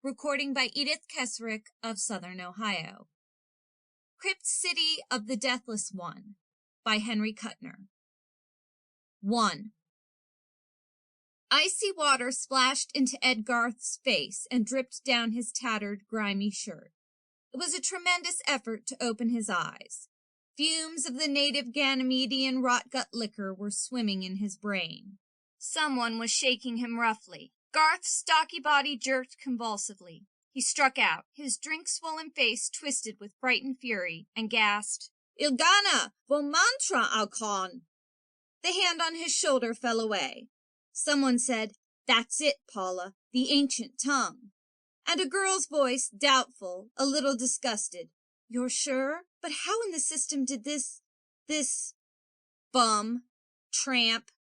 Recording by EVKesserich of Southern Ohio. Crypt-City of the Deathless One by Henry Kuttner. 1. Icy water splashed into Ed Garth's face and dripped down his tattered, grimy shirt. It was a tremendous effort to open his eyes. Fumes of the native Ganymedian rot-gut liquor were swimming in his brain. Someone was shaking him roughly. Garth's stocky body jerked convulsively. He struck out, his drink-swollen face twisted with frightened fury, and gasped, "Ilgana, vo mantra alcon." The hand on his shoulder fell away. Someone said, "That's it, Paula, the ancient tongue." And a girl's voice, doubtful, a little disgusted, "You're sure? But how in the system did this... bum, tramp,"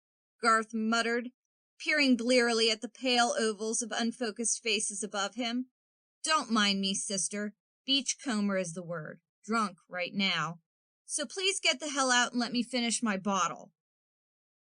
Garth muttered, peering blearily at the pale ovals of unfocused faces above him. "Don't mind me, sister. Beachcomber is the word. Drunk right now. So please get the hell out and let me finish my bottle."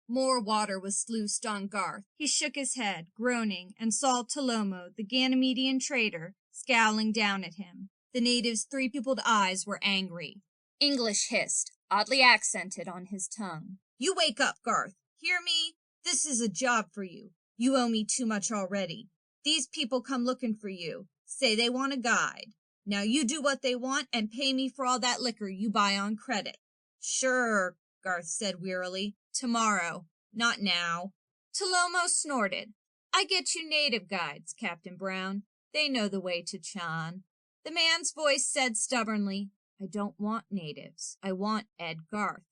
More water was sluiced on Garth. He shook his head, groaning, and saw Tolomo, the Ganymedian trader, scowling down at him. The native's three-pupiled eyes were angry. English hissed, oddly accented on his tongue. "You wake up, Garth. Hear me? This is a job for you. You owe me too much already. These people come looking for you. Say they want a guide. Now you do what they want and pay me for all that liquor you buy on credit." "Sure," Garth said wearily. "Tomorrow. Not now." Tolomo snorted. "I get you native guides, Captain Brown. They know the way to Chan." The man's voice said stubbornly, "I don't want natives. I want Ed Garth."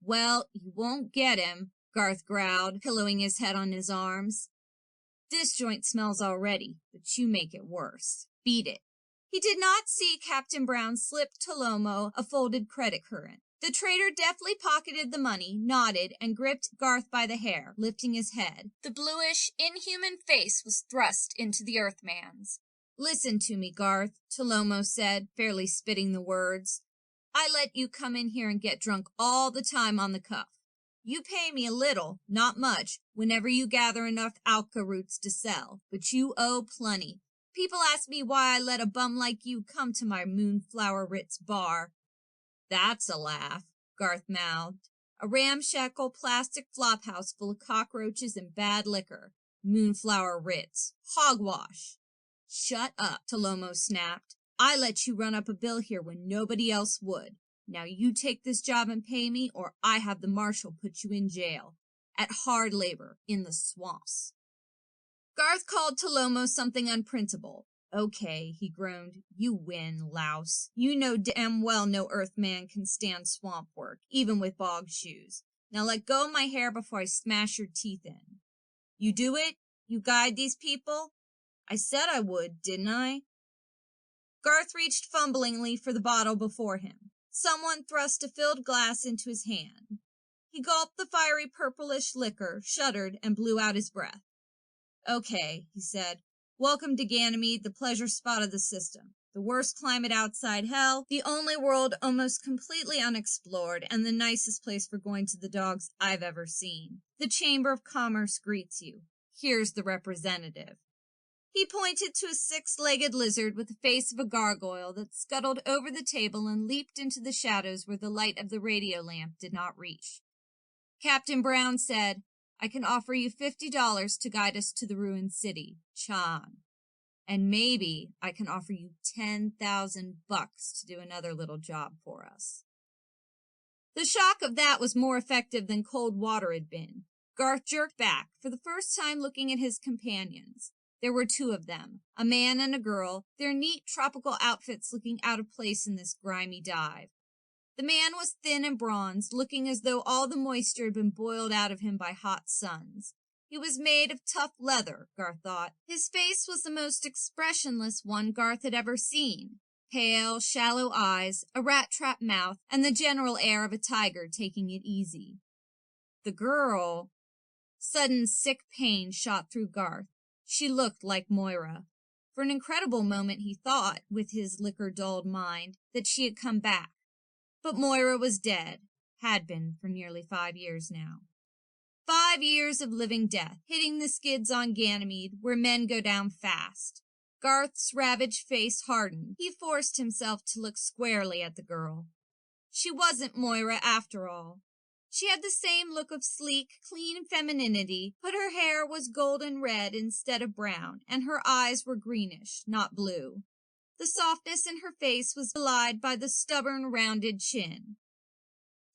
"Well, you won't get him," Garth growled, pillowing his head on his arms. "This joint smells already, but you make it worse. Beat it." He did not see Captain Brown slip Tolomo a folded credit current. The trader deftly pocketed the money, nodded, and gripped Garth by the hair, lifting his head. The bluish, inhuman face was thrust into the Earthman's. "Listen to me, Garth," Tolomo said, fairly spitting the words. "I let you come in here and get drunk all the time on the cuff. You pay me a little, not much, whenever you gather enough alka roots to sell, but you owe plenty. People ask me why I let a bum like you come to my Moonflower Ritz bar." "That's a laugh," Garth mouthed. "A ramshackle plastic flophouse full of cockroaches and bad liquor. Moonflower Ritz. Hogwash." "Shut up," Tolomo snapped. "I let you run up a bill here when nobody else would. Now you take this job and pay me, or I have the marshal put you in jail. At hard labor, in the swamps." Garth called Tolomo something unprintable. "Okay," he groaned. "You win, louse. You know damn well no Earthman can stand swamp work, even with bog shoes. Now let go of my hair before I smash your teeth in. You do it? You guide these people? I said I would, didn't I?" Garth reached fumblingly for the bottle before him. Someone thrust a filled glass into his hand. He gulped the fiery purplish liquor, shuddered, and blew out his breath. "Okay," he said. "Welcome to Ganymede, the pleasure spot of the system. The worst climate outside hell, the only world almost completely unexplored, and the nicest place for going to the dogs I've ever seen. The Chamber of Commerce greets you. Here's the representative." He pointed to a six-legged lizard with the face of a gargoyle that scuttled over the table and leaped into the shadows where the light of the radio lamp did not reach. Captain Brown said, "I can offer you $50 to guide us to the ruined city, Chan. And maybe I can offer you $10,000 to do another little job for us." The shock of that was more effective than cold water had been. Garth jerked back, for the first time looking at his companions. There were two of them, a man and a girl, their neat tropical outfits looking out of place in this grimy dive. The man was thin and bronzed, looking as though all the moisture had been boiled out of him by hot suns. He was made of tough leather, Garth thought. His face was the most expressionless one Garth had ever seen. Pale, shallow eyes, a rat-trap mouth, and the general air of a tiger taking it easy. The girl... Sudden sick pain shot through Garth. She looked like Moira. For an incredible moment he thought, with his liquor-dulled mind, that she had come back. But Moira was dead, had been for nearly 5 years now. 5 years of living death, hitting the skids on Ganymede, where men go down fast. Garth's ravaged face hardened. He forced himself to look squarely at the girl. She wasn't Moira after all. She had the same look of sleek, clean femininity, but her hair was golden red instead of brown, and her eyes were greenish, not blue. The softness in her face was belied by the stubborn, rounded chin.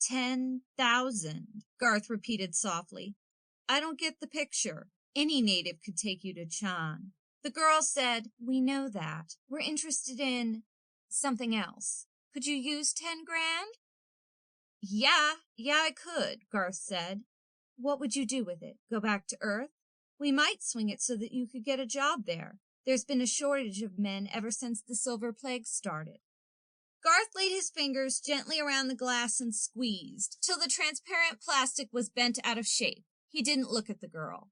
10,000, Garth repeated softly. I don't get the picture. Any native could take you to Chan. The girl said, We know that. We're interested in something else. Could you use 10 grand? Yeah, I could, Garth said. What would you do with it? Go back to Earth? We might swing it so that you could get a job there. There's been a shortage of men ever since the Silver Plague started. Garth laid his fingers gently around the glass and squeezed, till the transparent plastic was bent out of shape. He didn't look at the girl.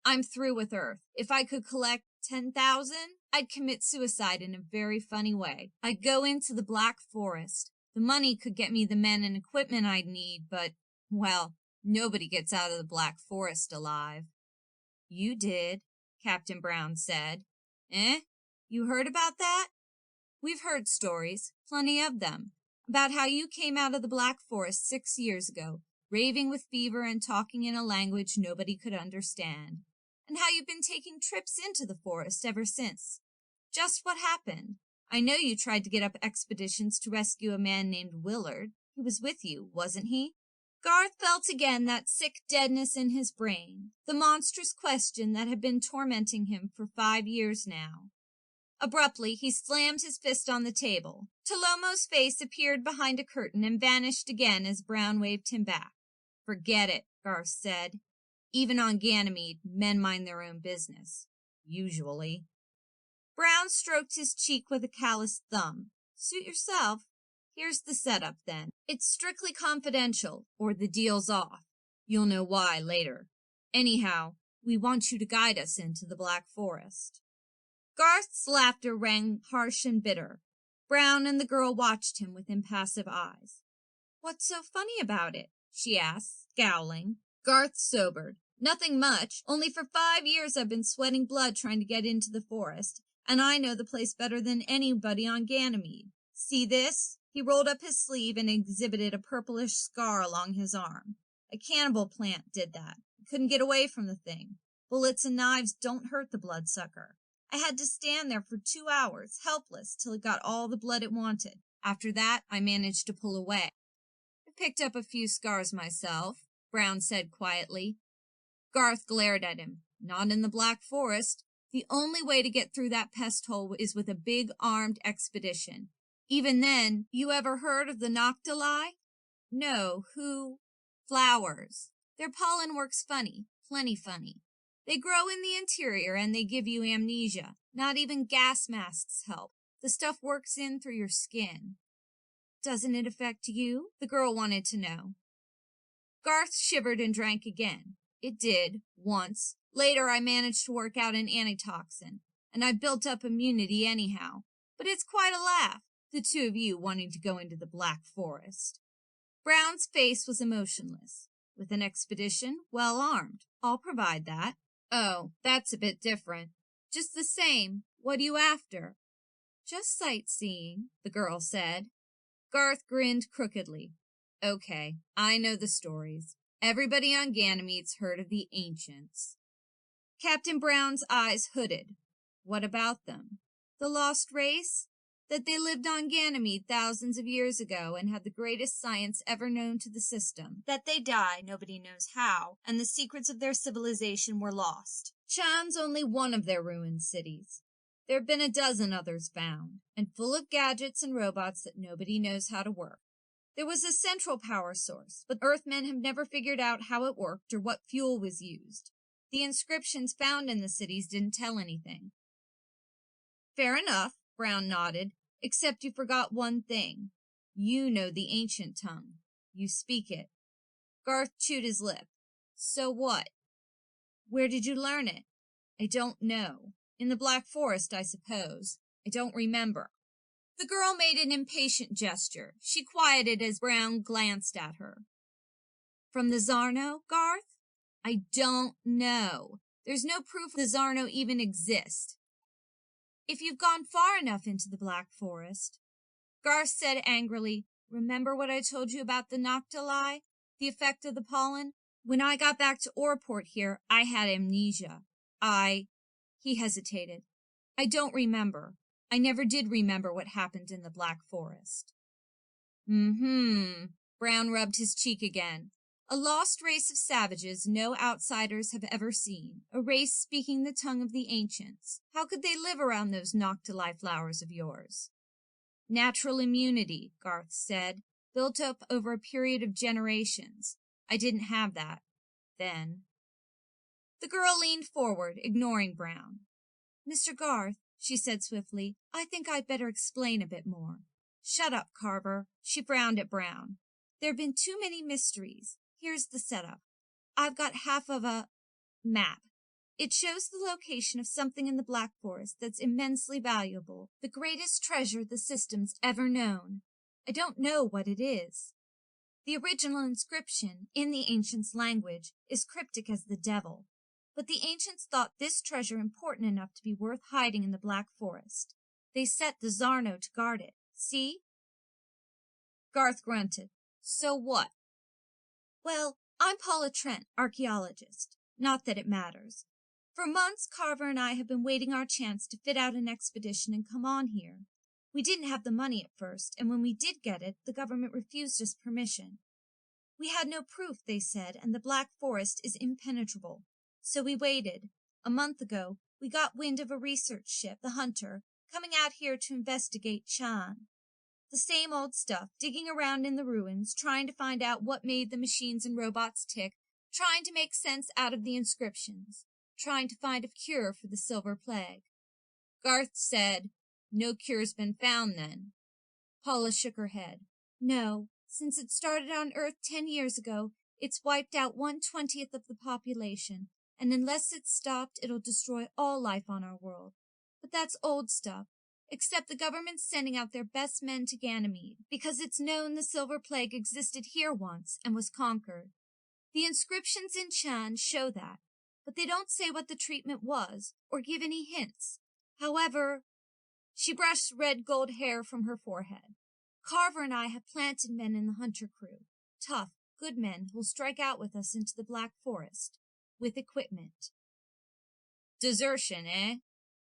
I'm through with Earth. If I could collect 10,000, I'd commit suicide in a very funny way. I'd go into the Black Forest. The money could get me the men and equipment I'd need, but, well, nobody gets out of the Black Forest alive. You did, Captain Brown said. Eh? You heard about that? We've heard stories, plenty of them, about how you came out of the Black Forest 6 years ago, raving with fever and talking in a language nobody could understand, and how you've been taking trips into the forest ever since. Just what happened? I know you tried to get up expeditions to rescue a man named Willard. He was with you, wasn't he? Garth felt again that sick deadness in his brain, the monstrous question that had been tormenting him for 5 years now. Abruptly, he slammed his fist on the table. Tolomo's face appeared behind a curtain and vanished again as Brown waved him back. Forget it, Garth said. Even on Ganymede, men mind their own business. Usually. Brown stroked his cheek with a calloused thumb. Suit yourself. Here's the setup, then. It's strictly confidential, or the deal's off. You'll know why later. Anyhow, we want you to guide us into the Black Forest. Garth's laughter rang harsh and bitter. Brown and the girl watched him with impassive eyes. What's so funny about it? She asked, scowling. Garth sobered. Nothing much. Only for 5 years I've been sweating blood trying to get into the forest, and I know the place better than anybody on Ganymede. See this? He rolled up his sleeve and exhibited a purplish scar along his arm. A cannibal plant did that. I couldn't get away from the thing. Bullets and knives don't hurt the bloodsucker. I had to stand there for 2 hours, helpless, till it got all the blood it wanted. After that, I managed to pull away. I picked up a few scars myself, Brown said quietly. Garth glared at him. Not in the Black Forest. The only way to get through that pest hole is with a big armed expedition. Even then, you ever heard of the noctili? No, who? Flowers. Their pollen works funny, plenty funny. They grow in the interior and they give you amnesia. Not even gas masks help. The stuff works in through your skin. Doesn't it affect you? The girl wanted to know. Garth shivered and drank again. It did, once. Later I managed to work out an antitoxin, and I built up immunity anyhow. But it's quite a laugh, the two of you wanting to go into the Black Forest. Brown's face was emotionless. With an expedition, well armed. I'll provide that. Oh, that's a bit different. Just the same, what are you after? Just sightseeing, the girl said. Garth grinned crookedly. Okay, I know the stories. Everybody on Ganymede's heard of the ancients. Captain Brown's eyes hooded. What about them? The lost race? That they lived on Ganymede thousands of years ago and had the greatest science ever known to the system. That they died, nobody knows how, and the secrets of their civilization were lost. Chan's only one of their ruined cities. There have been a dozen others found, and full of gadgets and robots that nobody knows how to work. There was a central power source, but Earthmen have never figured out how it worked or what fuel was used. The inscriptions found in the cities didn't tell anything. Fair enough, Brown nodded, except you forgot one thing. You know the ancient tongue. You speak it. Garth chewed his lip. So what? Where did you learn it? I don't know. In the Black Forest, I suppose. I don't remember. The girl made an impatient gesture. She quieted as Brown glanced at her. From the Zarno, Garth? I don't know. There's no proof the Zarno even exist. if you've gone far enough into the Black Forest. Garth said angrily, "Remember what I told you about the noctuli? The effect of the pollen? When I got back to Orport here, I had amnesia. He hesitated. I don't remember. I never did remember what happened in the Black Forest." Brown rubbed his cheek again. "A lost race of savages no outsiders have ever seen. A race speaking the tongue of the ancients. How could they live around those noctuli flowers of yours?" "Natural immunity," Garth said, "built up over a period of generations. I didn't have that then." The girl leaned forward, ignoring Brown. "Mr. Garth," she said swiftly, "I think I'd better explain a bit more." "Shut up, Carver." She frowned at Brown. "There have been too many mysteries. Here's the setup. I've got half of a map. It shows the location of something in the Black Forest that's immensely valuable, the greatest treasure the system's ever known. I don't know what it is. The original inscription, in the ancients' language, is cryptic as the devil. But the ancients thought this treasure important enough to be worth hiding in the Black Forest. They set the Zarno to guard it. See?" Garth grunted. "So what?" "Well, I'm Paula Trent, archaeologist. Not that it matters. For months, Carver and I have been waiting our chance to fit out an expedition and come on here. We didn't have the money at first, and when we did get it, the government refused us permission. We had no proof, they said, and the Black Forest is impenetrable. So we waited. A month ago, we got wind of a research ship, the Hunter, coming out here to investigate Chan. The same old stuff, digging around in the ruins, trying to find out what made the machines and robots tick, trying to make sense out of the inscriptions, trying to find a cure for the Silver Plague." Garth said, "No cure's been found, then?" Paula shook her head. "No. Since it started on Earth 10 years ago, it's wiped out 1/20th of the population, and unless it's stopped, it'll destroy all life on our world. But that's old stuff. Except the government's sending out their best men to Ganymede, because it's known the Silver Plague existed here once and was conquered. The inscriptions in Chan show that, but they don't say what the treatment was, or give any hints. However," she brushed red gold hair from her forehead, "Carver and I have planted men in the Hunter crew. Tough, good men who'll strike out with us into the Black Forest. With equipment." "Desertion, eh?"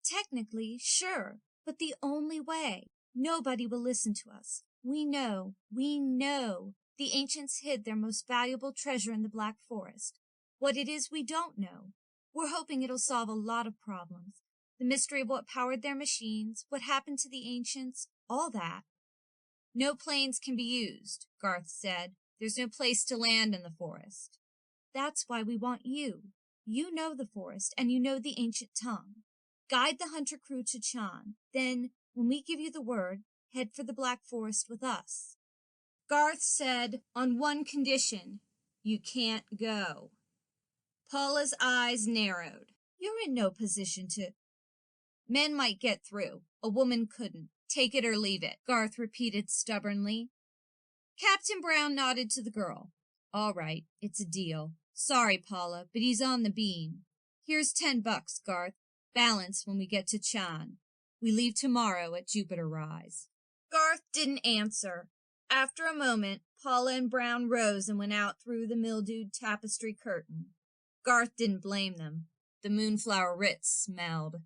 "Technically, sure. But the only way. Nobody will listen to us. We know. The ancients hid their most valuable treasure in the Black Forest. What it is we don't know. We're hoping it'll solve a lot of problems. The mystery of what powered their machines, what happened to the ancients, all that." "No planes can be used," Garth said. "There's no place to land in the forest." "That's why we want you. You know the forest, and you know the ancient tongue. Guide the Hunter crew to Chan. Then, when we give you the word, head for the Black Forest with us." Garth said, "On one condition. You can't go." Paula's eyes narrowed. "You're in no position to—" "Men might get through. A woman couldn't. Take it or leave it," Garth repeated stubbornly. Captain Brown nodded to the girl. "All right, it's a deal. Sorry, Paula, but he's on the beam. Here's $10, Garth. Balance when we get to Chan. We leave tomorrow at Jupiter Rise." Garth didn't answer. After a moment, Paula and Brown rose and went out through the mildewed tapestry curtain. Garth didn't blame them. The moonflower Ritz smelled.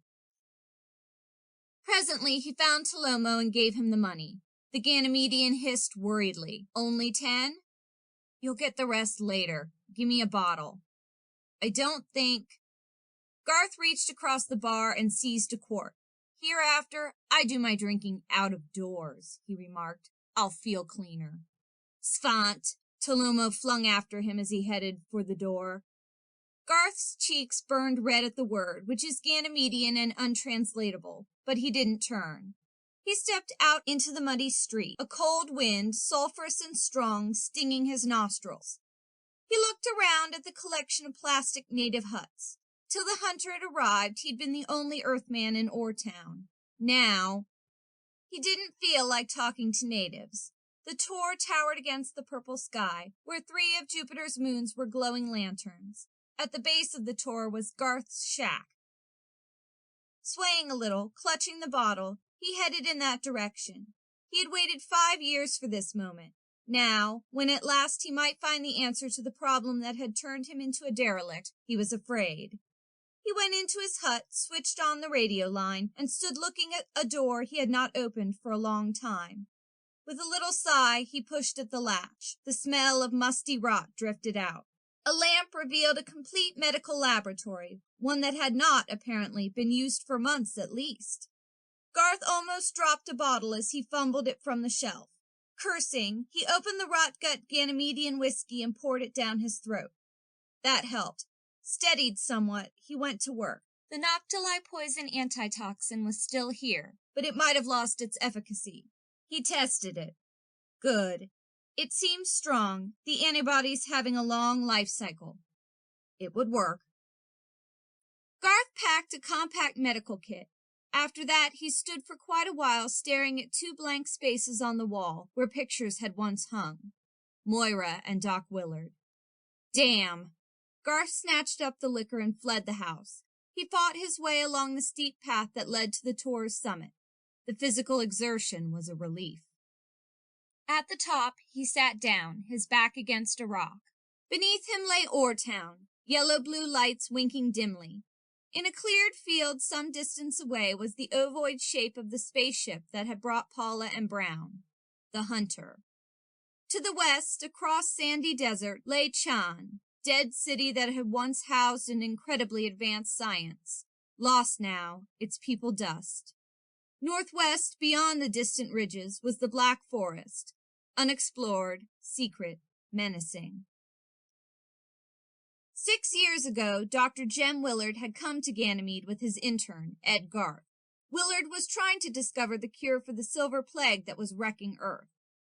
Presently, he found Tolomo and gave him the money. The Ganymedian hissed worriedly. "Only 10? You'll get the rest later. Give me a bottle." "I don't think—" Garth reached across the bar and seized a quart. "Hereafter, I do my drinking out of doors," he remarked. "I'll feel cleaner." "Svant!" Tolomo flung after him as he headed for the door. Garth's cheeks burned red at the word, which is Ganymedian and untranslatable, but he didn't turn. He stepped out into the muddy street, a cold wind, sulphurous and strong, stinging his nostrils. He looked around at the collection of plastic native huts. Till the Hunter had arrived, he'd been the only Earthman in Ortown. Now, he didn't feel like talking to natives. The Tor towered against the purple sky, where 3 of Jupiter's moons were glowing lanterns. At the base of the Tor was Garth's shack. Swaying a little, clutching the bottle, he headed in that direction. He had waited 5 years for this moment. Now, when at last he might find the answer to the problem that had turned him into a derelict, he was afraid. He went into his hut, switched on the radio line, and stood looking at a door he had not opened for a long time. With a little sigh, he pushed at the latch. The smell of musty rot drifted out. A lamp revealed a complete medical laboratory, one that had not, apparently, been used for months at least. Garth almost dropped a bottle as he fumbled it from the shelf. Cursing, he opened the rot-gut Ganymedian whiskey and poured it down his throat. That helped. Steadied somewhat, he went to work. The noctuli poison antitoxin was still here, but it might have lost its efficacy. He tested it. Good. It seemed strong, the antibodies having a long life cycle. It would work. Garth packed a compact medical kit. After that, he stood for quite a while staring at 2 blank spaces on the wall where pictures had once hung. Moira and Doc Willard. Damn! Garth snatched up the liquor and fled the house. He fought his way along the steep path that led to the tour's summit. The physical exertion was a relief. At the top, he sat down, his back against a rock. Beneath him lay Oretown, yellow-blue lights winking dimly. In a cleared field some distance away was the ovoid shape of the spaceship that had brought Paula and Brown, the Hunter. To the west, across sandy desert, lay Chan, dead city that had once housed an incredibly advanced science. Lost now, its people dust. Northwest, beyond the distant ridges, was the Black Forest, unexplored, secret, menacing. 6 years ago, Dr. Jem Willard had come to Ganymede with his intern, Ed Garth. Willard was trying to discover the cure for the silver plague that was wrecking Earth.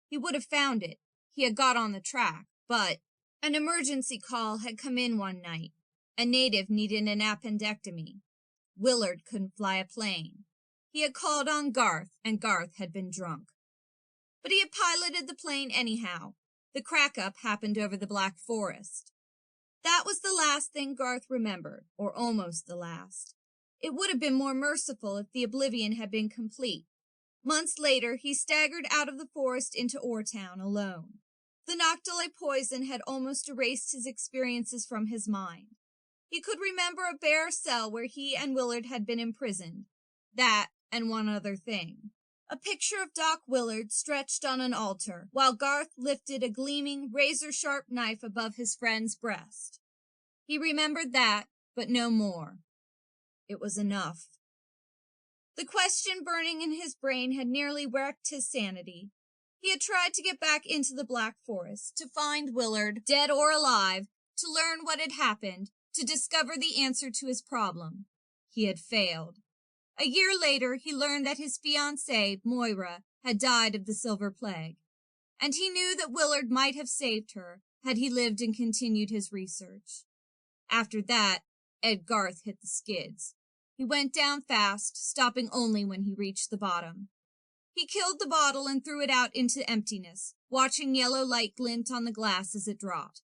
He would have found it. He had got on the track, but an emergency call had come in one night. A native needed an appendectomy. Willard couldn't fly a plane. He had called on Garth, and Garth had been drunk. But he had piloted the plane anyhow. The crack-up happened over the Black Forest. That was the last thing Garth remembered, or almost the last. It would have been more merciful if the oblivion had been complete. Months later, he staggered out of the forest into Oretown alone. The noctuli poison had almost erased his experiences from his mind. He could remember a bare cell where he and Willard had been imprisoned. That, and one other thing. A picture of Doc Willard stretched on an altar, while Garth lifted a gleaming, razor-sharp knife above his friend's breast. He remembered that, but no more. It was enough. The question burning in his brain had nearly wrecked his sanity. He had tried to get back into the Black Forest, to find Willard, dead or alive, to learn what had happened, to discover the answer to his problem. He had failed. A year later, he learned that his fiancée, Moira, had died of the silver plague, and he knew that Willard might have saved her had he lived and continued his research. After that, Ed Garth hit the skids. He went down fast, stopping only when he reached the bottom. He killed the bottle and threw it out into emptiness, watching yellow light glint on the glass as it dropped.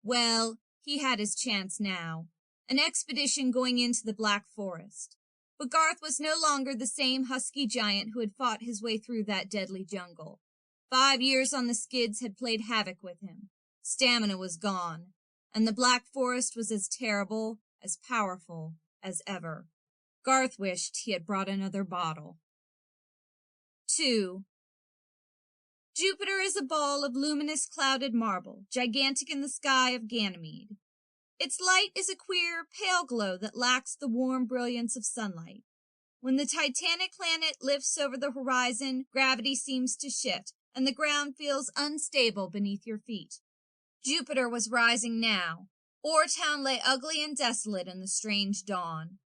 Well, he had his chance now. An expedition going into the Black Forest. But Garth was no longer the same husky giant who had fought his way through that deadly jungle. 5 years on the skids had played havoc with him. Stamina was gone, and the Black Forest was as terrible, as powerful as ever. Garth wished he had brought another bottle. 2. Jupiter is a ball of luminous clouded marble, gigantic in the sky of Ganymede. Its light is a queer, pale glow that lacks the warm brilliance of sunlight. When the titanic planet lifts over the horizon, gravity seems to shift, and the ground feels unstable beneath your feet. Jupiter was rising now. Oretown lay ugly and desolate in the strange dawn.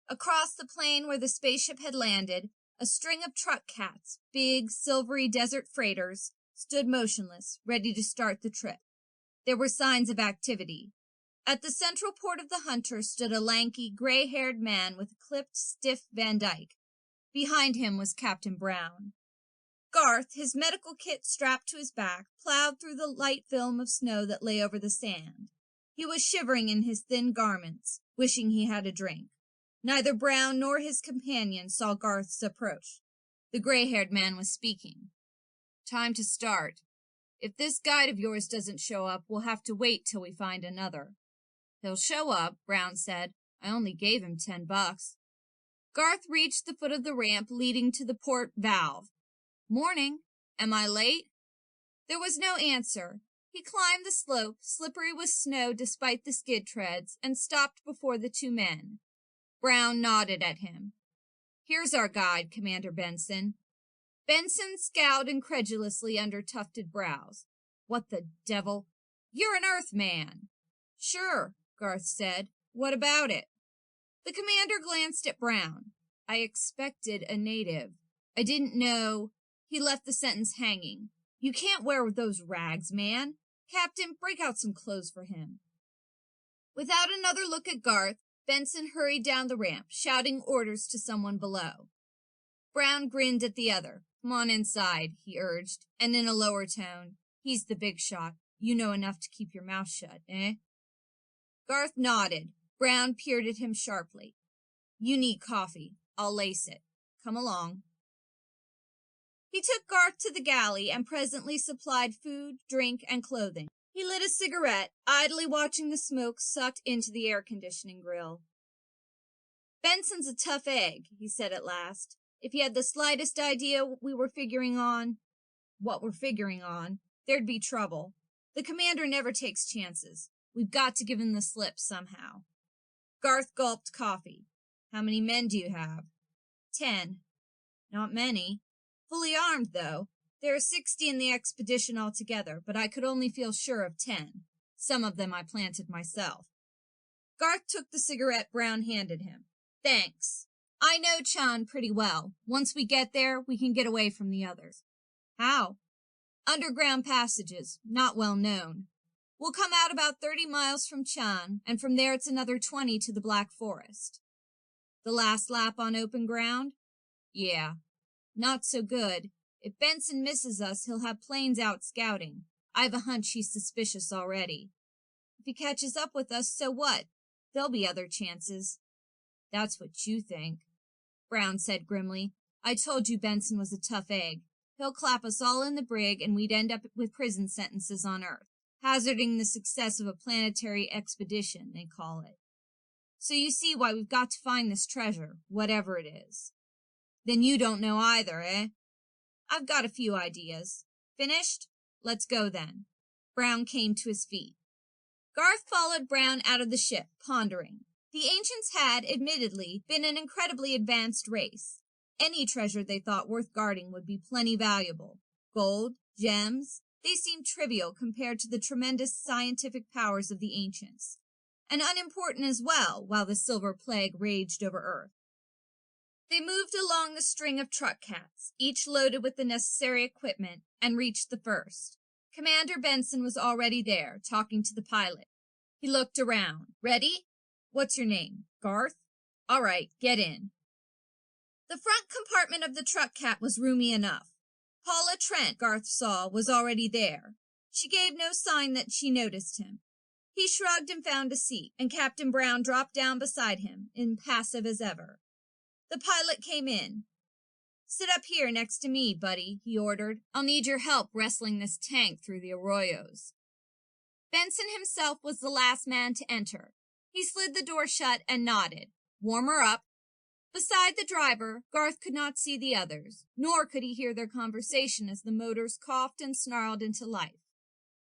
Across the plain where the spaceship had landed, a string of truck cats, big, silvery desert freighters, stood motionless, ready to start the trip. There were signs of activity. At the central port of the Hunter stood a lanky, gray-haired man with a clipped, stiff Van Dyke. Behind him was Captain Brown. Garth, his medical kit strapped to his back, plowed through the light film of snow that lay over the sand. He was shivering in his thin garments, wishing he had a drink. Neither Brown nor his companion saw Garth's approach. The gray-haired man was speaking. "Time to start. If this guide of yours doesn't show up, we'll have to wait till we find another." "He'll show up," Brown said. "I only gave him $10. Garth reached the foot of the ramp leading to the port valve. "Morning. Am I late?" There was no answer. He climbed the slope, slippery with snow despite the skid treads, and stopped before the two men. Brown nodded at him. "Here's our guide, Commander Benson." Benson scowled incredulously under tufted brows. "What the devil? You're an Earthman." "Sure," Garth said. "What about it?" The commander glanced at Brown. "I expected a native. I didn't know—" He left the sentence hanging. "You can't wear those rags, man. Captain, break out some clothes for him." Without another look at Garth, Benson hurried down the ramp, shouting orders to someone below. Brown grinned at the other. "Come on inside," he urged, and in a lower tone, "He's the big shot. You know enough to keep your mouth shut, eh?" Garth nodded. Brown peered at him sharply. "You need coffee. I'll lace it. Come along." He took Garth to the galley and presently supplied food, drink, and clothing. He lit a cigarette, idly watching the smoke sucked into the air-conditioning grill. "Benson's a tough egg," he said at last. "If he had the slightest idea what we're figuring on, there'd be trouble. The commander never takes chances. We've got to give him the slip somehow." Garth gulped coffee. "How many men do you have?" 10. "Not many. Fully armed, though. There are 60 in the expedition altogether, but I could only feel sure of 10. Some of them I planted myself." Garth took the cigarette Brown handed him. "Thanks. I know Chan pretty well. Once we get there, we can get away from the others." "How?" "Underground passages, not well known. We'll come out about 30 miles from Chan, and from there it's another 20 to the Black Forest." "The last lap on open ground?" "Yeah. Not so good. If Benson misses us, he'll have planes out scouting. I've a hunch he's suspicious already. If he catches up with us, so what? There'll be other chances." "That's what you think," Brown said grimly. "I told you Benson was a tough egg. He'll clap us all in the brig, and we'd end up with prison sentences on Earth. Hazarding the success of a planetary expedition, they call it. So you see why we've got to find this treasure, whatever it is." "Then you don't know either, eh?" "I've got a few ideas. Finished? Let's go then." Brown came to his feet. Garth followed Brown out of the ship, pondering. The ancients had, admittedly, been an incredibly advanced race. Any treasure they thought worth guarding would be plenty valuable. Gold, gems, they seemed trivial compared to the tremendous scientific powers of the ancients, and unimportant as well while the silver plague raged over Earth. They moved along the string of truck cats, each loaded with the necessary equipment, and reached the first. Commander Benson was already there, talking to the pilot. He looked around. "Ready? What's your name? Garth? All right, get in." The front compartment of the truck cat was roomy enough. Paula Trent, Garth saw, was already there. She gave no sign that she noticed him. He shrugged and found a seat, and Captain Brown dropped down beside him, impassive as ever. The pilot came in. "Sit up here next to me, buddy," he ordered. "I'll need your help wrestling this tank through the arroyos." Benson himself was the last man to enter. He slid the door shut and nodded. "Warm her up." Beside the driver, Garth could not see the others, nor could he hear their conversation as the motors coughed and snarled into life.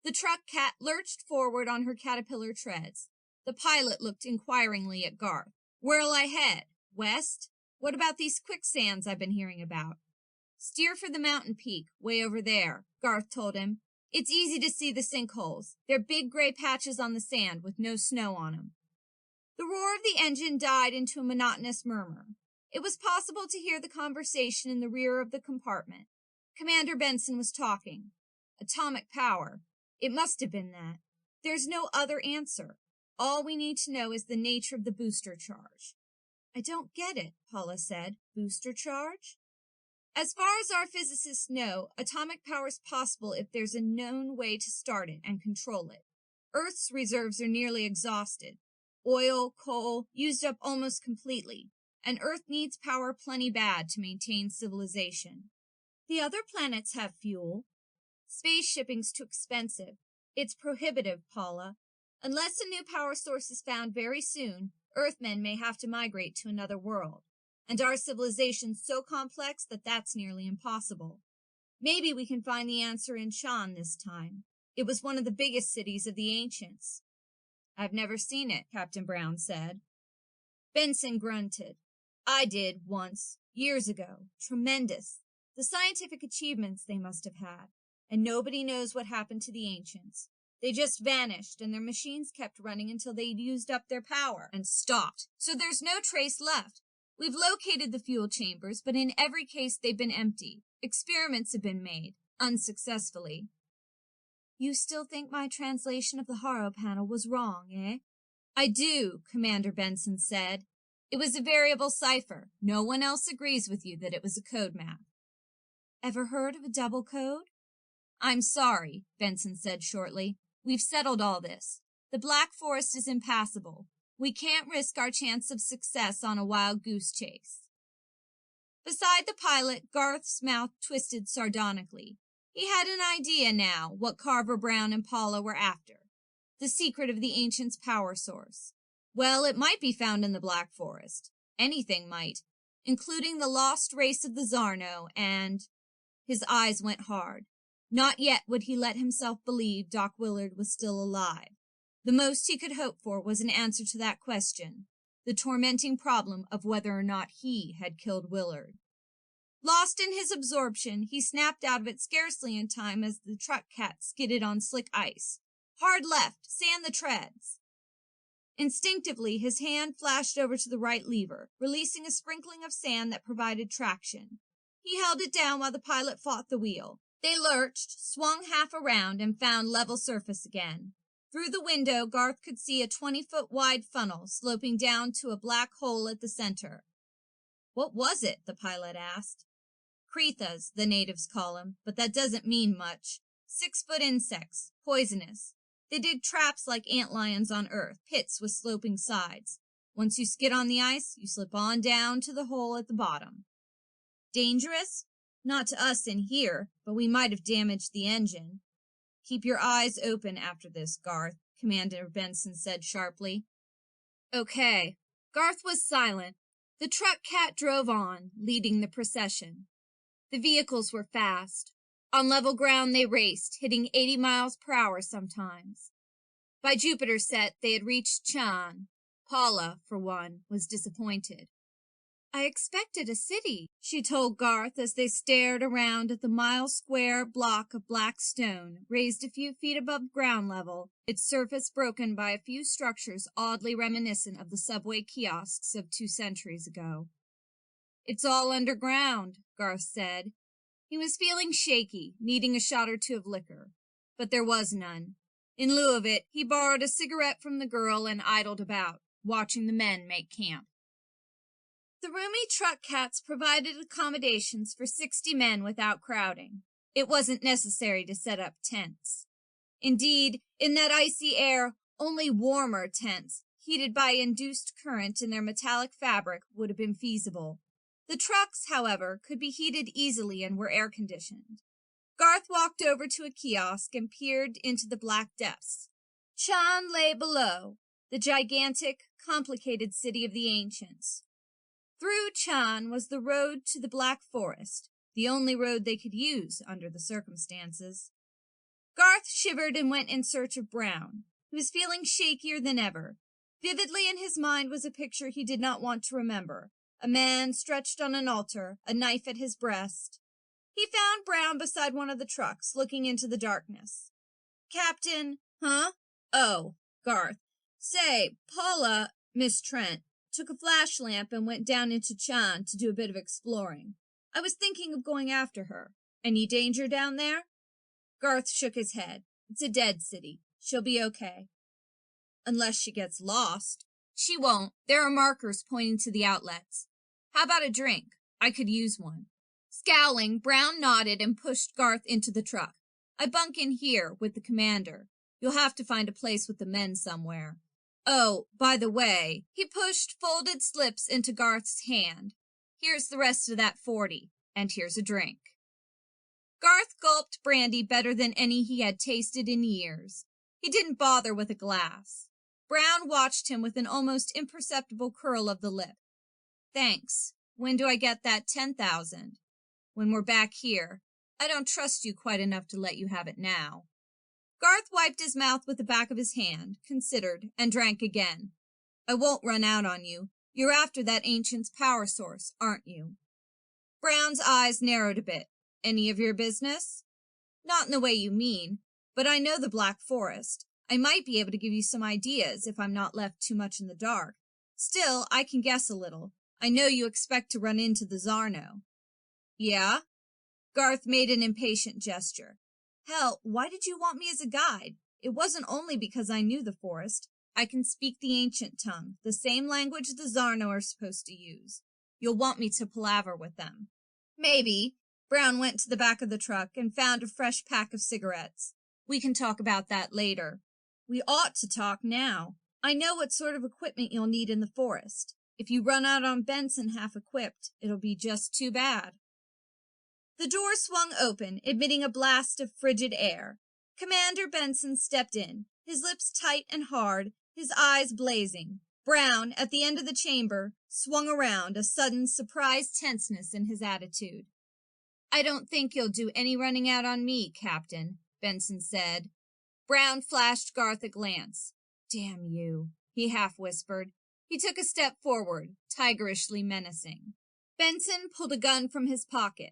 The truck cat lurched forward on her caterpillar treads. The pilot looked inquiringly at Garth. "Where'll I head? West? What about these quicksands I've been hearing about?" "Steer for the mountain peak, way over there," Garth told him. "It's easy to see the sinkholes. They're big gray patches on the sand with no snow on them." The roar of the engine died into a monotonous murmur. It was possible to hear the conversation in the rear of the compartment. Commander Benson was talking. Atomic power. It must have been that. There's no other answer. All we need to know is the nature of the booster charge. "I don't get it," Paula said. "Booster charge?" "As far as our physicists know, atomic power is possible if there's a known way to start it and control it. Earth's reserves are nearly exhausted. Oil, coal, used up almost completely, and Earth needs power plenty bad to maintain civilization. The other planets have fuel. Space shipping's too expensive. It's prohibitive, Paula. Unless a new power source is found very soon, Earthmen may have to migrate to another world. And our civilization's so complex that that's nearly impossible. Maybe we can find the answer in Shan this time. It was one of the biggest cities of the ancients. I've never seen it, Captain Brown said. Benson grunted. I did once, years ago. Tremendous. The scientific achievements they must have had. And nobody knows what happened to the ancients. They just vanished, and their machines kept running until they'd used up their power and stopped. So there's no trace left. We've located the fuel chambers, but in every case they've been empty. Experiments have been made, unsuccessfully. You still think my translation of the Haro panel was wrong, eh? I do, Commander Benson said. It was a variable cipher. No one else agrees with you that it was a code map. Ever heard of a double code? I'm sorry, Benson said shortly. We've settled all this. The Black Forest is impassable. We can't risk our chance of success on a wild goose chase. Beside the pilot, Garth's mouth twisted sardonically. He had an idea now what Carver Brown and Paula were after. The secret of the ancients' power source. Well, it might be found in the Black Forest. Anything might, including the lost race of the Zarno and... His eyes went hard. Not yet would he let himself believe Doc Willard was still alive. The most he could hope for was an answer to that question, the tormenting problem of whether or not he had killed Willard. Lost in his absorption, he snapped out of it scarcely in time as the truck cat skidded on slick ice. Hard left, sand the treads. Instinctively, his hand flashed over to the right lever, releasing a sprinkling of sand that provided traction. He held it down while the pilot fought the wheel. They lurched, swung half around, and found level surface again. Through the window, Garth could see a 20-foot-wide funnel sloping down to a black hole at the center. What was it? The pilot asked. Crethas, the natives call them, but that doesn't mean much. 6-foot insects, poisonous. They dig traps like antlions on Earth, pits with sloping sides. Once you skid on the ice, you slip on down to the hole at the bottom. Dangerous? Not to us in here, but we might have damaged the engine. Keep your eyes open after this, Garth, Commander Benson said sharply. Okay. Garth was silent. The truck cat drove on, leading the procession. The vehicles were fast. On level ground they raced, hitting 80 miles per hour sometimes. By Jupiter's set, they had reached Chan. Paula, for one, was disappointed. I expected a city, she told Garth as they stared around at the mile-square block of black stone, raised a few feet above ground level, its surface broken by a few structures oddly reminiscent of the subway kiosks of 2 centuries ago. It's all underground, Garth said. He was feeling shaky, needing a shot or two of liquor, but there was none. In lieu of it, he borrowed a cigarette from the girl and idled about, watching the men make camp. The roomy truck cats provided accommodations for 60 men without crowding. It wasn't necessary to set up tents. Indeed, in that icy air, only warmer tents, heated by induced current in their metallic fabric, would have been feasible. The trucks, however, could be heated easily and were air-conditioned. Garth walked over to a kiosk and peered into the black depths. Chan lay below, the gigantic, complicated city of the ancients. Through Chan was the road to the Black Forest, the only road they could use under the circumstances. Garth shivered and went in search of Brown. He was feeling shakier than ever. Vividly in his mind was a picture he did not want to remember. A man stretched on an altar, a knife at his breast. He found Brown beside one of the trucks, looking into the darkness. Captain, huh? Oh, Garth. Say, Paula, Miss Trent, took a flash lamp and went down into Chan to do a bit of exploring. I was thinking of going after her. Any danger down there? Garth shook his head. It's a dead city. She'll be okay. Unless she gets lost. She won't. There are markers pointing to the outlets. How about a drink? I could use one. Scowling, Brown nodded and pushed Garth into the truck. I bunk in here with the commander. You'll have to find a place with the men somewhere. Oh, by the way, he pushed folded slips into Garth's hand. Here's the rest of that 40, and here's a drink. Garth gulped brandy better than any he had tasted in years. He didn't bother with a glass. Brown watched him with an almost imperceptible curl of the lip. Thanks. When do I get that 10,000? When we're back here. I don't trust you quite enough to let you have it now. Garth wiped his mouth with the back of his hand, considered, and drank again. I won't run out on you. You're after that ancient's power source, aren't you? Brown's eyes narrowed a bit. Any of your business? Not in the way you mean, but I know the Black Forest. I might be able to give you some ideas if I'm not left too much in the dark. Still, I can guess a little. I know you expect to run into the Zarno. Yeah? Garth made an impatient gesture. Hell, why did you want me as a guide? It wasn't only because I knew the forest. I can speak the ancient tongue, the same language the Zarno are supposed to use. You'll want me to palaver with them. Maybe. Brown went to the back of the truck and found a fresh pack of cigarettes. We can talk about that later. We ought to talk now. I know what sort of equipment you'll need in the forest. If you run out on Benson half-equipped, it'll be just too bad. The door swung open, admitting a blast of frigid air. Commander Benson stepped in, his lips tight and hard, his eyes blazing. Brown, at the end of the chamber, swung around, a sudden surprised tenseness in his attitude. I don't think you'll do any running out on me, Captain, Benson said. Brown flashed Garth a glance. Damn you, he half-whispered. He took a step forward, tigerishly menacing. Benson pulled a gun from his pocket.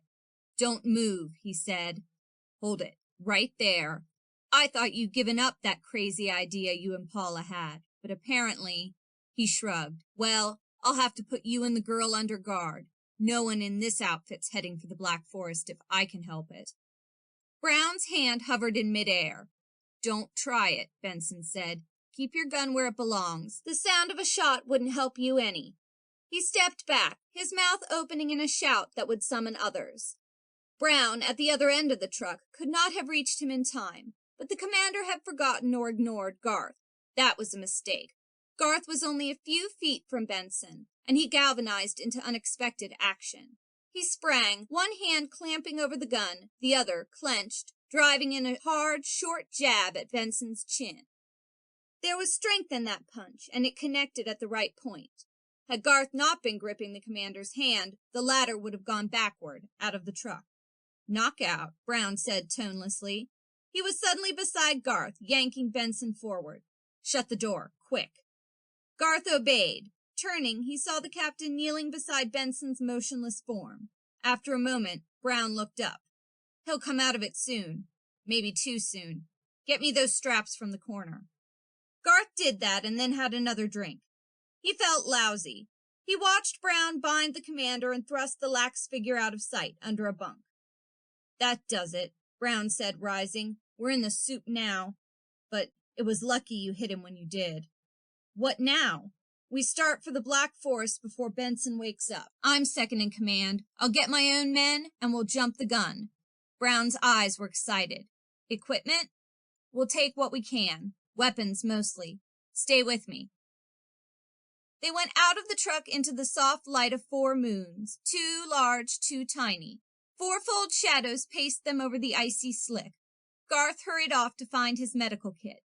Don't move, he said. Hold it, right there. I thought you'd given up that crazy idea you and Paula had, but apparently, he shrugged. Well, I'll have to put you and the girl under guard. No one in this outfit's heading for the Black Forest if I can help it. Brown's hand hovered in midair. Don't try it, Benson said. Keep your gun where it belongs. The sound of a shot wouldn't help you any. He stepped back, his mouth opening in a shout that would summon others. Brown, at the other end of the truck, could not have reached him in time, but the commander had forgotten or ignored Garth. That was a mistake. Garth was only a few feet from Benson, and he galvanized into unexpected action. He sprang, one hand clamping over the gun, the other clenched, driving in a hard, short jab at Benson's chin. There was strength in that punch, and it connected at the right point. Had Garth not been gripping the commander's hand, the latter would have gone backward, out of the truck. Knockout, Brown said tonelessly. He was suddenly beside Garth, yanking Benson forward. Shut the door, quick. Garth obeyed. Turning, he saw the captain kneeling beside Benson's motionless form. After a moment, Brown looked up. He'll come out of it soon. Maybe too soon. Get me those straps from the corner. Garth did that and then had another drink. He felt lousy. He watched Brown bind the commander and thrust the lax figure out of sight under a bunk. That does it, Brown said, rising. We're in the soup now. But it was lucky you hit him when you did. What now? We start for the Black Forest before Benson wakes up. I'm second in command. I'll get my own men, and we'll jump the gun. Brown's eyes were excited. Equipment? We'll take what we can. Weapons, mostly. Stay with me. They went out of the truck into the soft light of 4 moons, 2 large, 2 tiny. 4-fold shadows paced them over the icy slick. Garth hurried off to find his medical kit.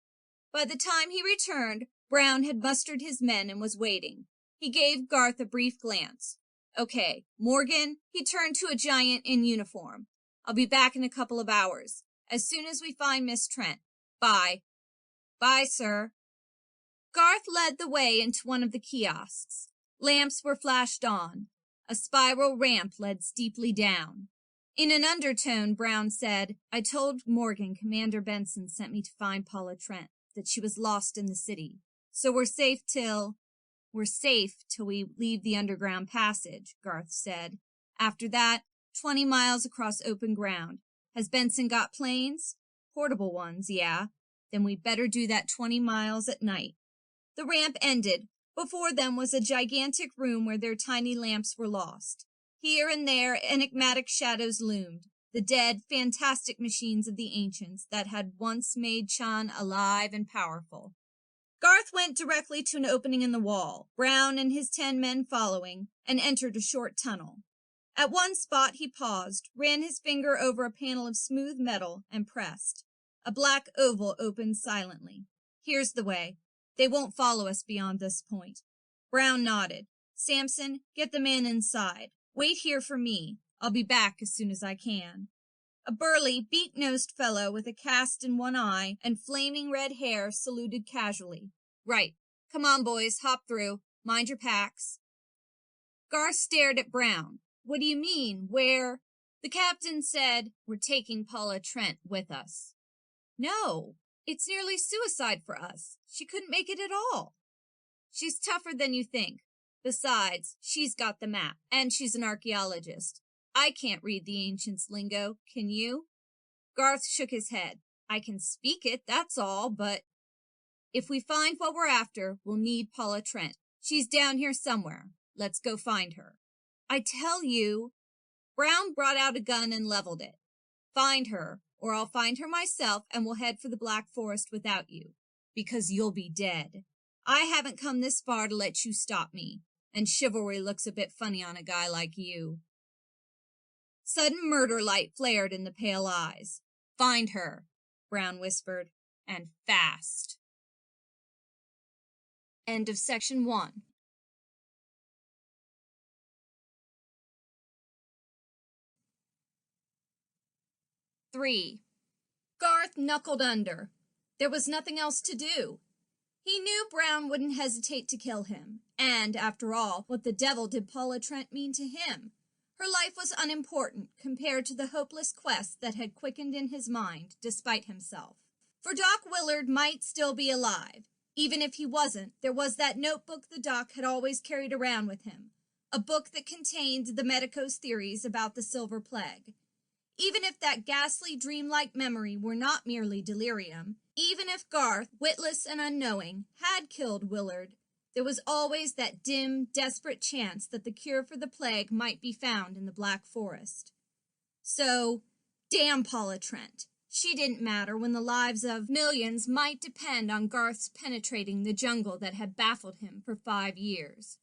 By the time he returned, Brown had mustered his men and was waiting. He gave Garth a brief glance. Okay, Morgan, he turned to a giant in uniform. I'll be back in a couple of hours, as soon as we find Miss Trent. Bye. Bye, sir. Garth led the way into one of the kiosks. Lamps were flashed on. A spiral ramp led steeply down. In an undertone, Brown said, I told Morgan Commander Benson sent me to find Paula Trent, that she was lost in the city. So we're safe till we leave the underground passage, Garth said. After that, 20 miles across open ground. Has Benson got planes? Portable ones, yeah. Then we'd better do that 20 miles at night. The ramp ended. Before them was a gigantic room where their tiny lamps were lost. Here and there, enigmatic shadows loomed, the dead, fantastic machines of the ancients that had once made Chan alive and powerful. Garth went directly to an opening in the wall, Brown and his 10 men following, and entered a short tunnel. At one spot he paused, ran his finger over a panel of smooth metal, and pressed. A black oval opened silently. "Here's the way. They won't follow us beyond this point." Brown nodded. "Samson, get the man inside. Wait here for me. I'll be back as soon as I can." A burly, beak-nosed fellow with a cast in one eye and flaming red hair saluted casually. "Right. Come on, boys, hop through. Mind your packs." Garth stared at Brown. "What do you mean? Where?" "The captain said we're taking Paula Trent with us." "No, it's nearly suicide for us. She couldn't make it at all." "She's tougher than you think. Besides, she's got the map, and she's an archaeologist. I can't read the ancients' lingo. Can you?" Garth shook his head. "I can speak it, that's all, but if we find what we're after, we'll need Paula Trent. She's down here somewhere. Let's go find her." "I tell you..." Brown brought out a gun and leveled it. "Find her, or I'll find her myself, and we'll head for the Black Forest without you. Because you'll be dead. I haven't come this far to let you stop me, and chivalry looks a bit funny on a guy like you." Sudden murder light flared in the pale eyes. "Find her," Brown whispered, "and fast." End of section 1. Garth knuckled under. There was nothing else to do. He knew Brown wouldn't hesitate to kill him, and, after all, what the devil did Paula Trent mean to him? Her life was unimportant compared to the hopeless quest that had quickened in his mind, despite himself. For Doc Willard might still be alive. Even if he wasn't, there was that notebook the doc had always carried around with him, a book that contained the medico's theories about the Silver Plague. Even if that ghastly dreamlike memory were not merely delirium, even if Garth, witless and unknowing, had killed Willard, there was always that dim, desperate chance that the cure for the plague might be found in the Black Forest. So, damn Paula Trent. She didn't matter when the lives of millions might depend on Garth's penetrating the jungle that had baffled him for 5 years.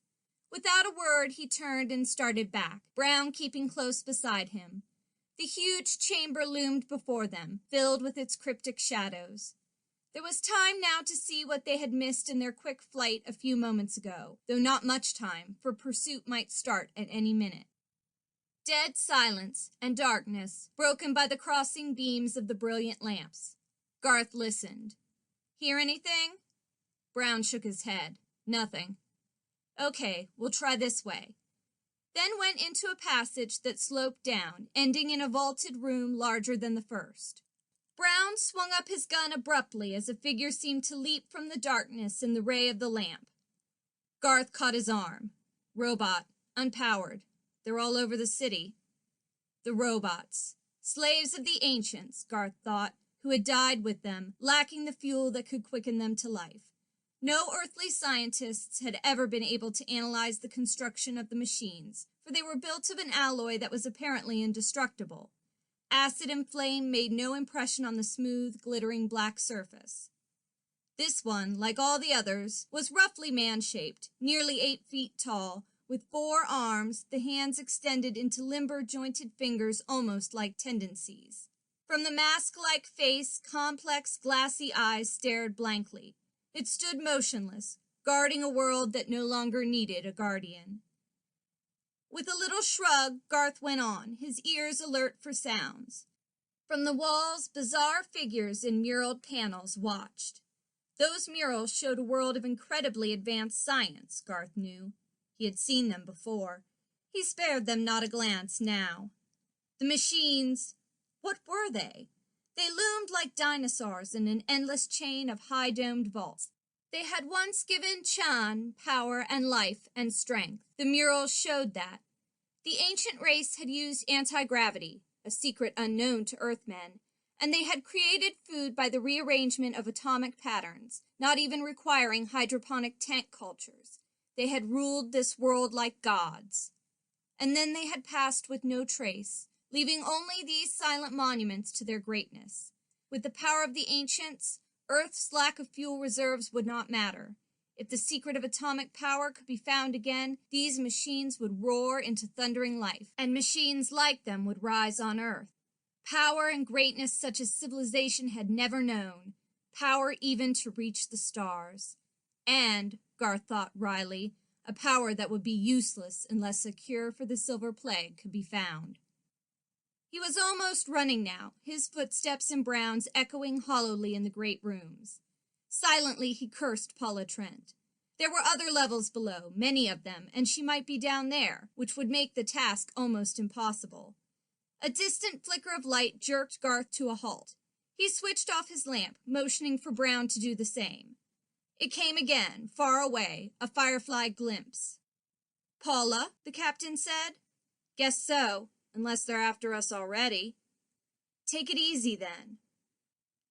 Without a word, he turned and started back, Brown keeping close beside him. The huge chamber loomed before them, filled with its cryptic shadows. There was time now to see what they had missed in their quick flight a few moments ago, though not much time, for pursuit might start at any minute. Dead silence and darkness, broken by the crossing beams of the brilliant lamps. Garth listened. "Hear anything?" Brown shook his head. "Nothing." "Okay, we'll try this way." Then went into a passage that sloped down, ending in a vaulted room larger than the first. Brown swung up his gun abruptly as a figure seemed to leap from the darkness in the ray of the lamp. Garth caught his arm. Robot, unpowered. They're all over the city. The robots. Slaves of the ancients, Garth thought, who had died with them, lacking the fuel that could quicken them to life. No earthly scientists had ever been able to analyze the construction of the machines, for they were built of an alloy that was apparently indestructible. Acid and flame made no impression on the smooth, glittering black surface. This one, like all the others, was roughly man-shaped, nearly 8 feet tall, with 4 arms, the hands extended into limber, jointed fingers almost like tendencies. From the mask-like face, complex, glassy eyes stared blankly. It stood motionless, guarding a world that no longer needed a guardian. With a little shrug, Garth went on, his ears alert for sounds. From the walls, bizarre figures in muraled panels watched. Those murals showed a world of incredibly advanced science, Garth knew. He had seen them before. He spared them not a glance now. The machines, what were they? They loomed like dinosaurs in an endless chain of high-domed vaults. They had once given Chan power and life and strength. The murals showed that. The ancient race had used anti-gravity, a secret unknown to Earthmen, and they had created food by the rearrangement of atomic patterns, not even requiring hydroponic tank cultures. They had ruled this world like gods. And then they had passed with no trace, leaving only these silent monuments to their greatness. With the power of the ancients, Earth's lack of fuel reserves would not matter. If the secret of atomic power could be found again, these machines would roar into thundering life, and machines like them would rise on Earth. Power and greatness such as civilization had never known. Power even to reach the stars. And, Garth thought wryly, a power that would be useless unless a cure for the Silver Plague could be found. He was almost running now, his footsteps and Brown's echoing hollowly in the great rooms. Silently he cursed Paula Trent. There were other levels below, many of them, and she might be down there, which would make the task almost impossible. A distant flicker of light jerked Garth to a halt. He switched off his lamp, motioning for Brown to do the same. It came again, far away, a firefly glimpse. "Paula," the captain said. "Guess so, unless they're after us already." "Take it easy, then."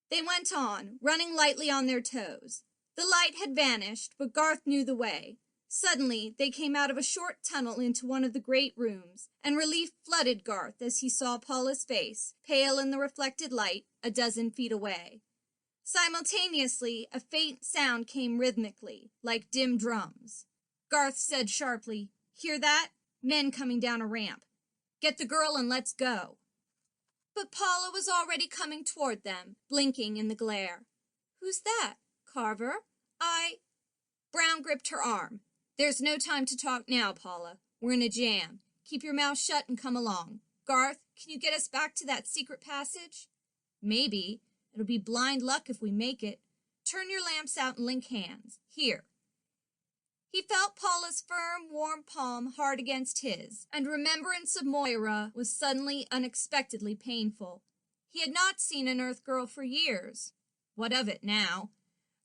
They went on, running lightly on their toes. The light had vanished, but Garth knew the way. Suddenly, they came out of a short tunnel into one of the great rooms, and relief flooded Garth as he saw Paula's face, pale in the reflected light, a dozen feet away. Simultaneously, a faint sound came rhythmically, like dim drums. Garth said sharply, "Hear that? Men coming down a ramp. Get the girl and let's go." But Paula was already coming toward them, blinking in the glare. "Who's that? Carver? Brown gripped her arm. "There's no time to talk now, Paula. We're in a jam. Keep your mouth shut and come along. Garth, can you get us back to that secret passage?" "Maybe. It'll be blind luck if we make it. Turn your lamps out and link hands. Here." He felt Paula's firm, warm palm hard against his, and remembrance of Moira was suddenly unexpectedly painful. He had not seen an Earth girl for years. What of it now?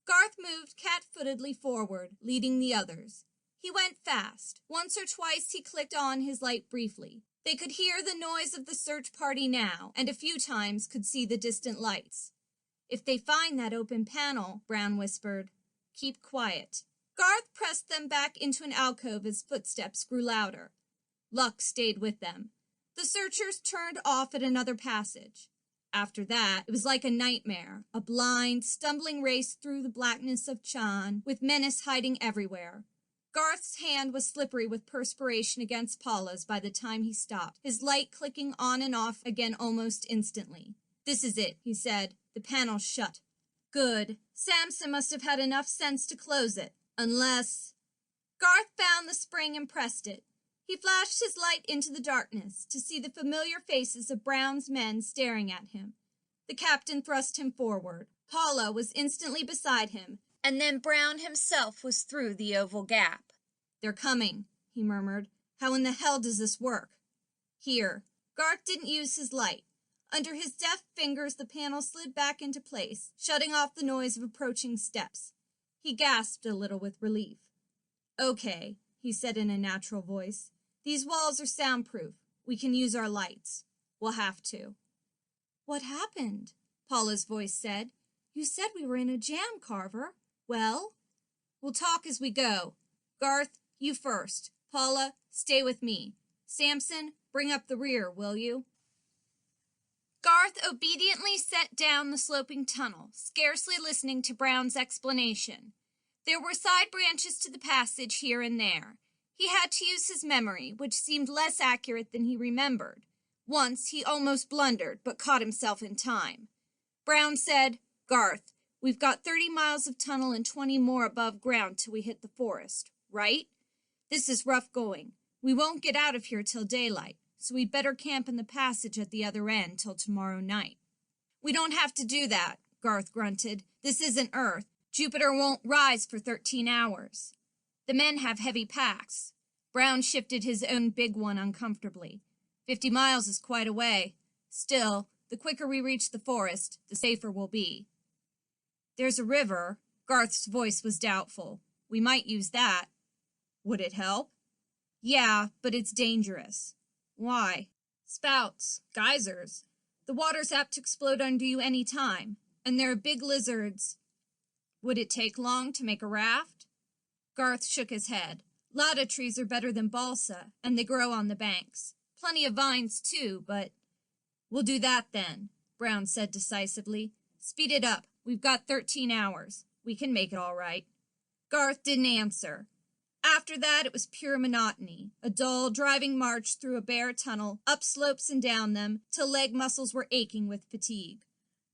Garth moved cat-footedly forward, leading the others. He went fast. Once or twice he clicked on his light briefly. They could hear the noise of the search party now, and a few times could see the distant lights. "If they find that open panel," Brown whispered, "keep quiet." Garth pressed them back into an alcove as footsteps grew louder. Luck stayed with them. The searchers turned off at another passage. After that, it was like a nightmare, a blind, stumbling race through the blackness of Chan, with menace hiding everywhere. Garth's hand was slippery with perspiration against Paula's by the time he stopped, his light clicking on and off again almost instantly. "This is it," he said. "The panel's shut." "Good. Samson must have had enough sense to close it. Unless—" Garth found the spring and pressed it. He flashed his light into the darkness to see the familiar faces of Brown's men staring at him. The captain thrust him forward. Paula was instantly beside him, and then Brown himself was through the oval gap. "They're coming," he murmured. "How in the hell does this work?" "Here." Garth didn't use his light. Under his deft fingers, the panel slid back into place, shutting off the noise of approaching steps. He gasped a little with relief. "Okay," he said in a natural voice. "These walls are soundproof. We can use our lights. We'll have to." "What happened?" Paula's voice said. "You said we were in a jam, Carver. Well?" "We'll talk as we go. Garth, you first. Paula, stay with me. Samson, bring up the rear, will you?" Garth obediently set down the sloping tunnel, scarcely listening to Brown's explanation. There were side branches to the passage here and there. He had to use his memory, which seemed less accurate than he remembered. Once he almost blundered, but caught himself in time. Brown said, "Garth, we've got 30 miles of tunnel and 20 more above ground till we hit the forest, right? This is rough going. We won't get out of here till daylight, so we'd better camp in the passage at the other end till tomorrow night." "We don't have to do that," Garth grunted. "This isn't Earth. Jupiter won't rise for 13 hours. The men have heavy packs." Brown shifted his own big one uncomfortably. 50 miles is quite a way. Still, the quicker we reach the forest, the safer we'll be." "There's a river." Garth's voice was doubtful. "We might use that." "Would it help?" "Yeah, but it's dangerous." "Why?" "Spouts. Geysers. The water's apt to explode under you any time. And there are big lizards." "Would it take long to make a raft?" Garth shook his head. "Lotta trees are better than balsa, and they grow on the banks. Plenty of vines, too, but—" "We'll do that, then," Brown said decisively. "Speed it up. We've got 13 hours. We can make it all right. Garth didn't answer. After that, it was pure monotony, a dull, driving march through a bare tunnel, up slopes and down them, till leg muscles were aching with fatigue.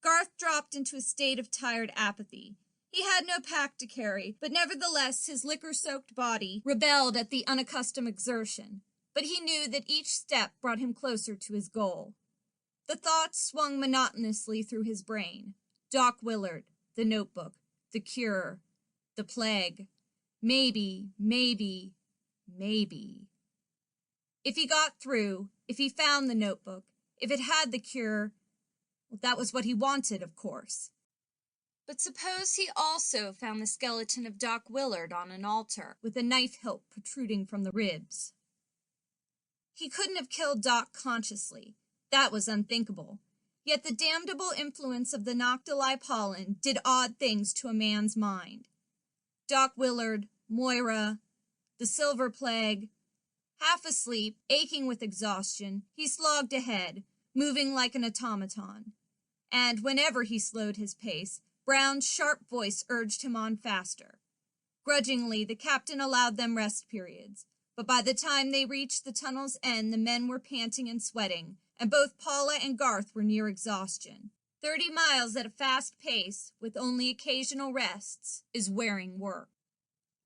Garth dropped into a state of tired apathy. He had no pack to carry, but nevertheless his liquor-soaked body rebelled at the unaccustomed exertion. But he knew that each step brought him closer to his goal. The thoughts swung monotonously through his brain. Doc Willard, the notebook, the cure, the plague. Maybe. If he got through, if he found the notebook, if it had the cure, well, that was what he wanted, of course. But suppose he also found the skeleton of Doc Willard on an altar, with a knife hilt protruding from the ribs. He couldn't have killed Doc consciously. That was unthinkable. Yet the damnable influence of the noctuli pollen did odd things to a man's mind. Doc Willard, Moira, the Silver Plague. Half asleep, aching with exhaustion, he slogged ahead, moving like an automaton. And whenever he slowed his pace, Brown's sharp voice urged him on faster. Grudgingly, the captain allowed them rest periods, but by the time they reached the tunnel's end, the men were panting and sweating, and both Paula and Garth were near exhaustion. 30 miles at a fast pace, with only occasional rests, is wearing work.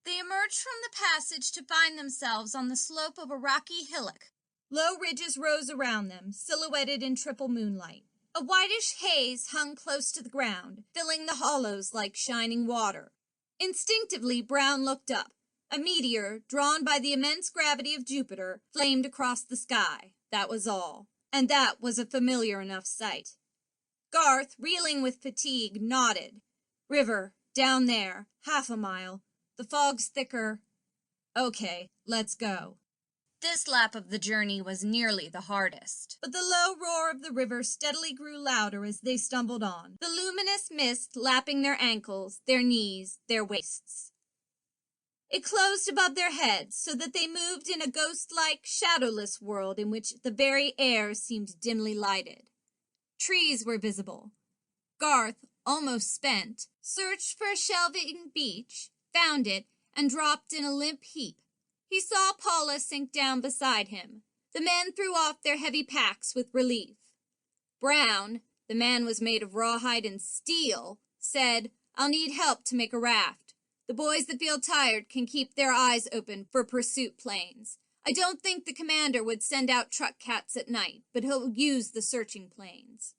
They emerged from the passage to find themselves on the slope of a rocky hillock. Low ridges rose around them, silhouetted in triple moonlight. A whitish haze hung close to the ground, filling the hollows like shining water. Instinctively, Brown looked up. A meteor, drawn by the immense gravity of Jupiter, flamed across the sky. That was all. And that was a familiar enough sight. Garth, reeling with fatigue, nodded. River, down there, half a mile. The fog's thicker. Okay, let's go. This lap of the journey was nearly the hardest, but the low roar of the river steadily grew louder as they stumbled on, the luminous mist lapping their ankles, their knees, their waists. It closed above their heads, so that they moved in a ghost-like, shadowless world in which the very air seemed dimly lighted. Trees were visible. Garth, almost spent, searched for a shelving beach, found it, and dropped in a limp heap. He saw Paula sink down beside him. The men threw off their heavy packs with relief. Brown, the man was made of rawhide and steel, said, "I'll need help to make a raft. The boys that feel tired can keep their eyes open for pursuit planes. I don't think the commander would send out truck cats at night, but he'll use the searching planes."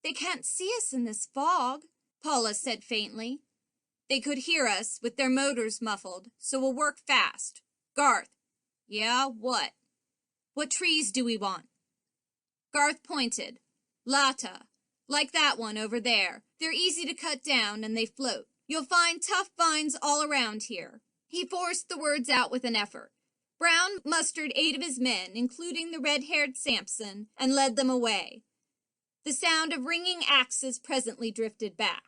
"They can't see us in this fog," Paula said faintly. "They could hear us, with their motors muffled, so we'll work fast. Garth." "Yeah, what?" "What trees do we want?" Garth pointed. "Lata. Like that one over there. They're easy to cut down, and they float. You'll find tough vines all around here." He forced the words out with an effort. Brown mustered 8 of his men, including the red-haired Sampson, and led them away. The sound of ringing axes presently drifted back.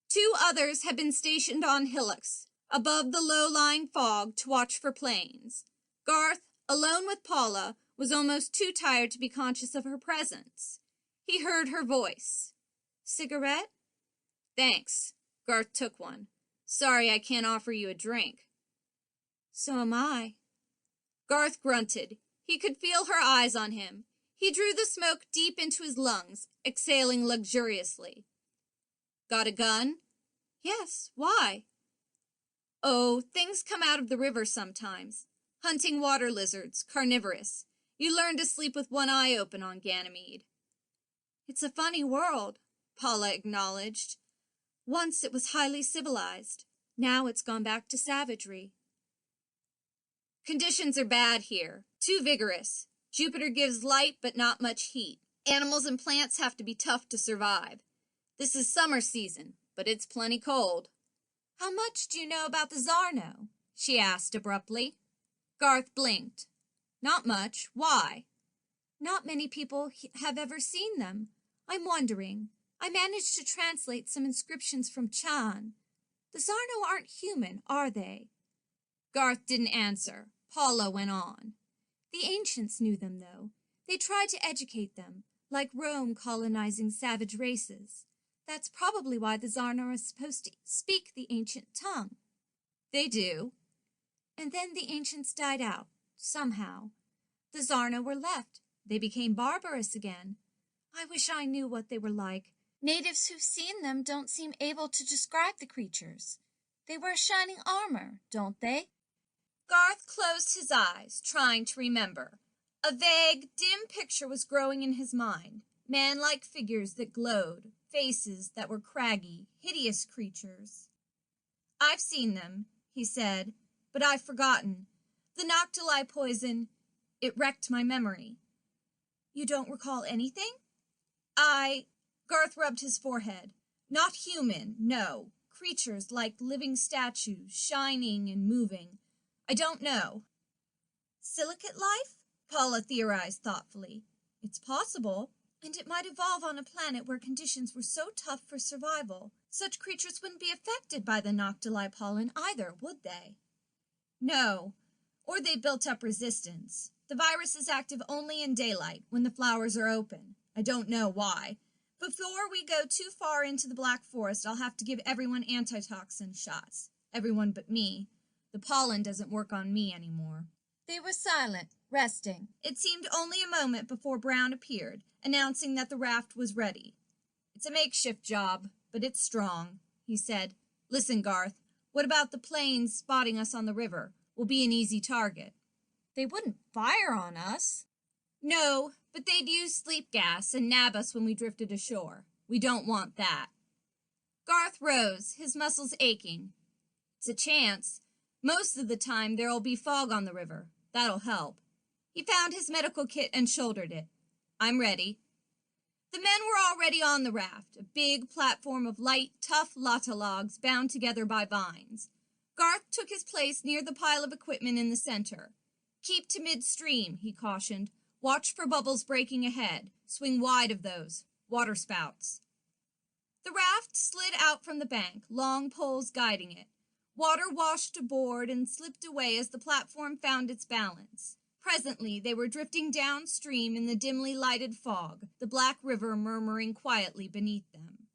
2 others had been stationed on hillocks, above the low-lying fog, to watch for planes. Garth, alone with Paula, was almost too tired to be conscious of her presence. He heard her voice. "Cigarette?" "Thanks." Garth took one. "Sorry I can't offer you a drink." "So am I." Garth grunted. He could feel her eyes on him. He drew the smoke deep into his lungs, exhaling luxuriously. "Got a gun?" "Yes, why?" "Oh, things come out of the river sometimes. Hunting water lizards, carnivorous. You learn to sleep with one eye open on Ganymede." "It's a funny world," Paula acknowledged. "Once it was highly civilized. Now it's gone back to savagery." "Conditions are bad here. Too vigorous. Jupiter gives light but not much heat. Animals and plants have to be tough to survive. This is summer season, but it's plenty cold." "How much do you know about the Zarno?" she asked abruptly. Garth blinked. "Not much. Why?" "Not many people have ever seen them. I'm wondering. I managed to translate some inscriptions from Chan. The Zarno aren't human, are they?" Garth didn't answer. Paula went on. "The ancients knew them, though. They tried to educate them, like Rome colonizing savage races. That's probably why the Zarna is supposed to speak the ancient tongue. They do. And then the ancients died out, somehow. The Zarna were left. They became barbarous again. I wish I knew what they were like. Natives who've seen them don't seem able to describe the creatures. They wear shining armor, don't they? Garth closed his eyes, trying to remember. A vague, dim picture was growing in his mind. Man-like figures that glowed, faces that were craggy, hideous creatures. I've seen them, he said, but I've forgotten. The Noctuli poison, it wrecked my memory. You don't recall anything? Garth rubbed his forehead. Not human, no. Creatures like living statues, shining and moving. I don't know. Silicate life? Paula theorized thoughtfully. It's possible, and it might evolve on a planet where conditions were so tough for survival. Such creatures wouldn't be affected by the Noctuli pollen either, would they? No, or they built up resistance. The virus is active only in daylight, when the flowers are open. I don't know why. Before we go too far into the Black Forest, I'll have to give everyone antitoxin shots. Everyone but me. The pollen doesn't work on me anymore. They were silent, resting. It seemed only a moment before Brown appeared, announcing that the raft was ready. It's a makeshift job, but it's strong, he said. Listen, Garth, what about the planes spotting us on the river? We'll be an easy target. They wouldn't fire on us. No, but they'd use sleep gas and nab us when we drifted ashore. We don't want that. Garth rose, his muscles aching. It's a chance. Most of the time there'll be fog on the river. That'll help. He found his medical kit and shouldered it. I'm ready. The men were already on the raft, a big platform of light, tough lata logs bound together by vines. Garth took his place near the pile of equipment in the center. Keep to midstream, he cautioned. Watch for bubbles breaking ahead. Swing wide of those. Waterspouts. The raft slid out from the bank, long poles guiding it. Water washed aboard and slipped away as the platform found its balance. Presently, they were drifting downstream in the dimly lighted fog, the Black River murmuring quietly beneath them.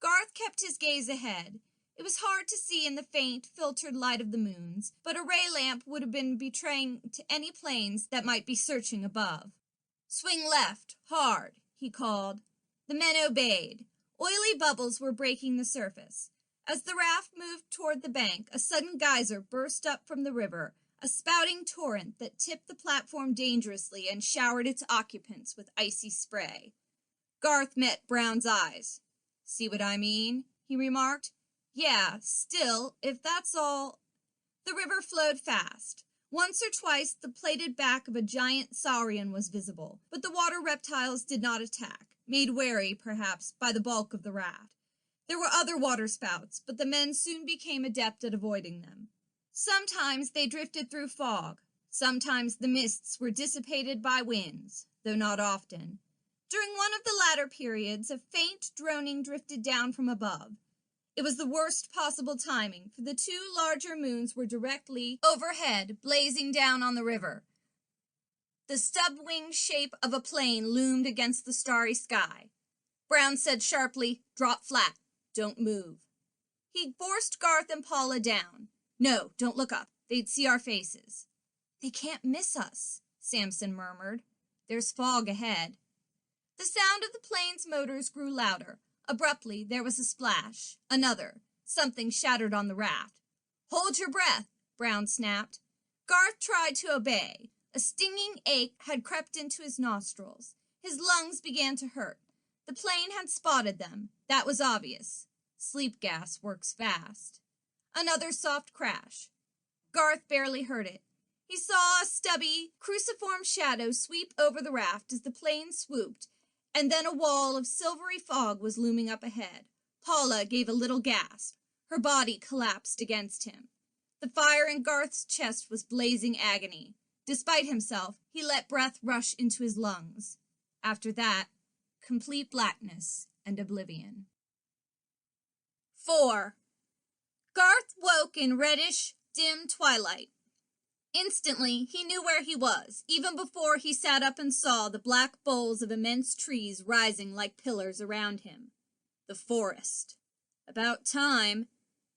Garth kept his gaze ahead. It was hard to see in the faint, filtered light of the moons, but a ray lamp would have been betraying to any planes that might be searching above. Swing left, hard, he called. The men obeyed. Oily bubbles were breaking the surface. As the raft moved toward the bank, a sudden geyser burst up from the river, a spouting torrent that tipped the platform dangerously and showered its occupants with icy spray. Garth met Brown's eyes. See what I mean? He remarked. Yeah, still, if that's all... The river flowed fast. Once or twice the plated back of a giant saurian was visible, but the water reptiles did not attack, made wary, perhaps, by the bulk of the raft. There were other waterspouts, but the men soon became adept at avoiding them. Sometimes they drifted through fog. Sometimes the mists were dissipated by winds, though not often. During one of the latter periods, a faint droning drifted down from above. It was the worst possible timing, for the two larger moons were directly overhead, blazing down on the river. The stub-winged shape of a plane loomed against the starry sky. Brown said sharply, "Drop flat. Don't move." He forced Garth and Paula down. "No, don't look up. They'd see our faces." "They can't miss us," Samson murmured. "There's fog ahead." The sound of the plane's motors grew louder. Abruptly, there was a splash. Another. Something shattered on the raft. "Hold your breath," Brown snapped. Garth tried to obey. A stinging ache had crept into his nostrils. His lungs began to hurt. The plane had spotted them. That was obvious. Sleep gas works fast. Another soft crash. Garth barely heard it. He saw a stubby, cruciform shadow sweep over the raft as the plane swooped, and then a wall of silvery fog was looming up ahead. Paula gave a little gasp. Her body collapsed against him. The fire in Garth's chest was blazing agony. Despite himself, he let breath rush into his lungs. After that, complete blackness and oblivion. 4. Garth woke in reddish, dim twilight. Instantly, he knew where he was, even before he sat up and saw the black boles of immense trees rising like pillars around him. The forest. About time,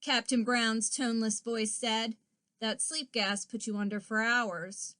Captain Brown's toneless voice said. That sleep gas put you under for hours.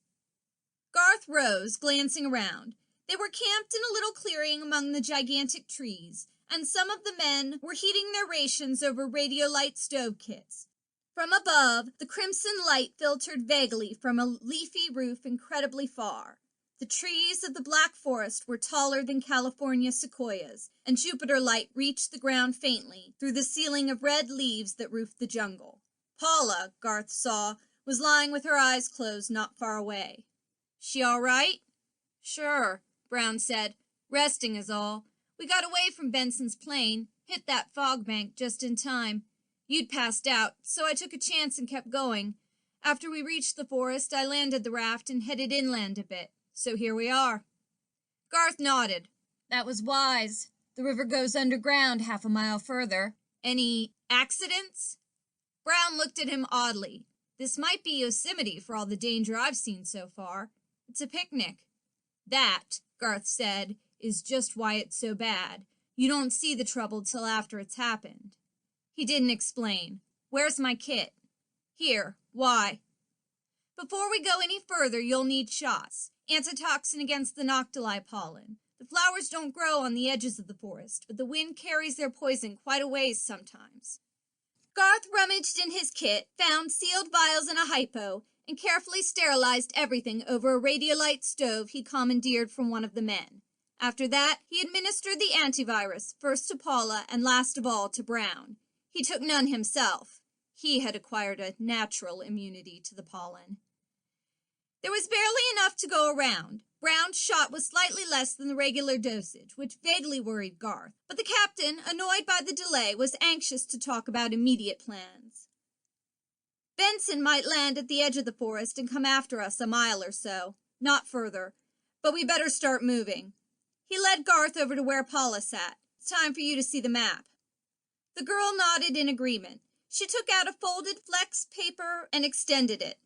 Garth rose, glancing around. They were camped in a little clearing among the gigantic trees, and some of the men were heating their rations over radiolite stove kits. From above, the crimson light filtered vaguely from a leafy roof incredibly far. The trees of the Black Forest were taller than California sequoias, and Jupiter light reached the ground faintly through the ceiling of red leaves that roofed the jungle. Paula, Garth saw, was lying with her eyes closed not far away. She all right? Sure, Brown said. Resting is all. We got away from Benson's plane, hit that fog bank just in time. You'd passed out, so I took a chance and kept going. After we reached the forest, I landed the raft and headed inland a bit. So here we are. Garth nodded. That was wise. The river goes underground half a mile further. Any accidents? Brown looked at him oddly. This might be Yosemite for all the danger I've seen so far. It's a picnic. That, Garth said, is just why it's so bad. You don't see the trouble till after it's happened. He didn't explain. Where's my kit? Here. Why? Before we go any further, you'll need shots. Antitoxin against the noctili pollen. The flowers don't grow on the edges of the forest, but the wind carries their poison quite a ways sometimes. Garth rummaged in his kit, found sealed vials and a hypo, and carefully sterilized everything over a radiolite stove he commandeered from one of the men. After that, he administered the antivirus, first to Paula and last of all to Brown. He took none himself. He had acquired a natural immunity to the pollen. There was barely enough to go around. Brown's shot was slightly less than the regular dosage, which vaguely worried Garth, but the captain, annoyed by the delay, was anxious to talk about immediate plans. Benson might land at the edge of the forest and come after us a mile or so, not further, but we better start moving. He led Garth over to where Paula sat. It's time for you to see the map. The girl nodded in agreement. She took out a folded flex paper and extended it.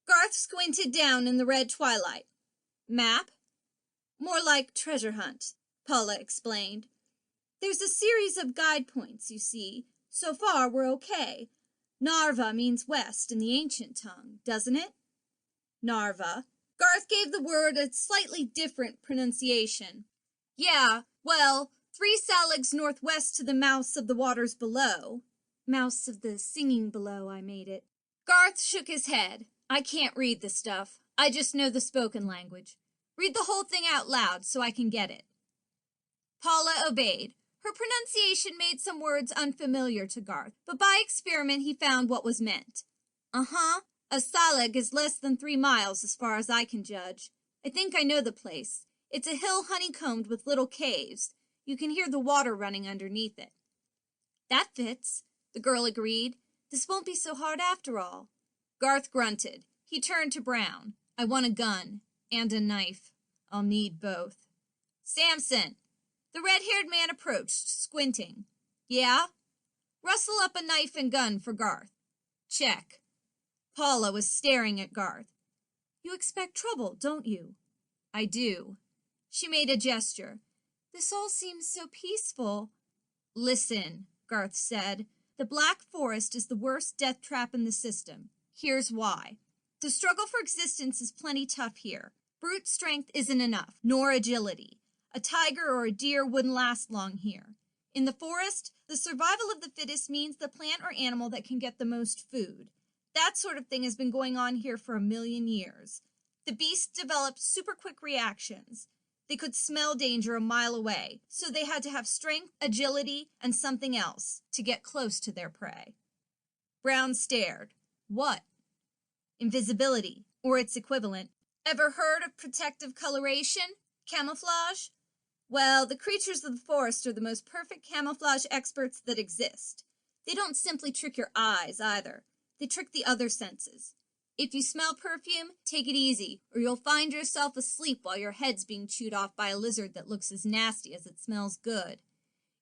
Garth squinted down in the red twilight. Map? More like treasure hunt, Paula explained. There's a series of guide points, you see. So far, we're okay. Narva means west in the ancient tongue, doesn't it? Narva. Garth gave the word a slightly different pronunciation. Yeah, well, 3 salags northwest to the mouths of the waters below. Mouths of the singing below, I made it. Garth shook his head. I can't read the stuff. I just know the spoken language. Read the whole thing out loud so I can get it. Paula obeyed. Her pronunciation made some words unfamiliar to Garth, but by experiment he found what was meant. Uh-huh. A salag is less than 3 miles as far as I can judge. I think I know the place. It's a hill honeycombed with little caves. You can hear the water running underneath it. That fits, the girl agreed. This won't be so hard after all. Garth grunted. He turned to Brown. I want a gun. And a knife. I'll need both. Samson! The red-haired man approached, squinting. Yeah? Rustle up a knife and gun for Garth. Check. Paula was staring at Garth. You expect trouble, don't you? I do. She made a gesture. This all seems so peaceful. Listen, Garth said. The Black Forest is the worst death trap in the system. Here's why. The struggle for existence is plenty tough here. Brute strength isn't enough, nor agility. A tiger or a deer wouldn't last long here. In the forest, the survival of the fittest means the plant or animal that can get the most food. That sort of thing has been going on here for 1,000,000 years. The beasts developed super quick reactions. They could smell danger a mile away, so they had to have strength, agility, and something else to get close to their prey. Brown stared. What? Invisibility, or its equivalent. Ever heard of protective coloration? Camouflage? Well, the creatures of the forest are the most perfect camouflage experts that exist. They don't simply trick your eyes, either. They trick the other senses. If you smell perfume, take it easy, or you'll find yourself asleep while your head's being chewed off by a lizard that looks as nasty as it smells good.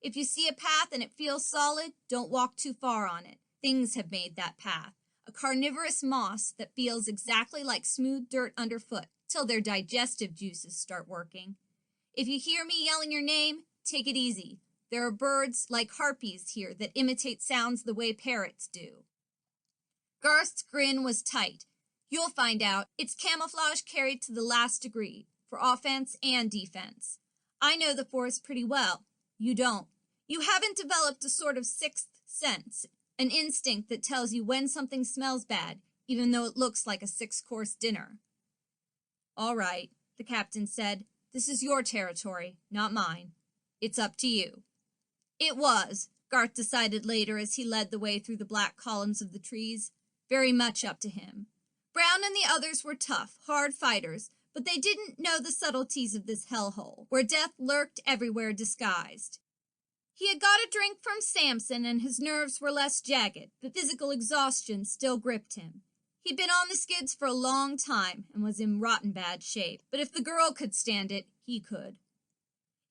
If you see a path and it feels solid, don't walk too far on it. Things have made that path. A carnivorous moss that feels exactly like smooth dirt underfoot, till their digestive juices start working. If you hear me yelling your name, take it easy. There are birds like harpies here that imitate sounds the way parrots do. Garth's grin was tight. You'll find out. It's camouflage carried to the last degree, for offense and defense. I know the forest pretty well. You don't. You haven't developed a sort of sixth sense, an instinct that tells you when something smells bad, even though it looks like a 6-course dinner. All right, the captain said. This is your territory, not mine. It's up to you. It was, Garth decided later as he led the way through the black columns of the trees. Very much up to him. Brown and the others were tough, hard fighters, but they didn't know the subtleties of this hellhole, where death lurked everywhere disguised. He had got a drink from Samson, and his nerves were less jagged, but physical exhaustion still gripped him. He'd been on the skids for a long time, and was in rotten bad shape, but if the girl could stand it, he could.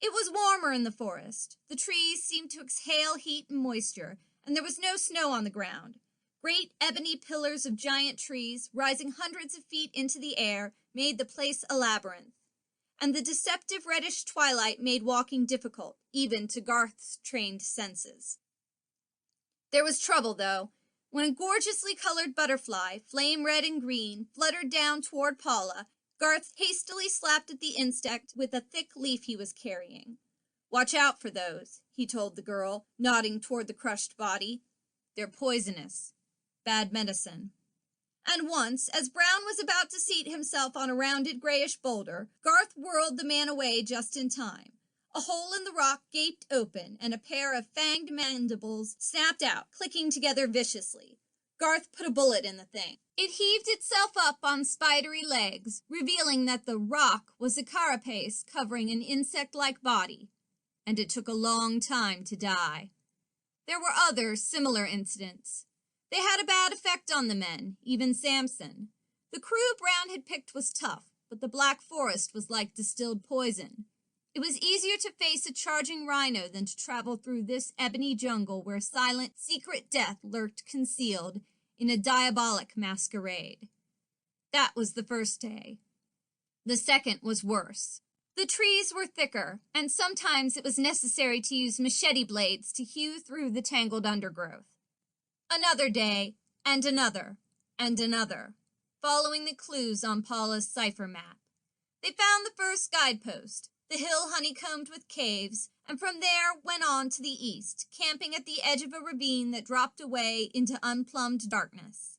It was warmer in the forest. The trees seemed to exhale heat and moisture, and there was no snow on the ground. Great ebony pillars of giant trees, rising hundreds of feet into the air, made the place a labyrinth, and the deceptive reddish twilight made walking difficult, even to Garth's trained senses. There was trouble, though. When a gorgeously colored butterfly, flame red and green, fluttered down toward Paula, Garth hastily slapped at the insect with a thick leaf he was carrying. "Watch out for those," he told the girl, nodding toward the crushed body. "They're poisonous. Bad medicine." And once, as Brown was about to seat himself on a rounded grayish boulder, Garth whirled the man away just in time. A hole in the rock gaped open, and a pair of fanged mandibles snapped out, clicking together viciously. Garth put a bullet in the thing. It heaved itself up on spidery legs, revealing that the rock was a carapace covering an insect-like body, and it took a long time to die. There were other similar incidents. They had a bad effect on the men, even Samson. The crew Brown had picked was tough, but the Black Forest was like distilled poison. It was easier to face a charging rhino than to travel through this ebony jungle where silent, secret death lurked concealed in a diabolic masquerade. That was the first day. The second was worse. The trees were thicker, and sometimes it was necessary to use machete blades to hew through the tangled undergrowth. Another day, and another, following the clues on Paula's cipher map. They found the first guidepost, the hill honeycombed with caves, and from there went on to the east, camping at the edge of a ravine that dropped away into unplumbed darkness.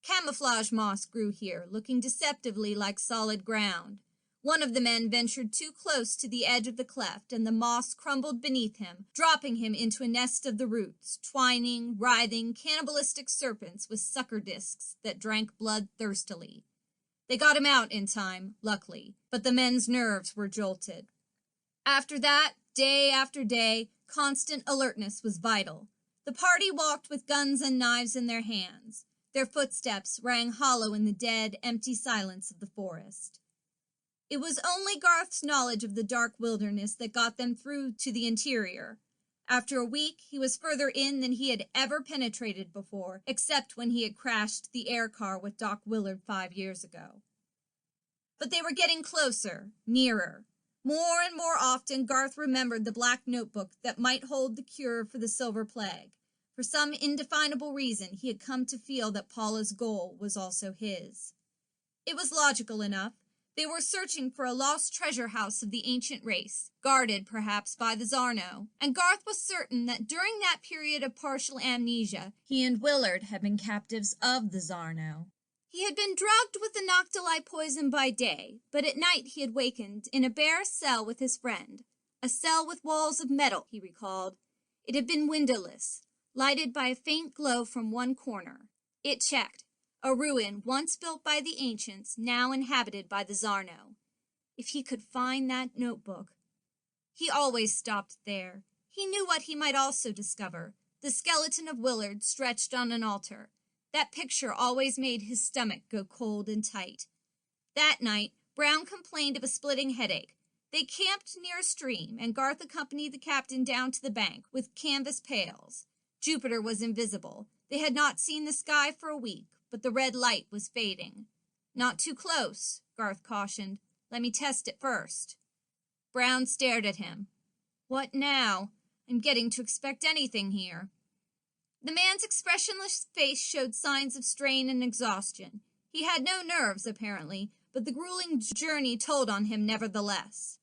Camouflage moss grew here, looking deceptively like solid ground. One of the men ventured too close to the edge of the cleft, and the moss crumbled beneath him, dropping him into a nest of the roots, twining, writhing, cannibalistic serpents with sucker discs that drank blood thirstily. They got him out in time, luckily, but the men's nerves were jolted. After that, day after day, constant alertness was vital. The party walked with guns and knives in their hands. Their footsteps rang hollow in the dead, empty silence of the forest. It was only Garth's knowledge of the dark wilderness that got them through to the interior. After a week, he was further in than he had ever penetrated before, except when he had crashed the air car with Doc Willard 5 years ago. But they were getting closer, nearer. More and more often, Garth remembered the black notebook that might hold the cure for the silver plague. For some indefinable reason, he had come to feel that Paula's goal was also his. It was logical enough. They were searching for a lost treasure house of the ancient race, guarded perhaps by the Zarno, and Garth was certain that during that period of partial amnesia, he and Willard had been captives of the Zarno. He had been drugged with the noctuli poison by day, but at night he had wakened in a bare cell with his friend, a cell with walls of metal, he recalled. It had been windowless, lighted by a faint glow from one corner. It checked. A ruin once built by the ancients, now inhabited by the Zarno. If he could find that notebook. He always stopped there. He knew what he might also discover, the skeleton of Willard stretched on an altar. That picture always made his stomach go cold and tight. That night, Brown complained of a splitting headache. They camped near a stream, and Garth accompanied the captain down to the bank with canvas pails. Jupiter was invisible. They had not seen the sky for a week, but the red light was fading. "Not too close," Garth cautioned. "Let me test it first." Brown stared at him. "What now? I'm getting to expect anything here. The man's expressionless face showed signs of strain and exhaustion. He had no nerves, apparently, but the grueling journey told on him nevertheless.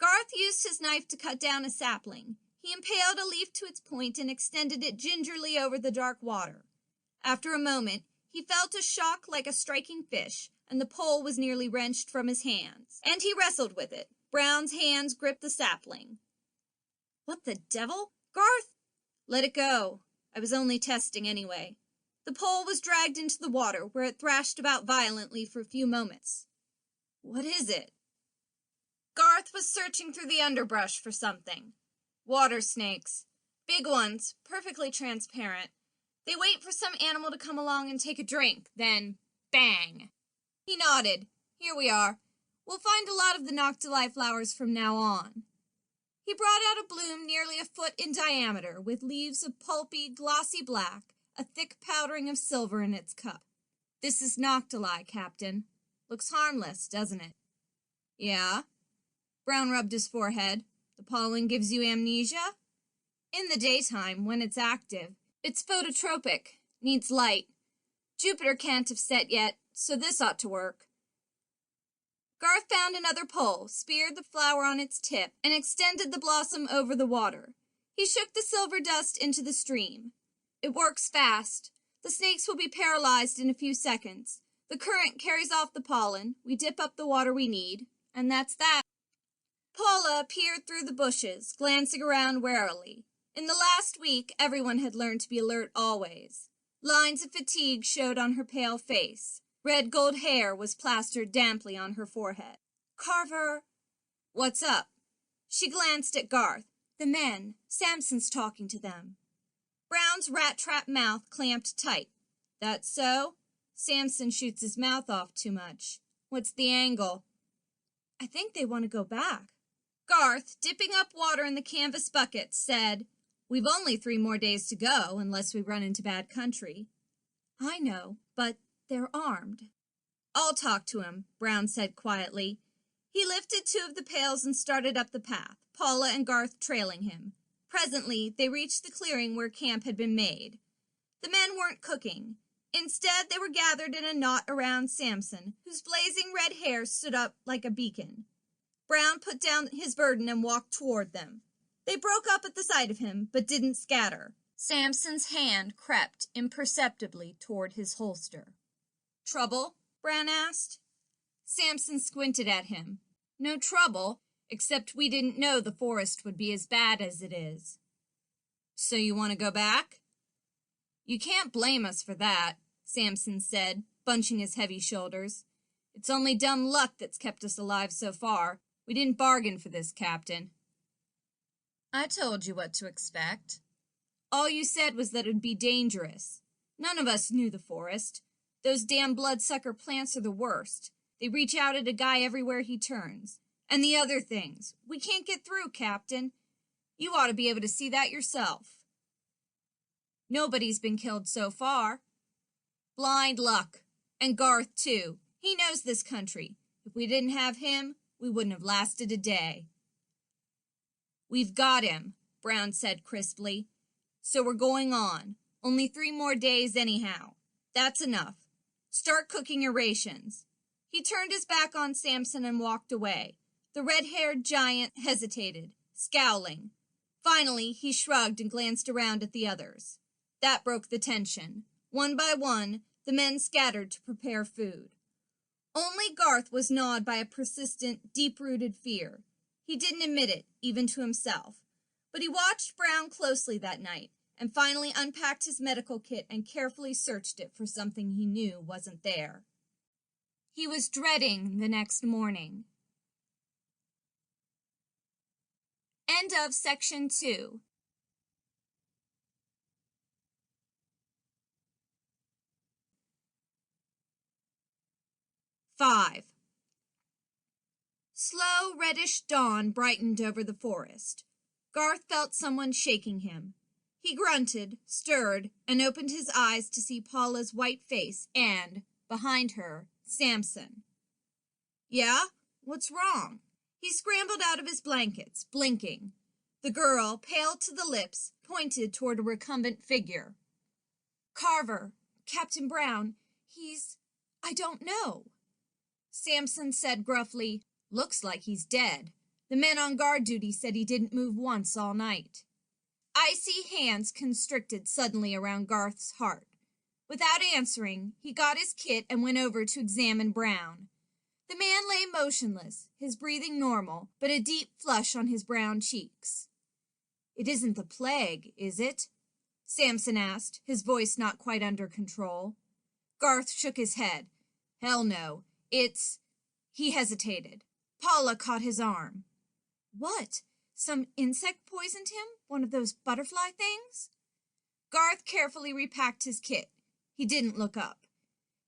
Garth used his knife to cut down a sapling. He impaled a leaf to its point and extended it gingerly over the dark water. After a moment, he felt a shock like a striking fish, and the pole was nearly wrenched from his hands. And he wrestled with it. Brown's hands gripped the sapling. What the devil? Garth? Let it go. I was only testing anyway. The pole was dragged into the water, where it thrashed about violently for a few moments. What is it? Garth was searching through the underbrush for something. Water snakes. Big ones, perfectly transparent. They wait for some animal to come along and take a drink, then bang. He nodded. Here we are. We'll find a lot of the noctili flowers from now on. He brought out a bloom nearly a foot in diameter, with leaves of pulpy, glossy black, a thick powdering of silver in its cup. This is noctili, Captain. Looks harmless, doesn't it? Yeah. Brown rubbed his forehead. The pollen gives you amnesia? In the daytime, when it's active. It's phototropic. Needs light. Jupiter can't have set yet, so this ought to work. Garth found another pole, speared the flower on its tip, and extended the blossom over the water. He shook the silver dust into the stream. It works fast. The snakes will be paralyzed in a few seconds. The current carries off the pollen. We dip up the water we need, and that's that. Paula peered through the bushes, glancing around warily. In the last week, everyone had learned to be alert always. Lines of fatigue showed on her pale face. Red gold hair was plastered damply on her forehead. Carver! What's up? She glanced at Garth. The men. Samson's talking to them. Brown's rat-trap mouth clamped tight. That so? Samson shoots his mouth off too much. What's the angle? I think they want to go back. Garth, dipping up water in the canvas bucket, said, We've only 3 more days to go, unless we run into bad country. I know, but they're armed. I'll talk to him, Brown said quietly. He lifted 2 of the pails and started up the path, Paula and Garth trailing him. Presently, they reached the clearing where camp had been made. The men weren't cooking. Instead, they were gathered in a knot around Samson, whose blazing red hair stood up like a beacon. Brown put down his burden and walked toward them. They broke up at the sight of him, but didn't scatter. Samson's hand crept imperceptibly toward his holster. Trouble? Brown asked. Samson squinted at him. No trouble, except we didn't know the forest would be as bad as it is. So you want to go back? You can't blame us for that, Samson said, bunching his heavy shoulders. It's only dumb luck that's kept us alive so far. We didn't bargain for this, Captain. I told you what to expect. All you said was that it would be dangerous. None of us knew the forest. Those damn bloodsucker plants are the worst. They reach out at a guy everywhere he turns. And the other things. We can't get through, Captain. You ought to be able to see that yourself. Nobody's been killed so far. Blind luck. And Garth, too. He knows this country. If we didn't have him, we wouldn't have lasted a day. We've got him, Brown said crisply. So we're going on. Only 3 more days anyhow. That's enough. Start cooking your rations. He turned his back on Samson and walked away. The red-haired giant hesitated, scowling. Finally, he shrugged and glanced around at the others. That broke the tension. One by one, the men scattered to prepare food. Only Garth was gnawed by a persistent, deep-rooted fear. He didn't admit it, even to himself. But he watched Brown closely that night, and finally unpacked his medical kit and carefully searched it for something he knew wasn't there. He was dreading the next morning. End of section 2. Five. Slow, reddish dawn brightened over the forest. Garth felt someone shaking him. He grunted, stirred, and opened his eyes to see Paula's white face and, behind her, Samson. Yeah? What's wrong? He scrambled out of his blankets, blinking. The girl, pale to the lips, pointed toward a recumbent figure. Carver, Captain Brown, I don't know. Samson said gruffly, looks like he's dead. The men on guard duty said he didn't move once all night. Icy hands constricted suddenly around Garth's heart. Without answering, he got his kit and went over to examine Brown. The man lay motionless, his breathing normal, but a deep flush on his brown cheeks. It isn't the plague, is it? Samson asked, his voice not quite under control. Garth shook his head. Hell no. He hesitated. Paula caught his arm. What? Some insect poisoned him? One of those butterfly things? Garth carefully repacked his kit. He didn't look up.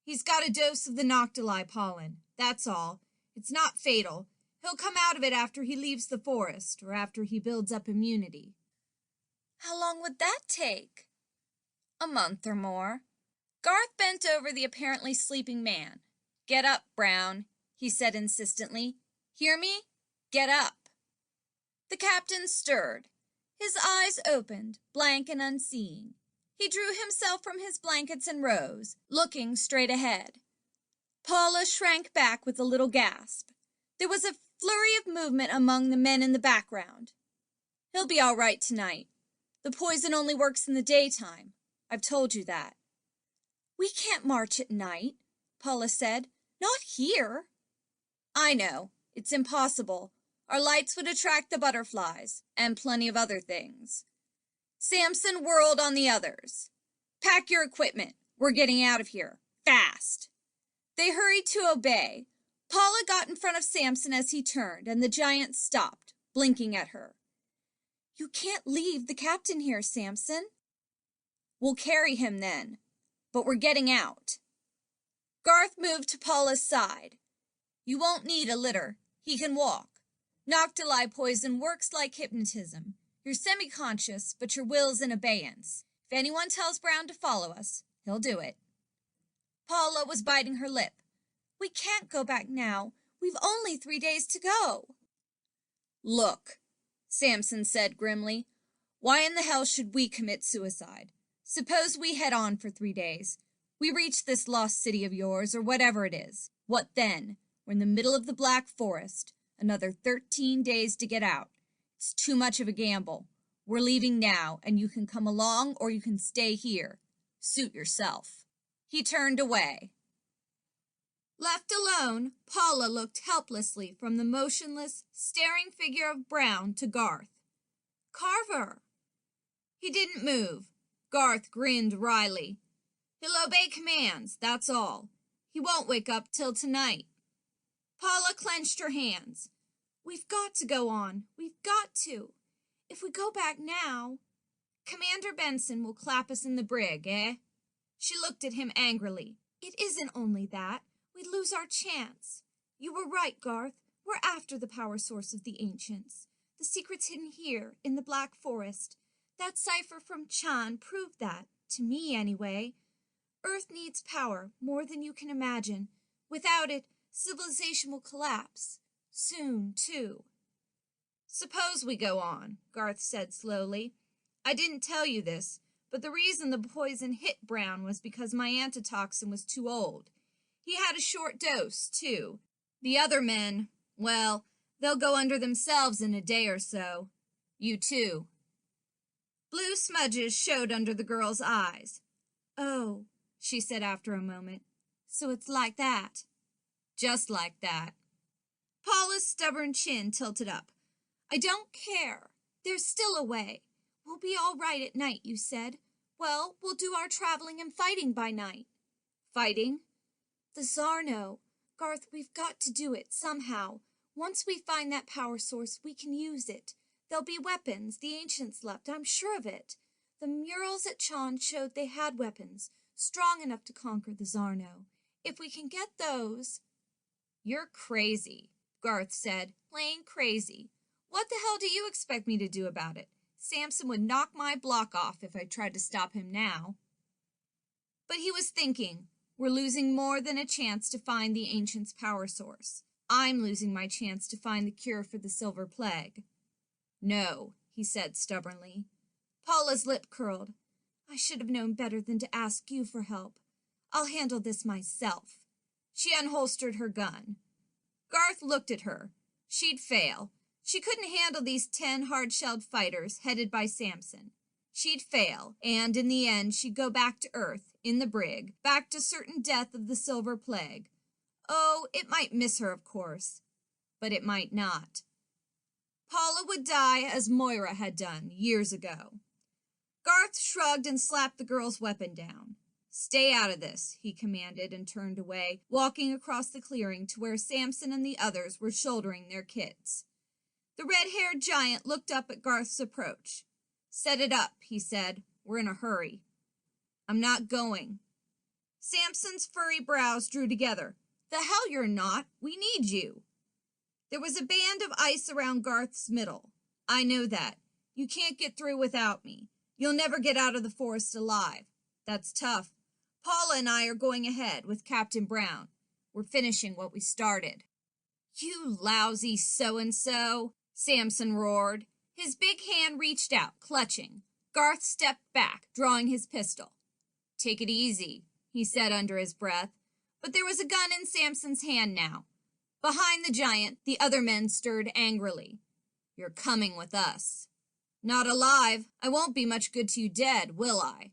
He's got a dose of the noctuli pollen. That's all. It's not fatal. He'll come out of it after he leaves the forest, or after he builds up immunity. How long would that take? A month or more. Garth bent over the apparently sleeping man. Get up, Brown, he said insistently. Hear me? Get up. The captain stirred. His eyes opened, blank and unseeing. He drew himself from his blankets and rose, looking straight ahead. Paula shrank back with a little gasp. There was a flurry of movement among the men in the background. He'll be all right tonight. The poison only works in the daytime. I've told you that. We can't march at night, Paula said. Not here. I know. It's impossible. Our lights would attract the butterflies, and plenty of other things. Samson whirled on the others. Pack your equipment. We're getting out of here. Fast. They hurried to obey. Paula got in front of Samson as he turned, and the giant stopped, blinking at her. You can't leave the captain here, Samson. We'll carry him then, but we're getting out. Garth moved to Paula's side. You won't need a litter. He can walk. Noctuli poison works like hypnotism. You're semi-conscious, but your will's in abeyance. If anyone tells Brown to follow us, he'll do it. Paula was biting her lip. We can't go back now. We've only 3 days to go. Look, Samson said grimly, why in the hell should we commit suicide? Suppose we head on for 3 days. We reach this lost city of yours, or whatever it is. What then? We're in the middle of the Black Forest. Another 13 days to get out. It's too much of a gamble. We're leaving now, and you can come along or you can stay here. Suit yourself. He turned away. Left alone, Paula looked helplessly from the motionless, staring figure of Brown to Garth. Carver! He didn't move. Garth grinned wryly. He'll obey commands, that's all. He won't wake up till tonight. Paula clenched her hands. We've got to go on. We've got to. If we go back now, Commander Benson will clap us in the brig, eh? She looked at him angrily. It isn't only that. We'd lose our chance. You were right, Garth. We're after the power source of the ancients. The secret's hidden here, in the Black Forest. That cipher from Chan proved that, to me anyway. Earth needs power, more than you can imagine. Without it, civilization will collapse. Soon, too. Suppose we go on, Garth said slowly. I didn't tell you this, but the reason the poison hit Brown was because my antitoxin was too old. He had a short dose, too. The other men, well, they'll go under themselves in a day or so. You too. Blue smudges showed under the girl's eyes. Oh, she said after a moment. So it's like that. Just like that. Paula's stubborn chin tilted up. I don't care. There's still a way. We'll be all right at night, you said. Well, we'll do our traveling and fighting by night. Fighting? The Zarno. Garth, we've got to do it, somehow. Once we find that power source, we can use it. There'll be weapons. The ancients left, I'm sure of it. The murals at Chan showed they had weapons, strong enough to conquer the Zarno. If we can get those... You're crazy, Garth said, plain crazy. What the hell do you expect me to do about it? Samson would knock my block off if I tried to stop him now. But he was thinking, we're losing more than a chance to find the ancients' power source. I'm losing my chance to find the cure for the silver plague. No, he said stubbornly. Paula's lip curled. I should have known better than to ask you for help. I'll handle this myself. She unholstered her gun. Garth looked at her. She'd fail. She couldn't handle these 10 hard-shelled fighters headed by Samson. She'd fail, and in the end she'd go back to Earth, in the brig, back to certain death of the Silver Plague. Oh, it might miss her, of course, but it might not. Paula would die as Moira had done years ago. Garth shrugged and slapped the girl's weapon down. Stay out of this, he commanded and turned away, walking across the clearing to where Samson and the others were shouldering their kits. The red-haired giant looked up at Garth's approach. Set it up, he said. We're in a hurry. I'm not going. Samson's furry brows drew together. The hell you're not. We need you. There was a band of ice around Garth's middle. I know that. You can't get through without me. You'll never get out of the forest alive. That's tough. Paula and I are going ahead with Captain Brown. We're finishing what we started. You lousy so-and-so, Samson roared. His big hand reached out, clutching. Garth stepped back, drawing his pistol. Take it easy, he said under his breath. But there was a gun in Samson's hand now. Behind the giant, the other men stirred angrily. You're coming with us. Not alive. I won't be much good to you dead, will I?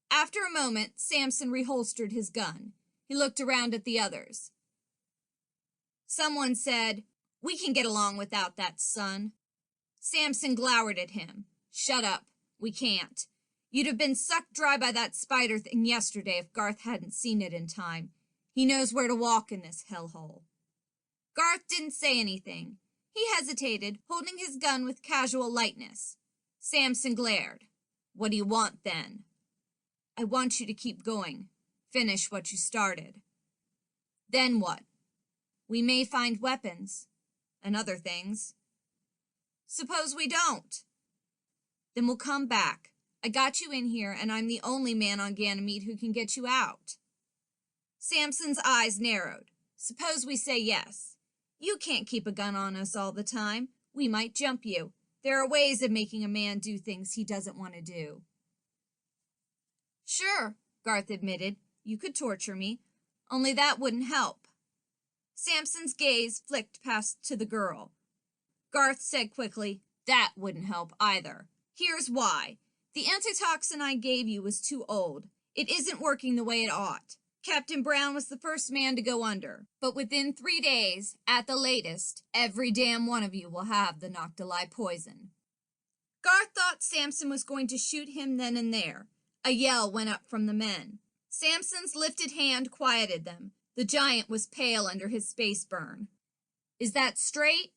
After a moment, Samson reholstered his gun. He looked around at the others. Someone said, We can get along without that, son. Samson glowered at him. Shut up. We can't. You'd have been sucked dry by that spider thing yesterday if Garth hadn't seen it in time. He knows where to walk in this hellhole. Garth didn't say anything. He hesitated, holding his gun with casual lightness. Samson glared. What do you want, then? I want you to keep going. Finish what you started. Then what? We may find weapons. And other things. Suppose we don't. Then we'll come back. I got you in here, and I'm the only man on Ganymede who can get you out. Samson's eyes narrowed. Suppose we say yes. You can't keep a gun on us all the time. We might jump you. There are ways of making a man do things he doesn't want to do. Sure, Garth admitted. You could torture me. Only that wouldn't help. Samson's gaze flicked past to the girl. Garth said quickly, That wouldn't help either. Here's why. The antitoxin I gave you was too old. It isn't working the way it ought. Captain Brown was the first man to go under. But within 3 days, at the latest, every damn one of you will have the Noctuli poison. Garth thought Samson was going to shoot him then and there. A yell went up from the men. Samson's lifted hand quieted them. The giant was pale under his space burn. Is that straight?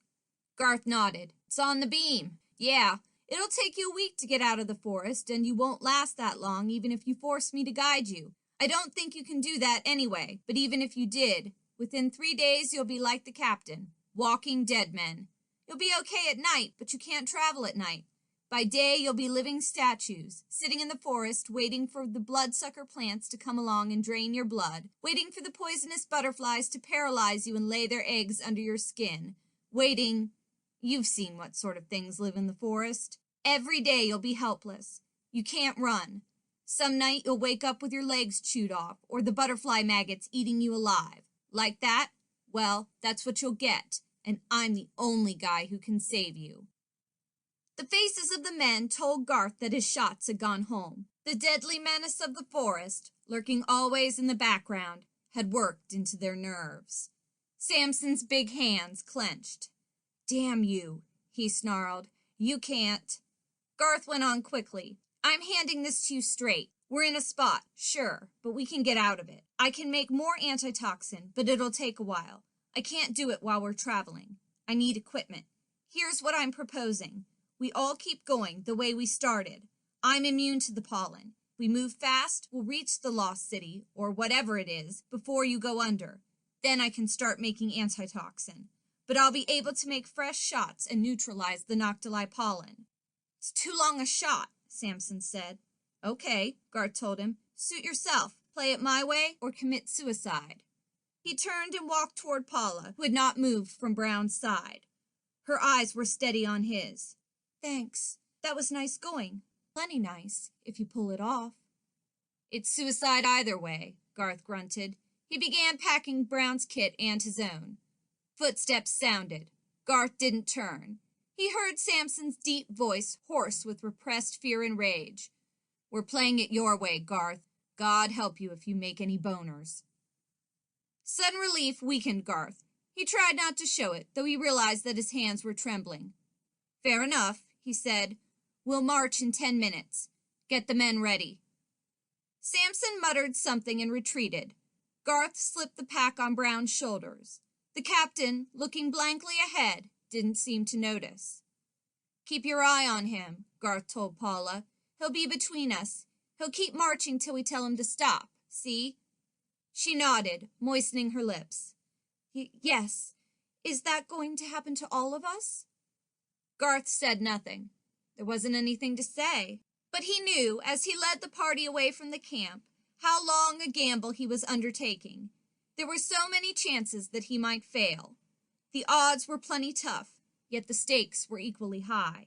Garth nodded. It's on the beam. Yeah, it'll take you a week to get out of the forest, and you won't last that long even if you force me to guide you. I don't think you can do that anyway, but even if you did, within 3 days you'll be like the captain, walking dead men. You'll be okay at night, but you can't travel at night. By day you'll be living statues, sitting in the forest waiting for the bloodsucker plants to come along and drain your blood, waiting for the poisonous butterflies to paralyze you and lay their eggs under your skin, waiting... You've seen what sort of things live in the forest. Every day you'll be helpless. You can't run. Some night you'll wake up with your legs chewed off, or the butterfly maggots eating you alive. Like that? Well, that's what you'll get, and I'm the only guy who can save you. The faces of the men told Garth that his shots had gone home. The deadly menace of the forest, lurking always in the background, had worked into their nerves. Samson's big hands clenched. Damn you, he snarled. You can't. Garth went on quickly. I'm handing this to you straight. We're in a spot, sure, but we can get out of it. I can make more antitoxin, but it'll take a while. I can't do it while we're traveling. I need equipment. Here's what I'm proposing. We all keep going the way we started. I'm immune to the pollen. We move fast, we'll reach the lost city, or whatever it is, before you go under. Then I can start making antitoxin. But I'll be able to make fresh shots and neutralize the Noctuli pollen. It's too long a shot, Samson said. Okay, Garth told him. Suit yourself. Play it my way or commit suicide. He turned and walked toward Paula, who had not moved from Brown's side. Her eyes were steady on his. Thanks. That was nice going. Plenty nice, if you pull it off. It's suicide either way, Garth grunted. He began packing Brown's kit and his own. Footsteps sounded. Garth didn't turn. He heard Samson's deep voice, hoarse with repressed fear and rage. We're playing it your way, Garth. God help you if you make any boners. Sudden relief weakened Garth. He tried not to show it, though he realized that his hands were trembling. Fair enough, he said. We'll march in 10 minutes. Get the men ready. Samson muttered something and retreated. Garth slipped the pack on Brown's shoulders. The captain, looking blankly ahead, didn't seem to notice. Keep your eye on him, Garth told Paula. He'll be between us. He'll keep marching till we tell him to stop, see? She nodded, moistening her lips. Yes. Is that going to happen to all of us? Garth said nothing. There wasn't anything to say. But he knew, as he led the party away from the camp, how long a gamble he was undertaking. There were so many chances that he might fail. The odds were plenty tough, yet the stakes were equally high.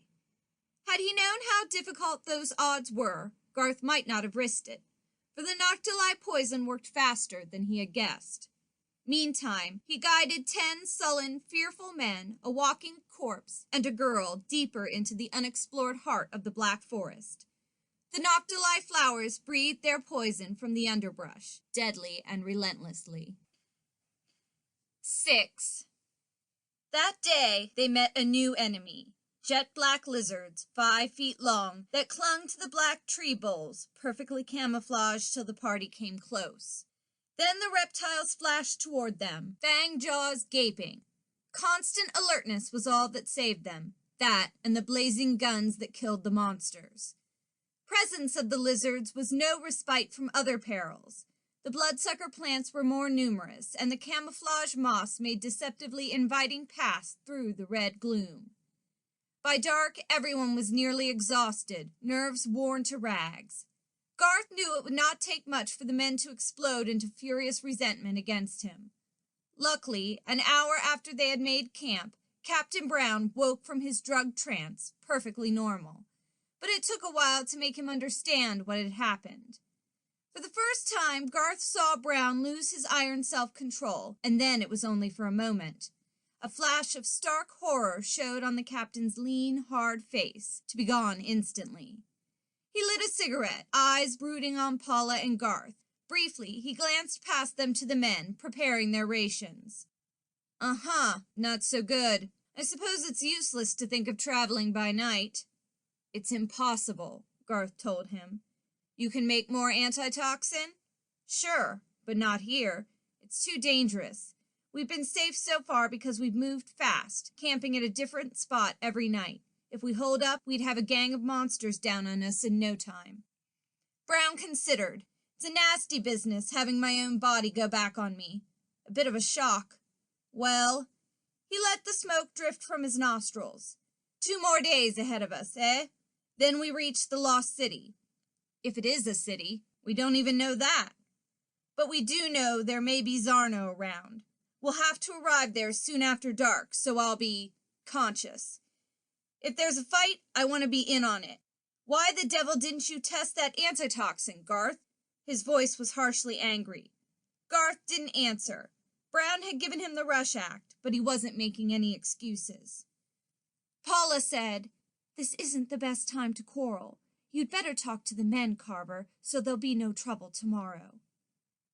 Had he known how difficult those odds were, Garth might not have risked it, for the noctuli poison worked faster than he had guessed. Meantime, he guided 10 sullen, fearful men, a walking corpse, and a girl deeper into the unexplored heart of the Black Forest. The noctuli flowers breathed their poison from the underbrush, deadly and relentlessly. 6. That day, they met a new enemy. Jet-black lizards, 5 feet long, that clung to the black tree boles, perfectly camouflaged till the party came close. Then the reptiles flashed toward them, fang jaws gaping. Constant alertness was all that saved them, that and the blazing guns that killed the monsters. Presence of the lizards was no respite from other perils. The bloodsucker plants were more numerous, and the camouflage moss made deceptively inviting paths through the red gloom. By dark, everyone was nearly exhausted, nerves worn to rags. Garth knew it would not take much for the men to explode into furious resentment against him. Luckily, an hour after they had made camp, Captain Brown woke from his drug trance, perfectly normal. But it took a while to make him understand what had happened. For the first time, Garth saw Brown lose his iron self-control, and then it was only for a moment. A flash of stark horror showed on the captain's lean, hard face, to be gone instantly. He lit a cigarette, eyes brooding on Paula and Garth. Briefly, he glanced past them to the men, preparing their rations. Not so good. I suppose it's useless to think of traveling by night. It's impossible, Garth told him. You can make more antitoxin? Sure, but not here. It's too dangerous. We've been safe so far because we've moved fast, camping at a different spot every night. If we hold up, we'd have a gang of monsters down on us in no time. Brown considered. It's a nasty business having my own body go back on me. A bit of a shock. Well, he let the smoke drift from his nostrils. 2 more days ahead of us, eh? Then we reach the lost city. If it is a city, we don't even know that. But we do know there may be Zarno around. We'll have to arrive there soon after dark, so I'll be conscious. If there's a fight, I want to be in on it. Why the devil didn't you test that antitoxin, Garth? His voice was harshly angry. Garth didn't answer. Brown had given him the rush act, but he wasn't making any excuses. Paula said, "This isn't the best time to quarrel. You'd better talk to the men, Carver, so there'll be no trouble tomorrow."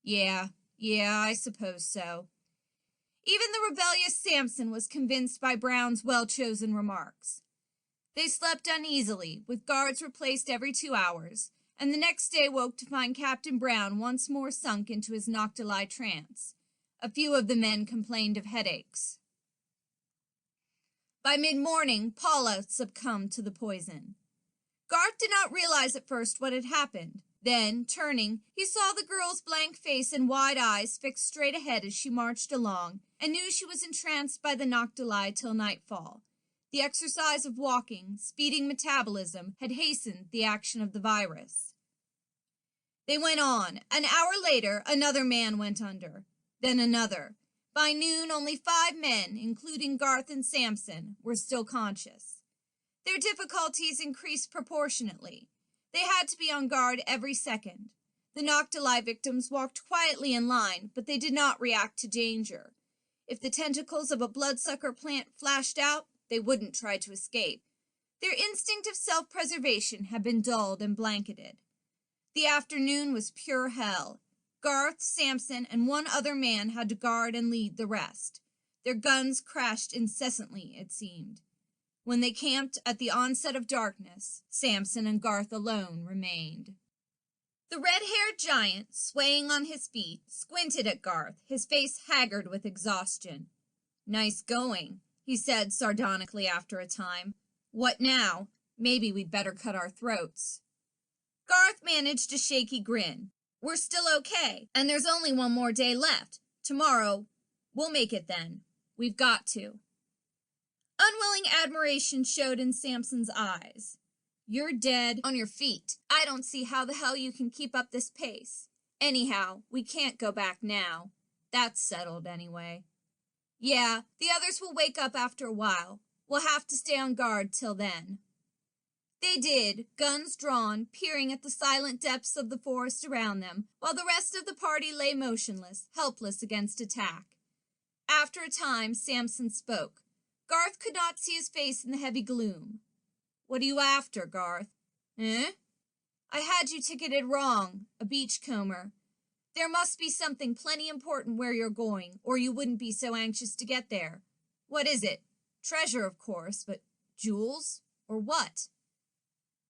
Yeah, I suppose so. Even the rebellious Samson was convinced by Brown's well-chosen remarks. They slept uneasily, with guards replaced every 2 hours, and the next day woke to find Captain Brown once more sunk into his noctuli trance. A few of the men complained of headaches. By mid-morning, Paula succumbed to the poison. Garth did not realize at first what had happened. Then, turning, he saw the girl's blank face and wide eyes fixed straight ahead as she marched along, and knew she was entranced by the noctuli till nightfall. The exercise of walking, speeding metabolism, had hastened the action of the virus. They went on. An hour later, another man went under. Then another. By noon, only 5 men, including Garth and Samson, were still conscious. Their difficulties increased proportionately. They had to be on guard every second. The Noctili victims walked quietly in line, but they did not react to danger. If the tentacles of a bloodsucker plant flashed out, they wouldn't try to escape. Their instinct of self-preservation had been dulled and blanketed. The afternoon was pure hell. Garth, Samson, and one other man had to guard and lead the rest. Their guns crashed incessantly, it seemed. When they camped at the onset of darkness, Samson and Garth alone remained. The red-haired giant, swaying on his feet, squinted at Garth, his face haggard with exhaustion. "Nice going," he said sardonically after a time. "What now? Maybe we'd better cut our throats." Garth managed a shaky grin. "We're still okay, and there's only one more day left. Tomorrow, we'll make it then. We've got to." Unwilling admiration showed in Samson's eyes. "You're dead on your feet. I don't see how the hell you can keep up this pace. Anyhow, we can't go back now. That's settled anyway." "Yeah, the others will wake up after a while. We'll have to stay on guard till then." They did, guns drawn, peering at the silent depths of the forest around them, while the rest of the party lay motionless, helpless against attack. After a time, Samson spoke. Garth could not see his face in the heavy gloom. "What are you after, Garth?" "Eh?" "I had you ticketed wrong. A beachcomber. There must be something plenty important where you're going, or you wouldn't be so anxious to get there. What is it? Treasure, of course, but jewels? Or what?"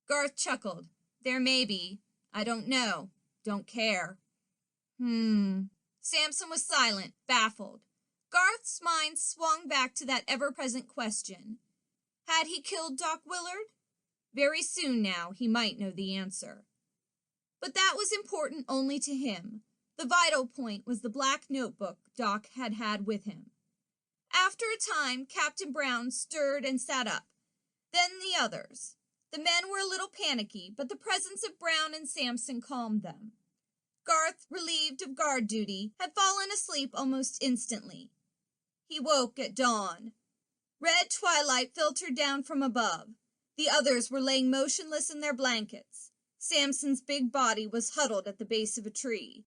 Garth chuckled. "There may be. I don't know. Don't care." Samson was silent, baffled. Garth's mind swung back to that ever-present question. Had he killed Doc Willard? Very soon now he might know the answer. But that was important only to him. The vital point was the black notebook Doc had had with him. After a time, Captain Brown stirred and sat up. Then the others. The men were a little panicky, but the presence of Brown and Samson calmed them. Garth, relieved of guard duty, had fallen asleep almost instantly. He woke at dawn. Red twilight filtered down from above. The others were laying motionless in their blankets. Samson's big body was huddled at the base of a tree.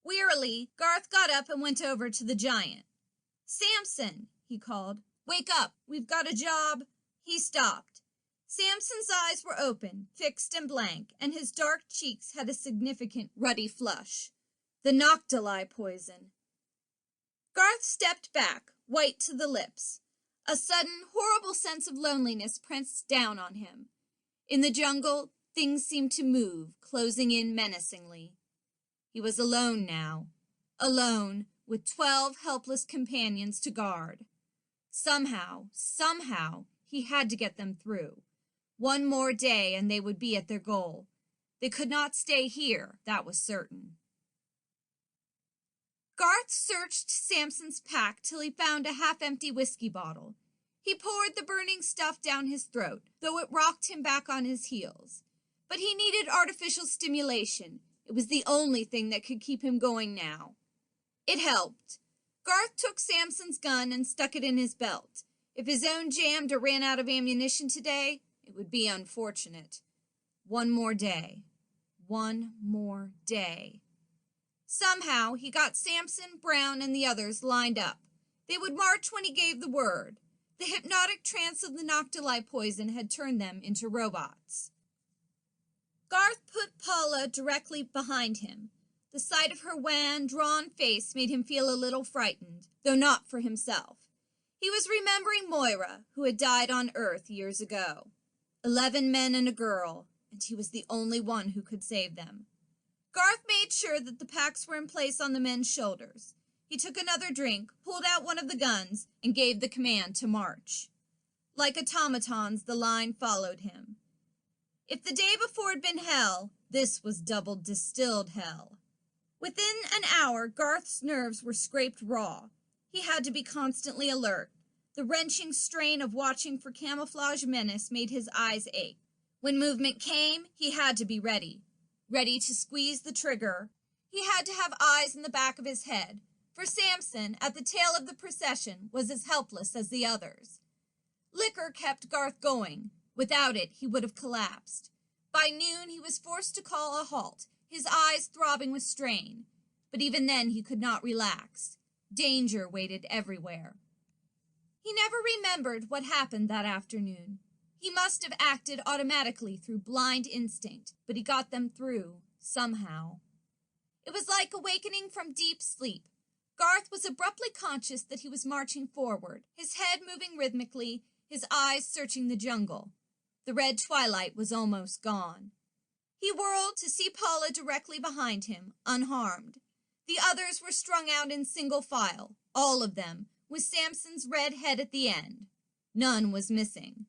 Wearily, Garth got up and went over to the giant. "Samson," he called, "wake up. We've got a job." He stopped. Samson's eyes were open, fixed and blank, and his dark cheeks had a significant ruddy flush. The Noctili poison. Garth stepped back, white to the lips. A sudden, horrible sense of loneliness pressed down on him. In the jungle, things seemed to move, closing in menacingly. He was alone now. Alone, with 12 helpless companions to guard. Somehow, he had to get them through. One more day and they would be at their goal. They could not stay here, that was certain. Garth searched Samson's pack till he found a half-empty whiskey bottle. He poured the burning stuff down his throat, though it rocked him back on his heels. But he needed artificial stimulation. It was the only thing that could keep him going now. It helped. Garth took Samson's gun and stuck it in his belt. If his own jammed or ran out of ammunition today, it would be unfortunate. One more day. One more day. Somehow, he got Samson, Brown, and the others lined up. They would march when he gave the word. The hypnotic trance of the Noctili poison had turned them into robots. Garth put Paula directly behind him. The sight of her wan, drawn face made him feel a little frightened, though not for himself. He was remembering Moira, who had died on Earth years ago. 11 men and a girl, and he was the only one who could save them. Garth made sure that the packs were in place on the men's shoulders. He took another drink, pulled out one of the guns, and gave the command to march. Like automatons, the line followed him. If the day before had been hell, this was double distilled hell. Within an hour, Garth's nerves were scraped raw. He had to be constantly alert. The wrenching strain of watching for camouflage menace made his eyes ache. When movement came, he had to be ready. Ready to squeeze the trigger. He had to have eyes in the back of his head, for Samson, at the tail of the procession, was as helpless as the others. Liquor kept Garth going. Without it, he would have collapsed. By noon, he was forced to call a halt, his eyes throbbing with strain. But even then, he could not relax. Danger waited everywhere. He never remembered what happened that afternoon. He must have acted automatically through blind instinct, but he got them through, somehow. It was like awakening from deep sleep. Garth was abruptly conscious that he was marching forward, his head moving rhythmically, his eyes searching the jungle. The red twilight was almost gone. He whirled to see Paula directly behind him, unharmed. The others were strung out in single file, all of them, with Samson's red head at the end. None was missing.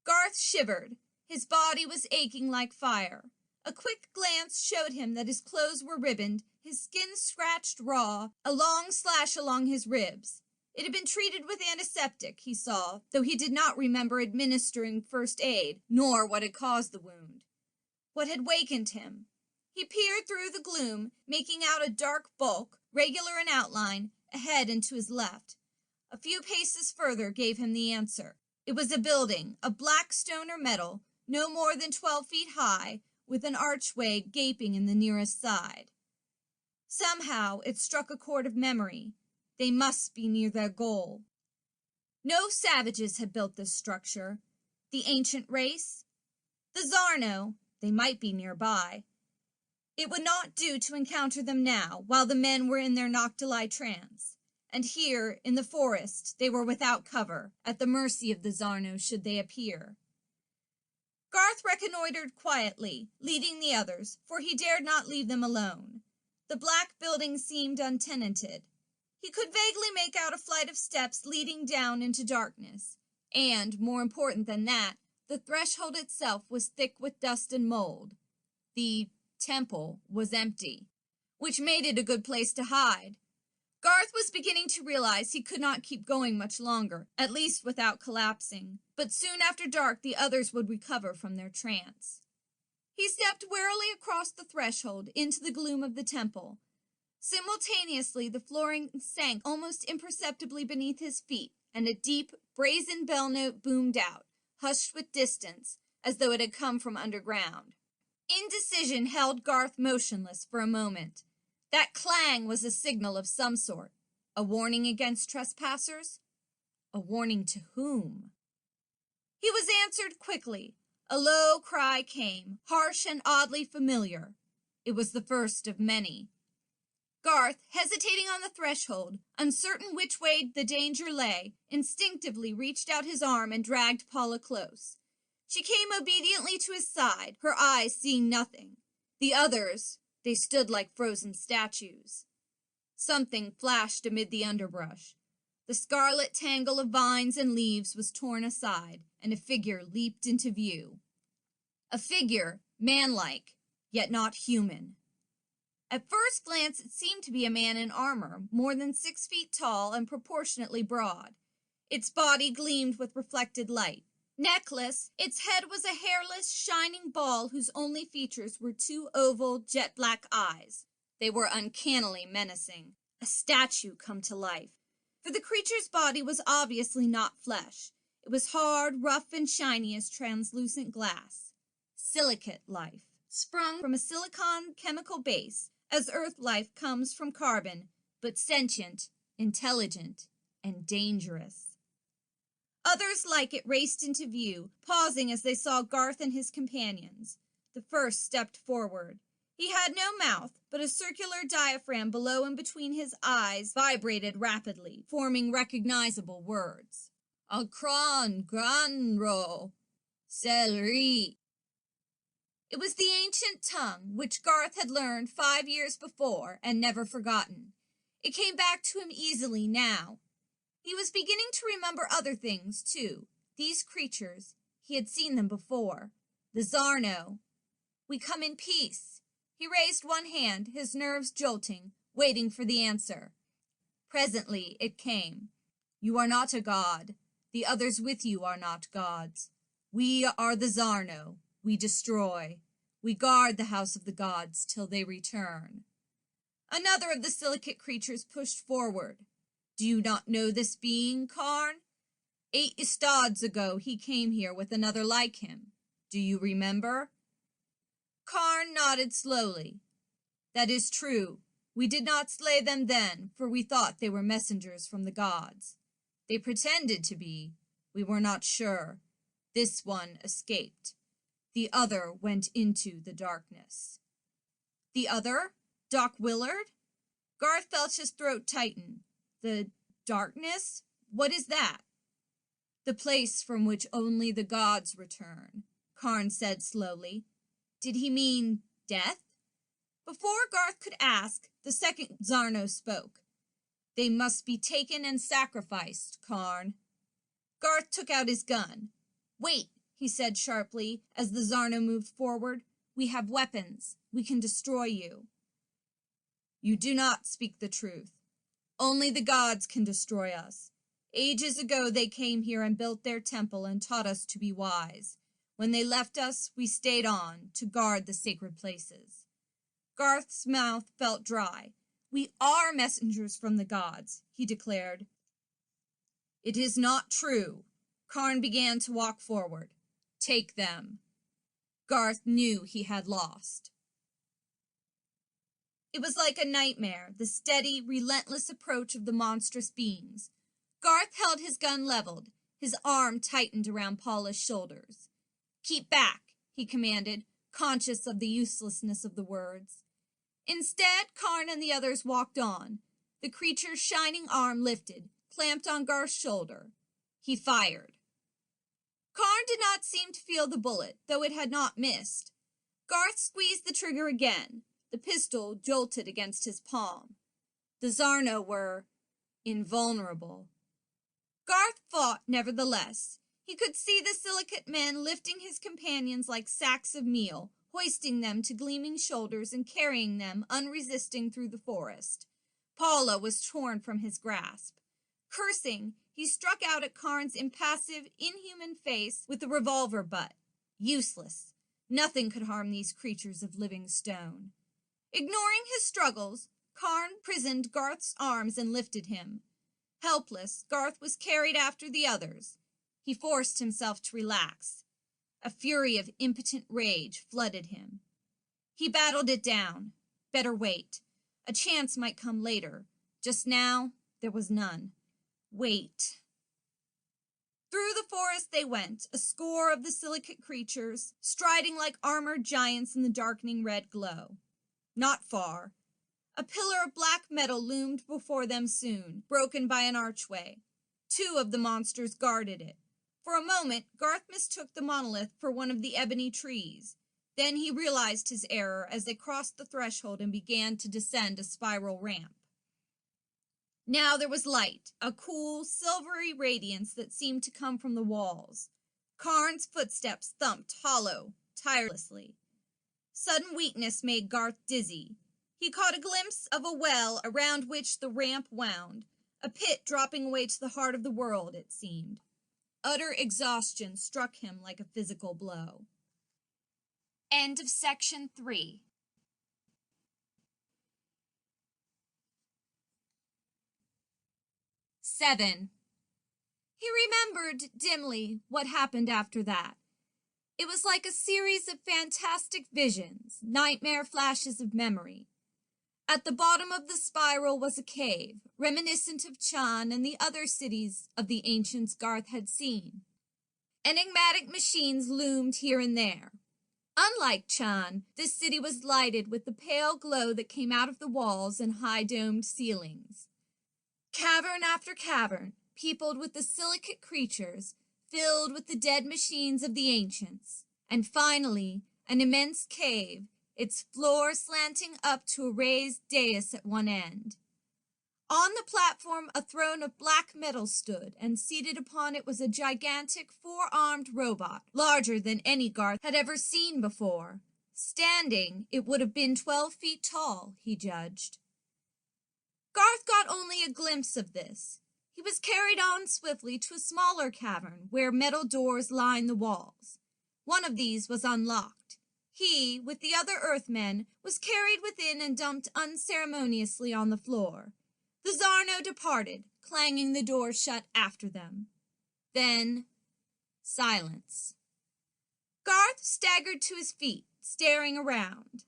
Garth shivered. His body was aching like fire. A quick glance showed him that his clothes were ribboned, his skin scratched raw, a long slash along his ribs. It had been treated with antiseptic, he saw, though he did not remember administering first aid, nor what had caused the wound. What had wakened him? He peered through the gloom, making out a dark bulk, regular in outline, ahead and to his left. A few paces further gave him the answer. It was a building, of black stone or metal, no more than 12 feet high, with an archway gaping in the nearest side. Somehow it struck a chord of memory. They must be near their goal. No savages had built this structure. The ancient race? The Zarno. They might be nearby. It would not do to encounter them now, while the men were in their noctuli trance. And here, in the forest, they were without cover, at the mercy of the Zarno should they appear. Garth reconnoitered quietly, leading the others, for he dared not leave them alone. The black building seemed untenanted. He could vaguely make out a flight of steps leading down into darkness, and, more important than that, the threshold itself was thick with dust and mold. The temple was empty, which made it a good place to hide. Garth was beginning to realize he could not keep going much longer, at least without collapsing, but soon after dark the others would recover from their trance. He stepped warily across the threshold into the gloom of the temple. Simultaneously, the flooring sank almost imperceptibly beneath his feet, and a deep, brazen bell note boomed out, hushed with distance, as though it had come from underground. Indecision held Garth motionless for a moment. That clang was a signal of some sort. A warning against trespassers? A warning to whom? He was answered quickly. A low cry came, harsh and oddly familiar. It was the first of many. Garth, hesitating on the threshold, uncertain which way the danger lay, instinctively reached out his arm and dragged Paula close. She came obediently to his side, her eyes seeing nothing. The others, they stood like frozen statues. Something flashed amid the underbrush. The scarlet tangle of vines and leaves was torn aside, and a figure leaped into view. A figure, manlike, yet not human. At first glance, it seemed to be a man in armor, more than 6 feet tall and proportionately broad. Its body gleamed with reflected light. Necklace, its head was a hairless, shining ball whose only features were 2 oval, jet-black eyes. They were uncannily menacing. A statue come to life. For the creature's body was obviously not flesh. It was hard, rough, and shiny as translucent glass. Silicate life, sprung from a silicon chemical base, as earth life comes from carbon, but sentient, intelligent, and dangerous. Others like it raced into view, pausing as they saw Garth and his companions. The first stepped forward. He had no mouth, but a circular diaphragm below and between his eyes vibrated rapidly, forming recognizable words. Akron, Granro, Celery. It was the ancient tongue, which Garth had learned 5 years before and never forgotten. It came back to him easily now. He was beginning to remember other things, too. These creatures, he had seen them before. The Zarno. We come in peace. He raised one hand, his nerves jolting, waiting for the answer. Presently it came. You are not a god. The others with you are not gods. We are the Zarno. We destroy. We guard the house of the gods till they return. Another of the silicate creatures pushed forward. Do you not know this being, Karn? 8 estads ago he came here with another like him. Do you remember? Karn nodded slowly. That is true. We did not slay them then, for we thought they were messengers from the gods. They pretended to be. We were not sure. This one escaped. The other went into the darkness. The other? Doc Willard? Garth felt his throat tighten. The darkness? What is that? The place from which only the gods return, Karn said slowly. Did he mean death? Before Garth could ask, the second Zarno spoke. They must be taken and sacrificed, Karn. Garth took out his gun. Wait, he said sharply as the Zarno moved forward. We have weapons. We can destroy you. You do not speak the truth. Only the gods can destroy us. Ages ago they came here and built their temple and taught us to be wise. When they left us, we stayed on to guard the sacred places. Garth's mouth felt dry. We are messengers from the gods, he declared. It is not true. Karn began to walk forward. Take them. Garth knew he had lost. It was like a nightmare, the steady, relentless approach of the monstrous beings. Garth held his gun leveled, his arm tightened around Paula's shoulders. Keep back, he commanded, conscious of the uselessness of the words. Instead, Karn and the others walked on. The creature's shining arm lifted, clamped on Garth's shoulder. He fired. Karn did not seem to feel the bullet, though it had not missed. Garth squeezed the trigger again. The pistol jolted against his palm. The Zarno were invulnerable. Garth fought, nevertheless. He could see the silicate men lifting his companions like sacks of meal, hoisting them to gleaming shoulders and carrying them unresisting through the forest. Paula was torn from his grasp. Cursing, he struck out at Karn's impassive, inhuman face with the revolver butt. Useless. Nothing could harm these creatures of living stone. Ignoring his struggles, Karn prisoned Garth's arms and lifted him. Helpless, Garth was carried after the others. He forced himself to relax. A fury of impotent rage flooded him. He battled it down. Better wait. A chance might come later. Just now, there was none. Wait. Through the forest they went, a score of the silicate creatures, striding like armored giants in the darkening red glow. Not far. A pillar of black metal loomed before them soon, broken by an archway. 2 of the monsters guarded it. For a moment, Garth mistook the monolith for one of the ebony trees. Then he realized his error as they crossed the threshold and began to descend a spiral ramp. Now there was light, a cool, silvery radiance that seemed to come from the walls. Karn's footsteps thumped hollow, tirelessly. Sudden weakness made Garth dizzy. He caught a glimpse of a well around which the ramp wound, a pit dropping away to the heart of the world, it seemed. Utter exhaustion struck him like a physical blow. End of section 3. Seven. He remembered dimly what happened after that. It was like a series of fantastic visions, nightmare flashes of memory. At the bottom of the spiral was a cave, reminiscent of Chan and the other cities of the ancients Garth had seen. Enigmatic machines loomed here and there. Unlike Chan, this city was lighted with the pale glow that came out of the walls and high-domed ceilings. Cavern after cavern, peopled with the silicate creatures, filled with the dead machines of the ancients, and finally, an immense cave, its floor slanting up to a raised dais at one end. On the platform a throne of black metal stood, and seated upon it was a gigantic 4-armed robot, larger than any Garth had ever seen before. Standing, it would have been 12 feet tall, he judged. Garth got only a glimpse of this. He was carried on swiftly to a smaller cavern where metal doors lined the walls. One of these was unlocked. He, with the other Earthmen, was carried within and dumped unceremoniously on the floor. The Zarno departed, clanging the door shut after them. Then, silence. Garth staggered to his feet, staring around.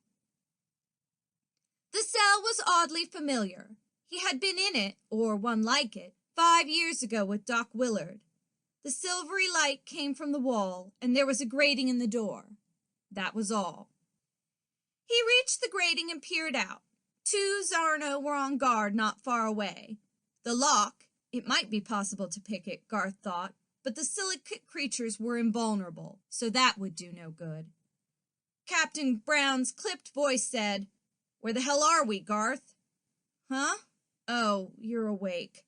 The cell was oddly familiar. He had been in it, or one like it, 5 years ago with Doc Willard. The silvery light came from the wall, and there was a grating in the door. That was all. He reached the grating and peered out. 2 Zarno were on guard not far away. The lock, it might be possible to pick it, Garth thought, but the silicate creatures were invulnerable, so that would do no good. Captain Brown's clipped voice said, "Where the hell are we, Garth?" "Huh? Oh, you're awake."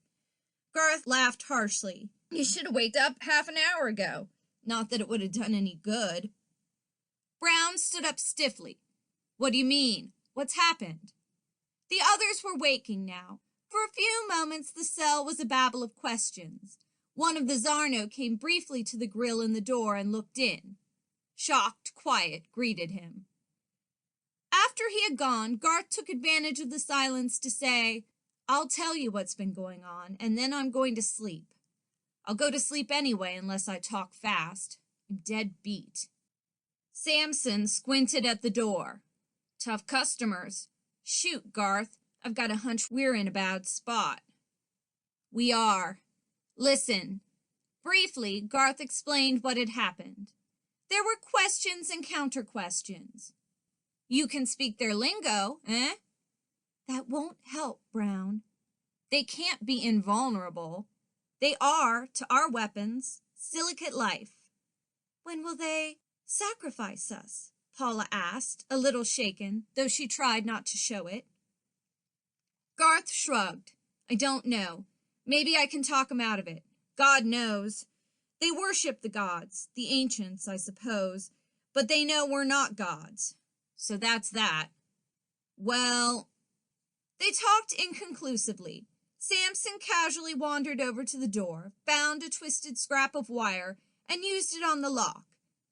Garth laughed harshly. "You should have waked up half an hour ago. Not that it would have done any good." Brown stood up stiffly. "What do you mean? What's happened?" The others were waking now. For a few moments the cell was a babble of questions. One of the Zarno came briefly to the grill in the door and looked in. Shocked quiet greeted him. After he had gone, Garth took advantage of the silence to say, "I'll tell you what's been going on, and then I'm going to sleep. I'll go to sleep anyway unless I talk fast. I'm dead beat." Samson squinted at the door. "Tough customers. Shoot, Garth. I've got a hunch we're in a bad spot." "We are. Listen." Briefly, Garth explained what had happened. There were questions and counter-questions. "You can speak their lingo, eh?" "That won't help, Brown." "They can't be invulnerable." "They are, to our weapons. Silicate life." "When will they sacrifice us?" Paula asked, a little shaken, though she tried not to show it. Garth shrugged. "I don't know. Maybe I can talk 'em out of it. God knows. They worship the gods, the ancients, I suppose, but they know we're not gods. So that's that." "Well..." They talked inconclusively. Samson casually wandered over to the door, found a twisted scrap of wire, and used it on the lock.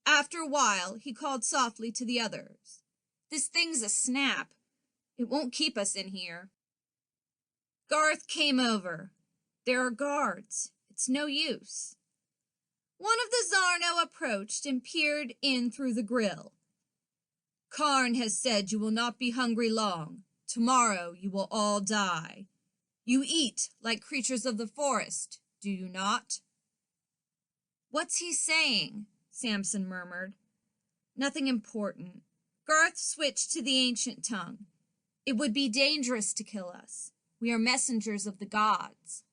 After a while, he called softly to the others. "This thing's a snap. It won't keep us in here." Garth came over. "There are guards. It's no use." One of the Zarno approached and peered in through the grill. "Karn has said you will not be hungry long. Tomorrow you will all die. You eat like creatures of the forest, do you not?" "What's he saying?" Samson murmured. "Nothing important." Garth switched to the ancient tongue. "It would be dangerous to kill us. We are messengers of the gods."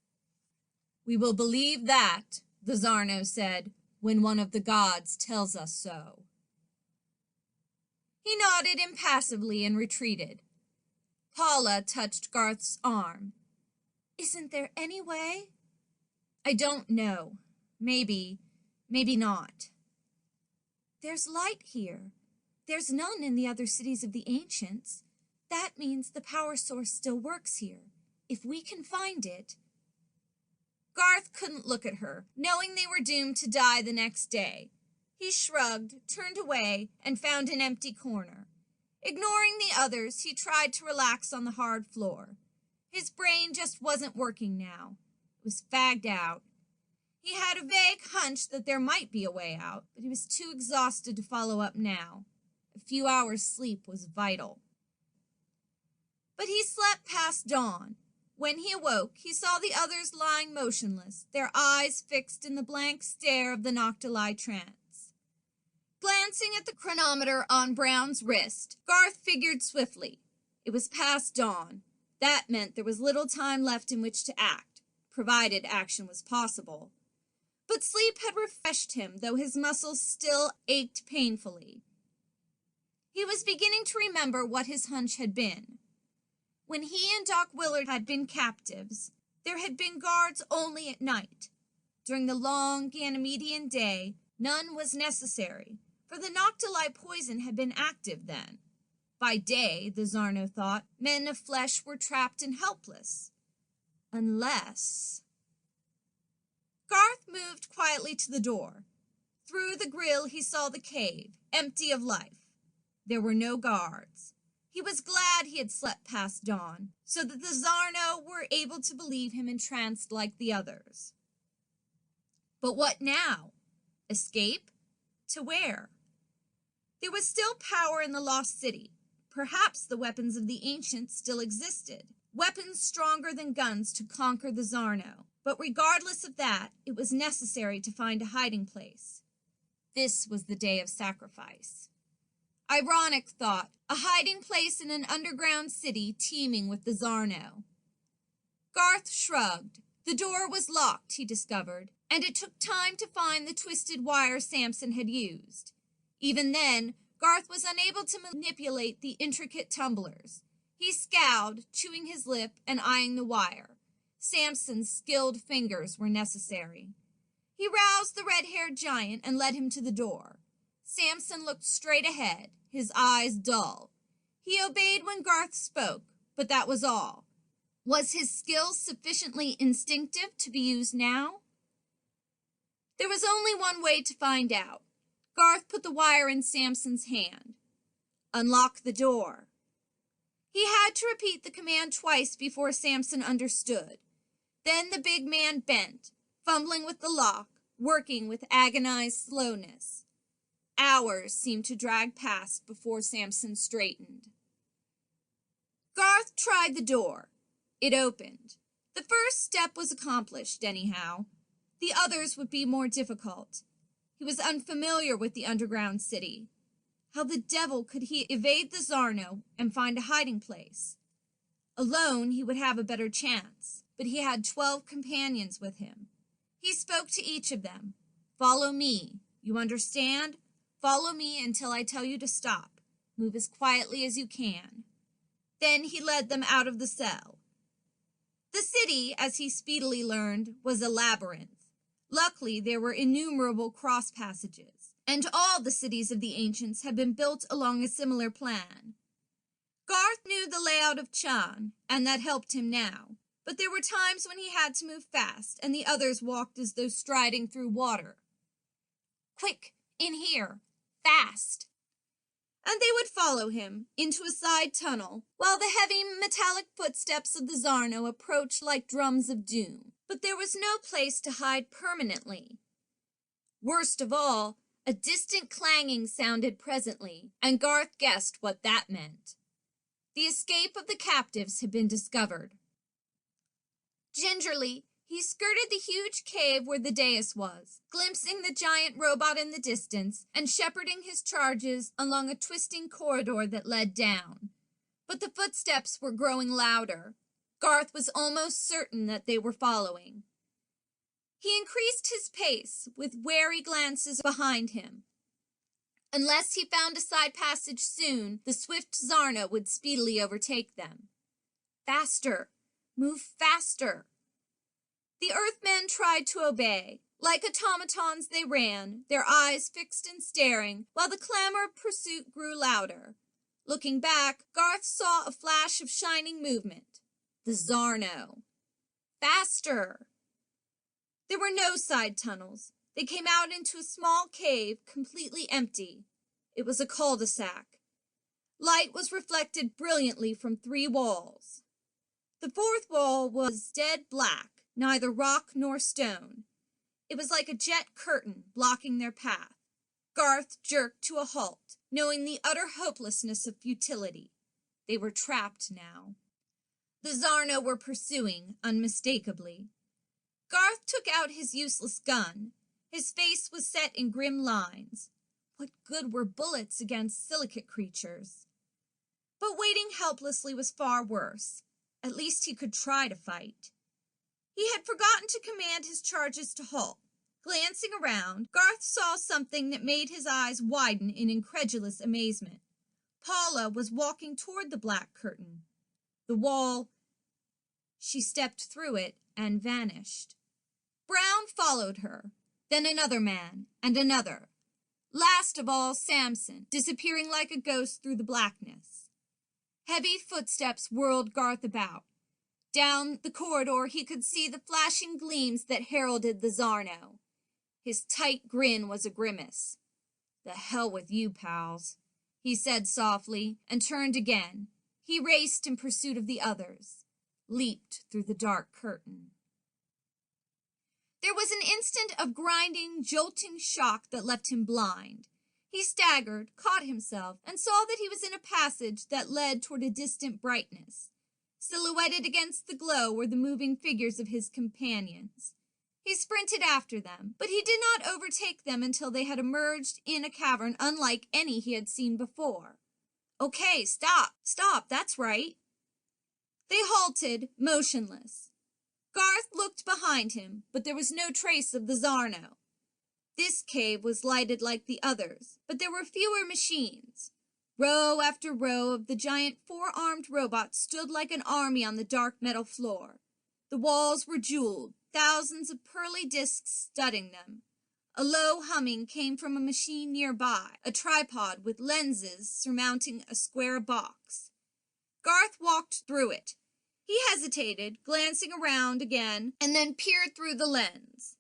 "We will believe that," the Zarno said, "when one of the gods tells us so." He nodded impassively and retreated. Paula touched Garth's arm. "Isn't there any way?" "I don't know. Maybe not." "There's light here. There's none in the other cities of the ancients. That means the power source still works here. If we can find it..." Garth couldn't look at her, knowing they were doomed to die the next day. He shrugged, turned away, and found an empty corner. Ignoring the others, he tried to relax on the hard floor. His brain just wasn't working now. It was fagged out. He had a vague hunch that there might be a way out, but he was too exhausted to follow up now. A few hours' sleep was vital. But he slept past dawn. When he awoke, he saw the others lying motionless, their eyes fixed in the blank stare of the Noctilai trance. Glancing at the chronometer on Brown's wrist, Garth figured swiftly. It was past dawn. That meant there was little time left in which to act, provided action was possible. But sleep had refreshed him, though his muscles still ached painfully. He was beginning to remember what his hunch had been. When he and Doc Willard had been captives, there had been guards only at night. During the long Ganymedian day, none was necessary, for the Noctilai poison had been active then. By day, the Zarno thought, men of flesh were trapped and helpless. Unless... Garth moved quietly to the door. Through the grill he saw the cave, empty of life. There were no guards. He was glad he had slept past dawn, so that the Zarno were able to believe him entranced like the others. But what now? Escape? To where? There was still power in the lost city. Perhaps the weapons of the ancients still existed. Weapons stronger than guns to conquer the Zarno. But regardless of that, it was necessary to find a hiding place. This was the day of sacrifice. Ironic thought, a hiding place in an underground city teeming with the Zarno. Garth shrugged. The door was locked, he discovered, and it took time to find the twisted wire Samson had used. Even then, Garth was unable to manipulate the intricate tumblers. He scowled, chewing his lip and eyeing the wire. Samson's skilled fingers were necessary. He roused the red-haired giant and led him to the door. Samson looked straight ahead, his eyes dull. He obeyed when Garth spoke, but that was all. Was his skill sufficiently instinctive to be used now? There was only one way to find out. Garth put the wire in Samson's hand. Unlock the door. He had to repeat the command twice before Samson understood. Then the big man bent, fumbling with the lock, working with agonized slowness. Hours seemed to drag past before Samson straightened. Garth tried the door. It opened. The first step was accomplished, anyhow. The others would be more difficult. He was unfamiliar with the underground city. How the devil could he evade the Zarno and find a hiding place? Alone, he would have a better chance, but he had 12 companions with him. He spoke to each of them. Follow me. You understand? Follow me until I tell you to stop. Move as quietly as you can. Then he led them out of the cell. The city, as he speedily learned, was a labyrinth. Luckily, there were innumerable cross passages, and all the cities of the ancients had been built along a similar plan. Garth knew the layout of Chan, and that helped him now, but there were times when he had to move fast, and the others walked as though striding through water. Quick, in here, fast! And they would follow him into a side tunnel, while the heavy metallic footsteps of the Zarno approached like drums of doom. But there was no place to hide permanently. Worst of all, a distant clanging sounded presently, and Garth guessed what that meant. The escape of the captives had been discovered. Gingerly, he skirted the huge cave where the dais was, glimpsing the giant robot in the distance and shepherding his charges along a twisting corridor that led down. But the footsteps were growing louder. Garth was almost certain that they were following. He increased his pace, with wary glances behind him. Unless he found a side passage soon, the swift Zarno would speedily overtake them. Faster! Move faster! The Earthmen tried to obey. Like automatons they ran, their eyes fixed and staring, while the clamor of pursuit grew louder. Looking back, Garth saw a flash of shining movement. The Zarno. Faster! There were no side tunnels. They came out into a small cave, completely empty. It was a cul-de-sac. Light was reflected brilliantly from 3 walls. The 4th wall was dead black, neither rock nor stone. It was like a jet curtain blocking their path. Garth jerked to a halt, knowing the utter hopelessness of futility. They were trapped now. The Zarno were pursuing, unmistakably. Garth took out his useless gun. His face was set in grim lines. What good were bullets against silicate creatures? But waiting helplessly was far worse. At least he could try to fight. He had forgotten to command his charges to halt. Glancing around, Garth saw something that made his eyes widen in incredulous amazement. Paula was walking toward the black curtain. The wall... She stepped through it and vanished. Brown followed her, then another man, and another. Last of all, Samson, disappearing like a ghost through the blackness. Heavy footsteps whirled Garth about. Down the corridor he could see the flashing gleams that heralded the Zarno. His tight grin was a grimace. "The hell with you, pals," he said softly, and turned again. He raced in pursuit of the others, leaped through the dark curtain. There was an instant of grinding, jolting shock that left him blind. He staggered, caught himself, and saw that he was in a passage that led toward a distant brightness. Silhouetted against the glow were the moving figures of his companions. He sprinted after them, but he did not overtake them until they had emerged in a cavern unlike any he had seen before. "Okay, stop, that's right." They halted, motionless. Garth looked behind him, but there was no trace of the Zarno. This cave was lighted like the others, but there were fewer machines. Row after row of the giant four-armed robots stood like an army on the dark metal floor. The walls were jeweled, thousands of pearly discs studding them. A low humming came from a machine nearby, a tripod with lenses surmounting a square box. Garth walked through it. He hesitated, glancing around again, and then peered through the lens.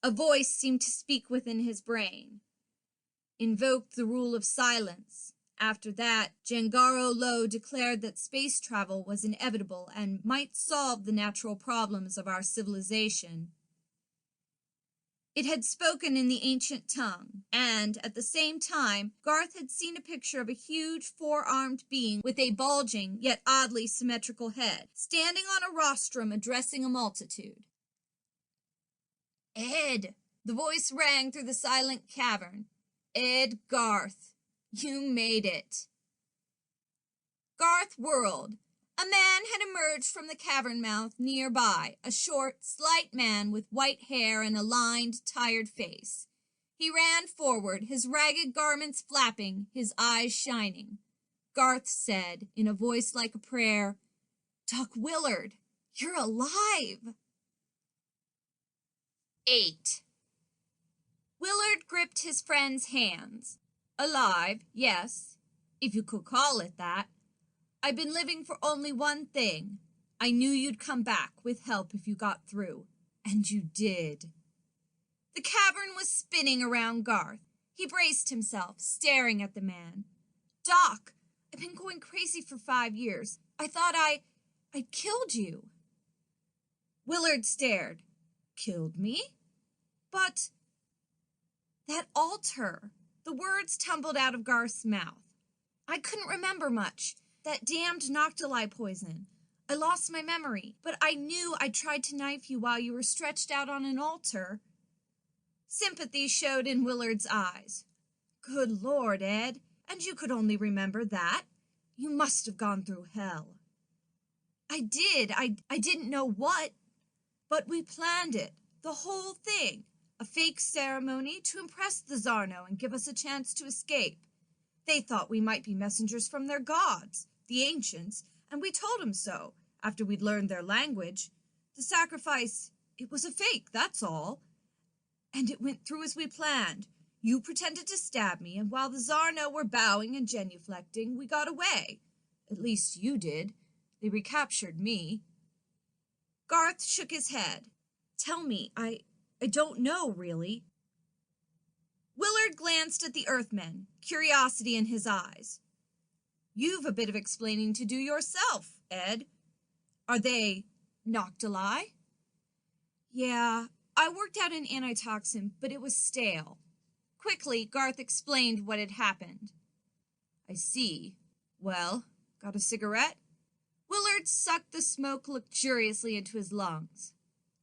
A voice seemed to speak within his brain. "Invoke the rule of silence." After that, Gengaro Lo declared that space travel was inevitable and might solve the natural problems of our civilization. It had spoken in the ancient tongue, and, at the same time, Garth had seen a picture of a huge four-armed being with a bulging, yet oddly symmetrical head, standing on a rostrum addressing a multitude. "Ed!" The voice rang through the silent cavern. "Ed Garth. You made it." Garth whirled. A man had emerged from the cavern mouth nearby, a short, slight man with white hair and a lined, tired face. He ran forward, his ragged garments flapping, his eyes shining. Garth said, in a voice like a prayer, "Doc Willard, you're alive!" 8. Willard gripped his friend's hands. "Alive, yes, if you could call it that. I've been living for only one thing. I knew you'd come back with help if you got through. And you did." The cavern was spinning around Garth. He braced himself, staring at the man. "Doc, I've been going crazy for 5 years. I thought I'd killed you." Willard stared. "Killed me? But that altar." The words tumbled out of Garth's mouth. "I couldn't remember much. That damned Noctili poison. I lost my memory, but I knew I tried to knife you while you were stretched out on an altar." Sympathy showed in Willard's eyes. "Good Lord, Ed, and you could only remember that? You must have gone through hell." "I did. I didn't know what. But we planned it, the whole thing. A fake ceremony to impress the Zarno and give us a chance to escape. They thought we might be messengers from their gods, the ancients, and we told them so, after we'd learned their language. The sacrifice, it was a fake, that's all. And it went through as we planned. You pretended to stab me, and while the Zarno were bowing and genuflecting, we got away. At least you did. They recaptured me." Garth shook his head. "Tell me, I don't know, really." Willard glanced at the Earthmen, curiosity in his eyes. "You've a bit of explaining to do yourself, Ed. Are they Noctili?" "Yeah, I worked out an antitoxin, but it was stale." Quickly, Garth explained what had happened. "I see. Well, got a cigarette?" Willard sucked the smoke luxuriously into his lungs.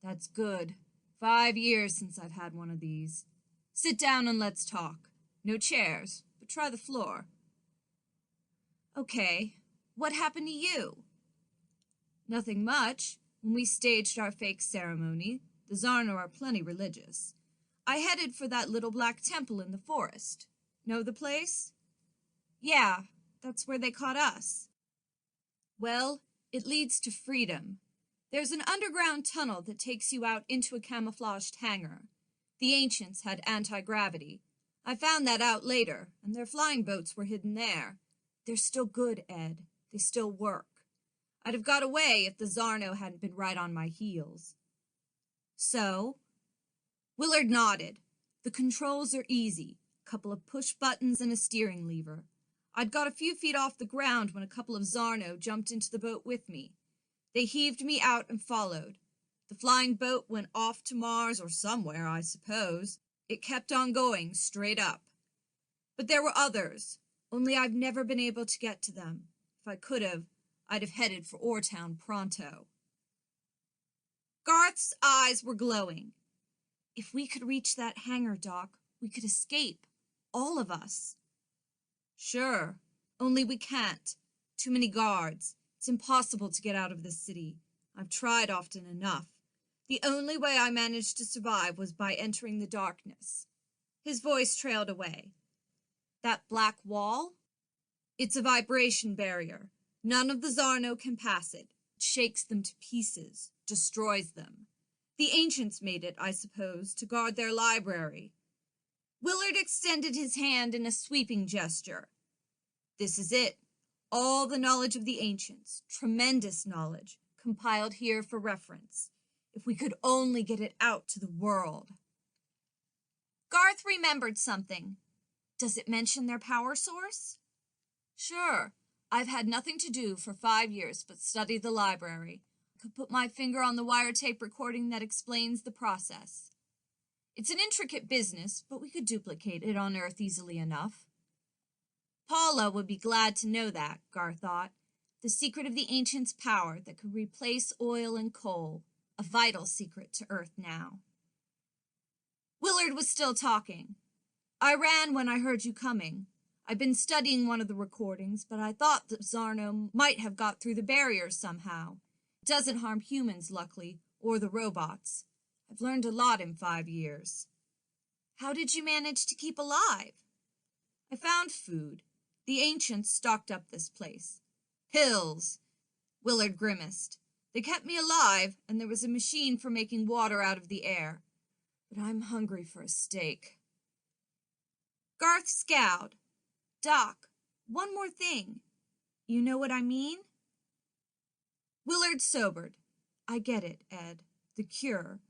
"That's good. 5 years since I've had one of these. Sit down and let's talk. No chairs, but try the floor." "Okay, what happened to you?" "Nothing much. When we staged our fake ceremony, the Zarno are plenty religious. I headed for that little black temple in the forest. Know the place?" "Yeah, that's where they caught us." "Well, it leads to freedom. There's an underground tunnel that takes you out into a camouflaged hangar. The ancients had anti-gravity. I found that out later, and their flying boats were hidden there. They're still good, Ed. They still work. I'd have got away if the Zarno hadn't been right on my heels." "So?" Willard nodded. "The controls are easy. A couple of push buttons and a steering lever. I'd got a few feet off the ground when a couple of Zarno jumped into the boat with me. They heaved me out and followed. The flying boat went off to Mars or somewhere, I suppose. It kept on going, straight up. But there were others, only I've never been able to get to them. If I could have, I'd have headed for Ortown pronto." Garth's eyes were glowing. "If we could reach that hangar, Doc, we could escape. All of us." "Sure, only we can't. Too many guards. It's impossible to get out of this city. I've tried often enough. The only way I managed to survive was by entering the darkness." His voice trailed away. "That black wall? It's a vibration barrier. None of the Zarno can pass it. It shakes them to pieces, destroys them. The ancients made it, I suppose, to guard their library." Willard extended his hand in a sweeping gesture. "This is it. All the knowledge of the ancients, tremendous knowledge, compiled here for reference. If we could only get it out to the world." Garth remembered something. "Does it mention their power source?" "Sure. I've had nothing to do for 5 years but study the library. I could put my finger on the wiretape recording that explains the process. It's an intricate business, but we could duplicate it on Earth easily enough." Paula would be glad to know that, Garth thought. The secret of the ancients' power that could replace oil and coal. A vital secret to Earth now. Willard was still talking. "I ran when I heard you coming. I've been studying one of the recordings, but I thought that Zarno might have got through the barrier somehow. It doesn't harm humans, luckily, or the robots. I've learned a lot in 5 years." "How did you manage to keep alive?" "I found food. The ancients stocked up this place. Pills." Willard grimaced. "They kept me alive, and there was a machine for making water out of the air. But I'm hungry for a steak." Garth scowled. "Doc, one more thing. You know what I mean?" Willard sobered. "I get it, Ed. The cure.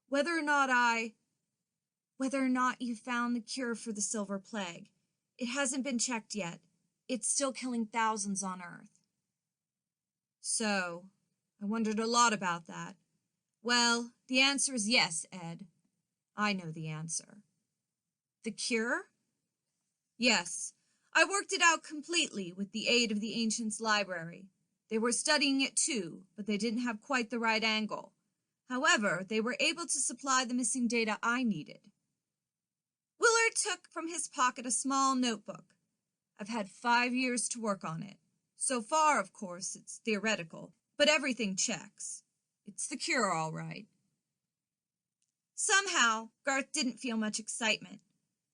Whether or not you found the cure for the Silver Plague. It hasn't been checked yet. It's still killing thousands on Earth." "So, I wondered a lot about that. Well, the answer is yes, Ed. I know the answer." "The cure?" "Yes. I worked it out completely with the aid of the Ancients' library. They were studying it too, but they didn't have quite the right angle. However, they were able to supply the missing data I needed." Willard took from his pocket a small notebook. "I've had 5 years to work on it. So far, of course, it's theoretical, but everything checks. It's the cure, all right." Somehow, Garth didn't feel much excitement.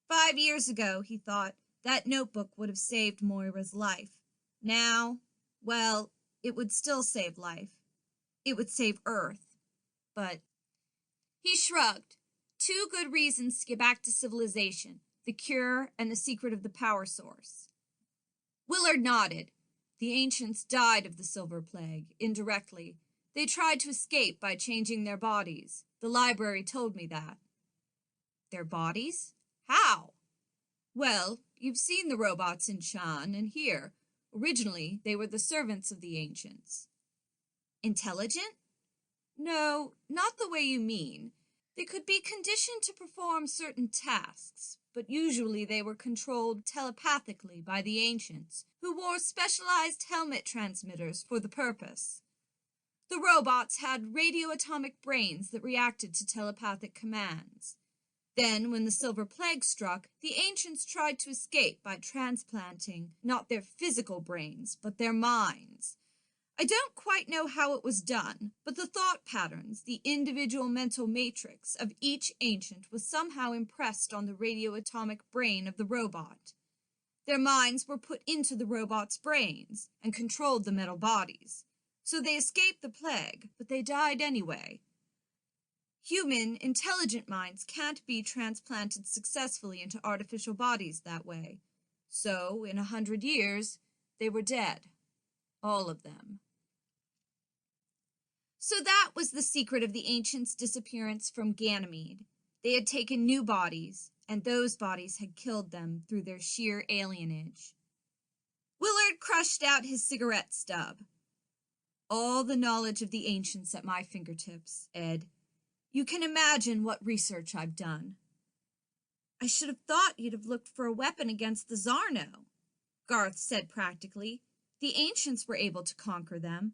5 years ago, he thought, that notebook would have saved Moira's life. Now, well, it would still save life. It would save Earth. But he shrugged. 2 good reasons to get back to civilization: the cure and the secret of the power source. Willard nodded. "The ancients died of the Silver Plague, indirectly. They tried to escape by changing their bodies. The library told me that." "Their bodies? How?" "Well, you've seen the robots in Chan and here. Originally, they were the servants of the ancients." "Intelligent?" "No, not the way you mean. They could be conditioned to perform certain tasks, but usually they were controlled telepathically by the ancients, who wore specialized helmet transmitters for the purpose. The robots had radioatomic brains that reacted to telepathic commands. Then, when the Silver Plague struck, the ancients tried to escape by transplanting not their physical brains, but their minds. I don't quite know how it was done, but the thought patterns, the individual mental matrix of each ancient was somehow impressed on the radioatomic brain of the robot. Their minds were put into the robot's brains and controlled the metal bodies. So they escaped the plague, but they died anyway. Human, intelligent minds can't be transplanted successfully into artificial bodies that way. So, in 100 years, they were dead. All of them. So that was the secret of the ancients' disappearance from Ganymede. They had taken new bodies, and those bodies had killed them through their sheer alienage. Willard crushed out his cigarette stub. All the knowledge of the ancients at my fingertips, Ed. You can imagine what research I've done. I should have thought you'd have looked for a weapon against the Zarno, Garth said practically. The ancients were able to conquer them.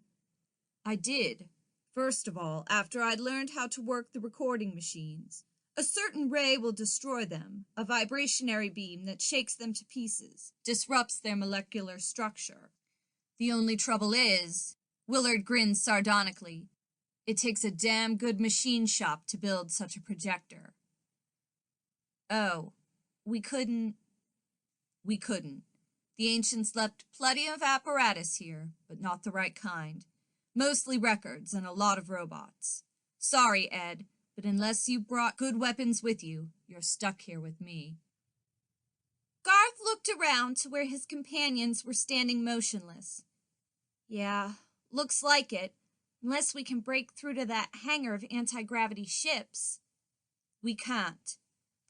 I did. First of all, after I'd learned how to work the recording machines. A certain ray will destroy them, a vibrationary beam that shakes them to pieces, disrupts their molecular structure. The only trouble is, Willard grinned sardonically, it takes a damn good machine shop to build such a projector. Oh, we couldn't. The ancients left plenty of apparatus here, but not the right kind. Mostly records and a lot of robots. Sorry, Ed, but unless you brought good weapons with you, you're stuck here with me. Garth looked around to where his companions were standing motionless. Yeah, looks like it, unless we can break through to that hangar of anti-gravity ships. We can't.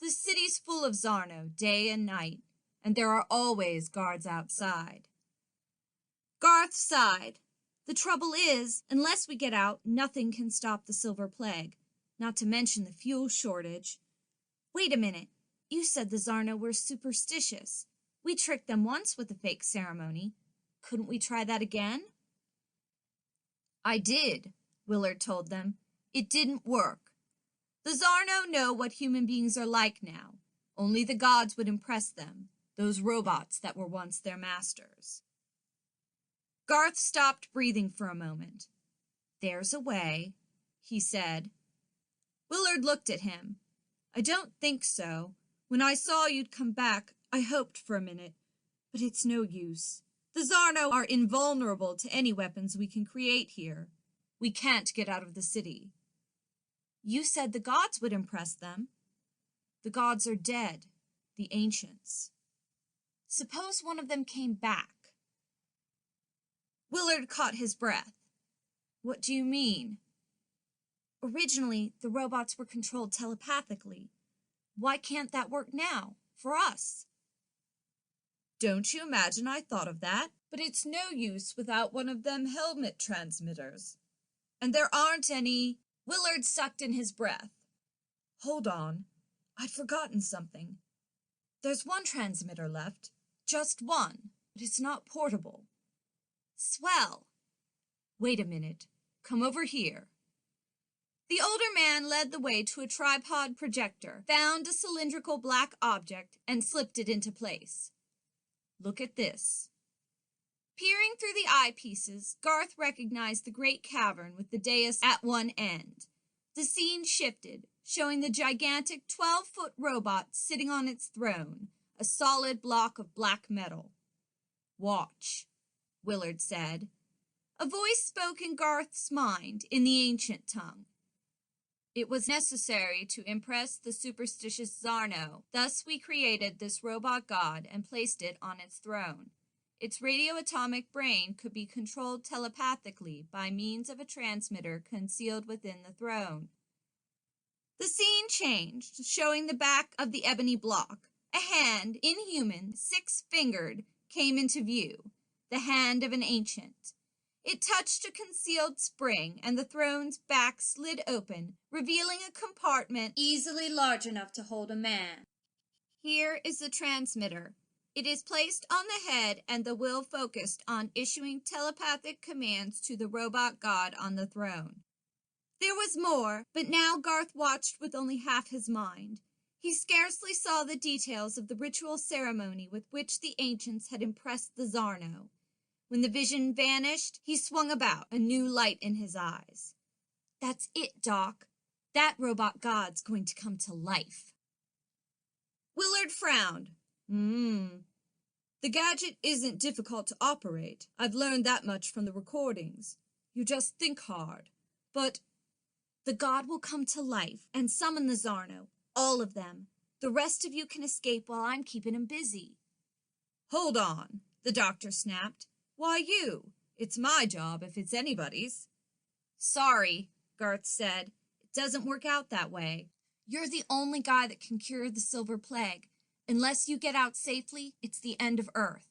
The city's full of Zarno, day and night, and there are always guards outside. Garth sighed. The trouble is, unless we get out, nothing can stop the Silver Plague, not to mention the fuel shortage. Wait a minute. You said the Zarno were superstitious. We tricked them once with a fake ceremony. Couldn't we try that again? I did, Willard told them. It didn't work. The Zarno know what human beings are like now. Only the gods would impress them, those robots that were once their masters. Garth stopped breathing for a moment. There's a way, he said. Willard looked at him. I don't think so. When I saw you'd come back, I hoped for a minute. But it's no use. The Zarno are invulnerable to any weapons we can create here. We can't get out of the city. You said the gods would impress them. The gods are dead, the ancients. Suppose one of them came back. Willard caught his breath. What do you mean? Originally, the robots were controlled telepathically. Why can't that work now, for us? Don't you imagine I thought of that? But it's no use without one of them helmet transmitters. And there aren't any. Willard sucked in his breath. Hold on. I'd forgotten something. There's one transmitter left. Just one. But it's not portable. Swell. Wait a minute. Come over here. The older man led the way to a tripod projector, found a cylindrical black object, and slipped it into place. Look at this. Peering through the eyepieces, Garth recognized the great cavern with the dais at one end. The scene shifted, showing the gigantic 12-foot robot sitting on its throne, a solid block of black metal. Watch, Willard said. A voice spoke in Garth's mind in the ancient tongue. It was necessary to impress the superstitious Zarno. Thus we created this robot god and placed it on its throne. Its radioatomic brain could be controlled telepathically by means of a transmitter concealed within the throne. The scene changed, showing the back of the ebony block. A hand, inhuman, 6-fingered, came into view, the hand of an ancient. It touched a concealed spring, and the throne's back slid open, revealing a compartment easily large enough to hold a man. Here is the transmitter. It is placed on the head and the will focused on issuing telepathic commands to the robot god on the throne. There was more, but now Garth watched with only half his mind. He scarcely saw the details of the ritual ceremony with which the ancients had impressed the Zarno. When the vision vanished, he swung about, a new light in his eyes. That's it, Doc. That robot god's going to come to life. Willard frowned. The gadget isn't difficult to operate. I've learned that much from the recordings. You just think hard. But the god will come to life and summon the Zarno, all of them. The rest of you can escape while I'm keeping him busy. Hold on, the doctor snapped. Why you? It's my job if it's anybody's. Sorry, Garth said. It doesn't work out that way. You're the only guy that can cure the Silver Plague. Unless you get out safely, it's the end of Earth.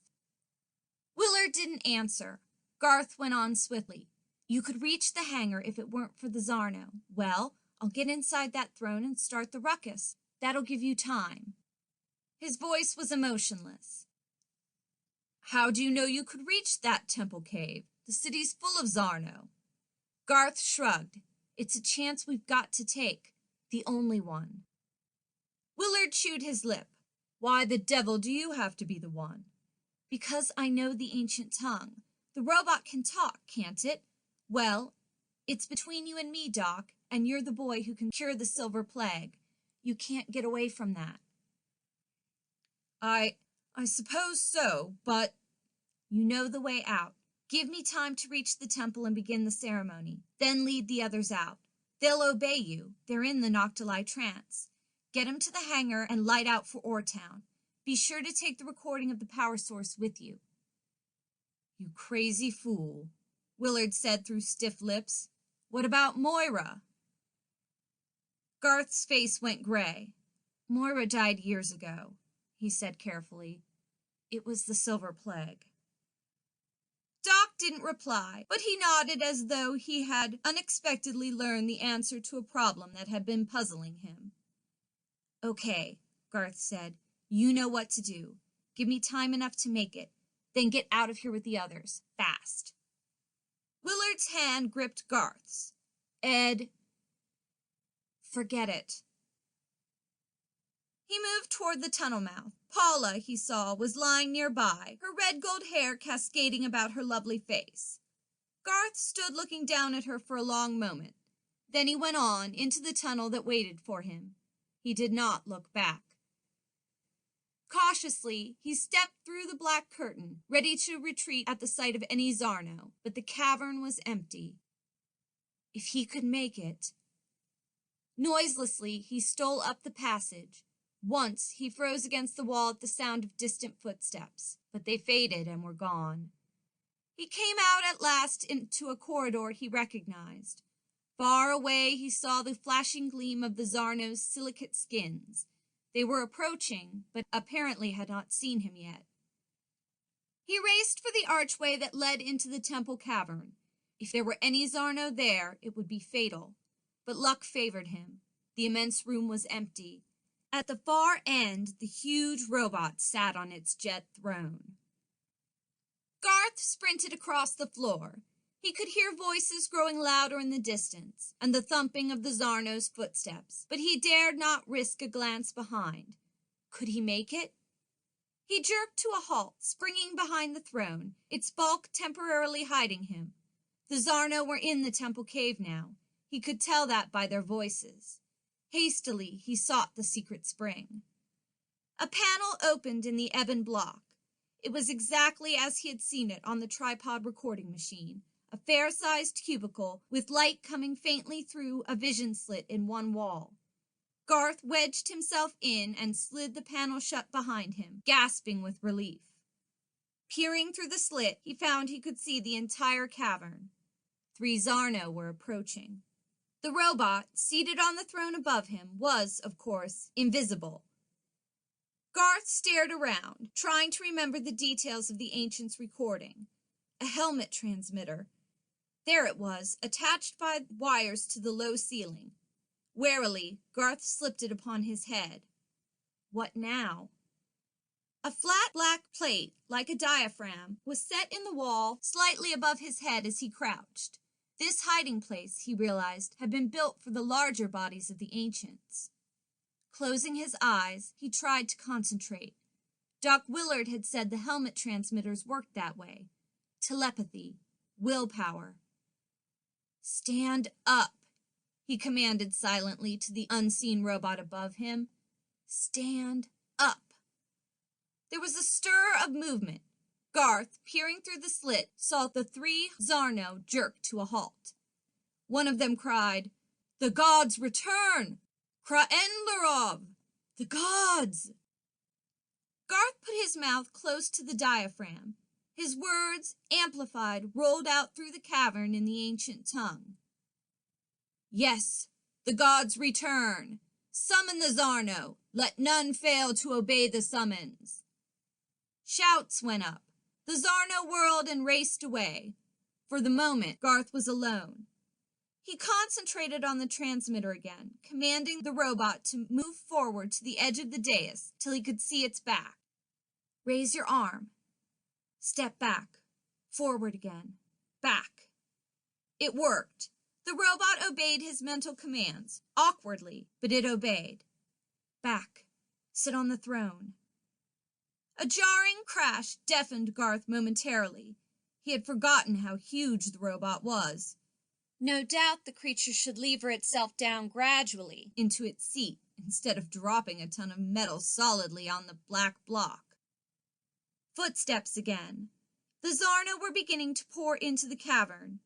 Willard didn't answer. Garth went on swiftly. You could reach the hangar if it weren't for the Zarno. Well, I'll get inside that throne and start the ruckus. That'll give you time." His voice was emotionless. "How do you know you could reach that temple cave? The city's full of Zarno." Garth shrugged. "It's a chance we've got to take. The only one." Willard chewed his lip. "Why the devil do you have to be the one?" "Because I know the ancient tongue. The robot can talk, can't it? Well, it's between you and me, Doc, and you're the boy who can cure the silver plague. You can't get away from that." I suppose so, but you know the way out. Give me time to reach the temple and begin the ceremony, then lead the others out. They'll obey you. They're in the Noctuli trance. Get 'em to the hangar and light out for Ortown. Be sure to take the recording of the power source with you." "You crazy fool," Willard said through stiff lips. "What about Moira?" Garth's face went gray. "Moira died years ago," he said carefully. "It was the silver plague." Doc didn't reply, but he nodded as though he had unexpectedly learned the answer to a problem that had been puzzling him. "Okay," Garth said. "You know what to do. Give me time enough to make it. Then get out of here with the others. Fast." Willard's hand gripped Garth's. "Ed, forget it." He moved toward the tunnel mouth. Paula, he saw, was lying nearby, her red-gold hair cascading about her lovely face. Garth stood looking down at her for a long moment. Then he went on into the tunnel that waited for him. He did not look back. Cautiously, he stepped through the black curtain, ready to retreat at the sight of any Zarno, but the cavern was empty. If he could make it. Noiselessly, he stole up the passage. Once, he froze against the wall at the sound of distant footsteps, but they faded and were gone. He came out at last into a corridor he recognized. Far away, he saw the flashing gleam of the Zarno's silicate skins. They were approaching, but apparently had not seen him yet. He raced for the archway that led into the temple cavern. If there were any Zarno there, it would be fatal. But luck favored him. The immense room was empty. At the far end, the huge robot sat on its jet throne. Garth sprinted across the floor. He could hear voices growing louder in the distance, and the thumping of the Zarno's footsteps, but he dared not risk a glance behind. Could he make it? He jerked to a halt, springing behind the throne, its bulk temporarily hiding him. The Zarno were in the temple cave now. He could tell that by their voices. Hastily, he sought the secret spring. A panel opened in the ebon block. It was exactly as he had seen it on the tripod recording machine, a fair-sized cubicle with light coming faintly through a vision slit in one wall. Garth wedged himself in and slid the panel shut behind him, gasping with relief. Peering through the slit, he found he could see the entire cavern. 3 Zarno were approaching. The robot, seated on the throne above him, was, of course, invisible. Garth stared around, trying to remember the details of the ancient's recording. A helmet transmitter. There it was, attached by wires to the low ceiling. Warily, Garth slipped it upon his head. What now? A flat black plate, like a diaphragm, was set in the wall slightly above his head as he crouched. This hiding place, he realized, had been built for the larger bodies of the ancients. Closing his eyes, he tried to concentrate. Doc Willard had said the helmet transmitters worked that way. Telepathy. Willpower. "Stand up," he commanded silently to the unseen robot above him. "Stand up." There was a stir of movement. Garth, peering through the slit, saw the 3 Zarno jerk to a halt. One of them cried, "The gods return! Kraendlerov! The gods!" Garth put his mouth close to the diaphragm. His words, amplified, rolled out through the cavern in the ancient tongue. "Yes, the gods return! Summon the Zarno! Let none fail to obey the summons!" Shouts went up. The Zarno whirled and raced away. For the moment, Garth was alone. He concentrated on the transmitter again, commanding the robot to move forward to the edge of the dais till he could see its back. Raise your arm. Step back. Forward again. Back. It worked. The robot obeyed his mental commands, awkwardly, but it obeyed. Back. Sit on the throne. A jarring crash deafened Garth momentarily. He had forgotten how huge the robot was. No doubt the creature should lever itself down gradually into its seat instead of dropping a ton of metal solidly on the black block. Footsteps again. The Zarno were beginning to pour into the cavern.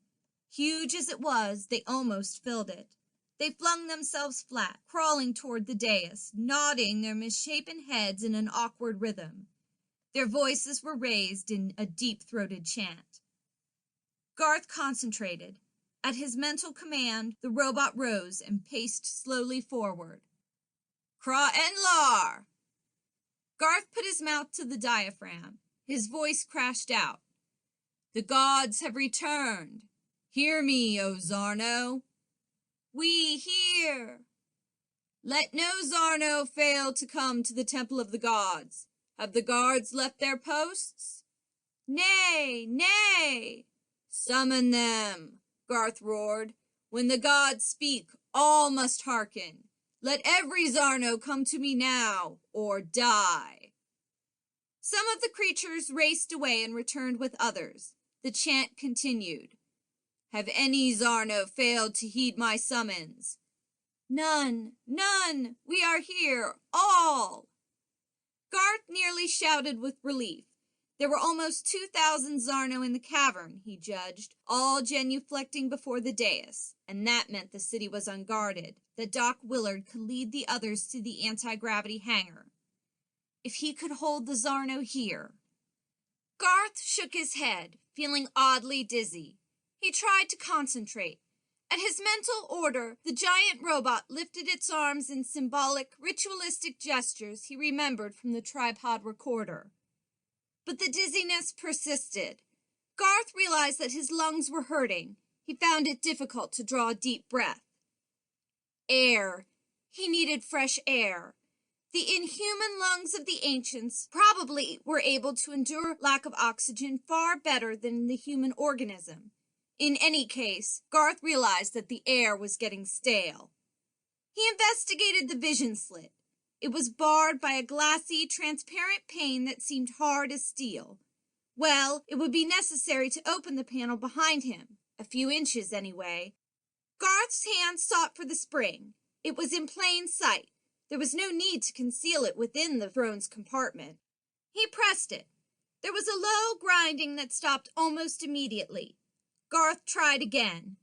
Huge as it was, they almost filled it. They flung themselves flat, crawling toward the dais, nodding their misshapen heads in an awkward rhythm. Their voices were raised in a deep-throated chant. Garth concentrated. At his mental command, the robot rose and paced slowly forward. Cra en lar! Garth put his mouth to the diaphragm. His voice crashed out. The gods have returned. Hear me, O Zarno. We hear. Let no Zarno fail to come to the temple of the gods. Have the guards left their posts? Nay, nay. Summon them, Garth roared. When the gods speak, all must hearken. Let every Zarno come to me now, or die. Some of the creatures raced away and returned with others. The chant continued. Have any Zarno failed to heed my summons? None, none, we are here, all. Garth nearly shouted with relief. There were almost 2,000 Zarno in the cavern, he judged, all genuflecting before the dais, and that meant the city was unguarded, that Doc Willard could lead the others to the anti-gravity hangar. If he could hold the Zarno here. Garth shook his head, feeling oddly dizzy. He tried to concentrate. At his mental order, the giant robot lifted its arms in symbolic, ritualistic gestures he remembered from the tripod recorder. But the dizziness persisted. Garth realized that his lungs were hurting. He found it difficult to draw a deep breath. Air. He needed fresh air. The inhuman lungs of the ancients probably were able to endure lack of oxygen far better than the human organism. In any case, Garth realized that the air was getting stale. He investigated the vision slit. It was barred by a glassy, transparent pane that seemed hard as steel. Well, it would be necessary to open the panel behind him, a few inches anyway. Garth's hand sought for the spring. It was in plain sight. There was no need to conceal it within the throne's compartment. He pressed it. There was a low grinding that stopped almost immediately. Garth tried again.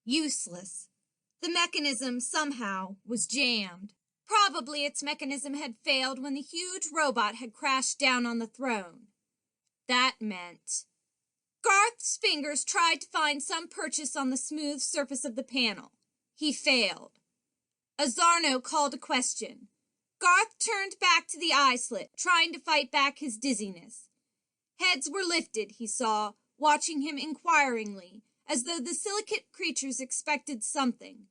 Useless. The mechanism, somehow, was jammed. Probably its mechanism had failed when the huge robot had crashed down on the throne. That meant... Garth's fingers tried to find some purchase on the smooth surface of the panel. He failed. A Zarno called a question. Garth turned back to the eye slit, trying to fight back his dizziness. Heads were lifted, he saw, watching him inquiringly, as though the silicate creatures expected something.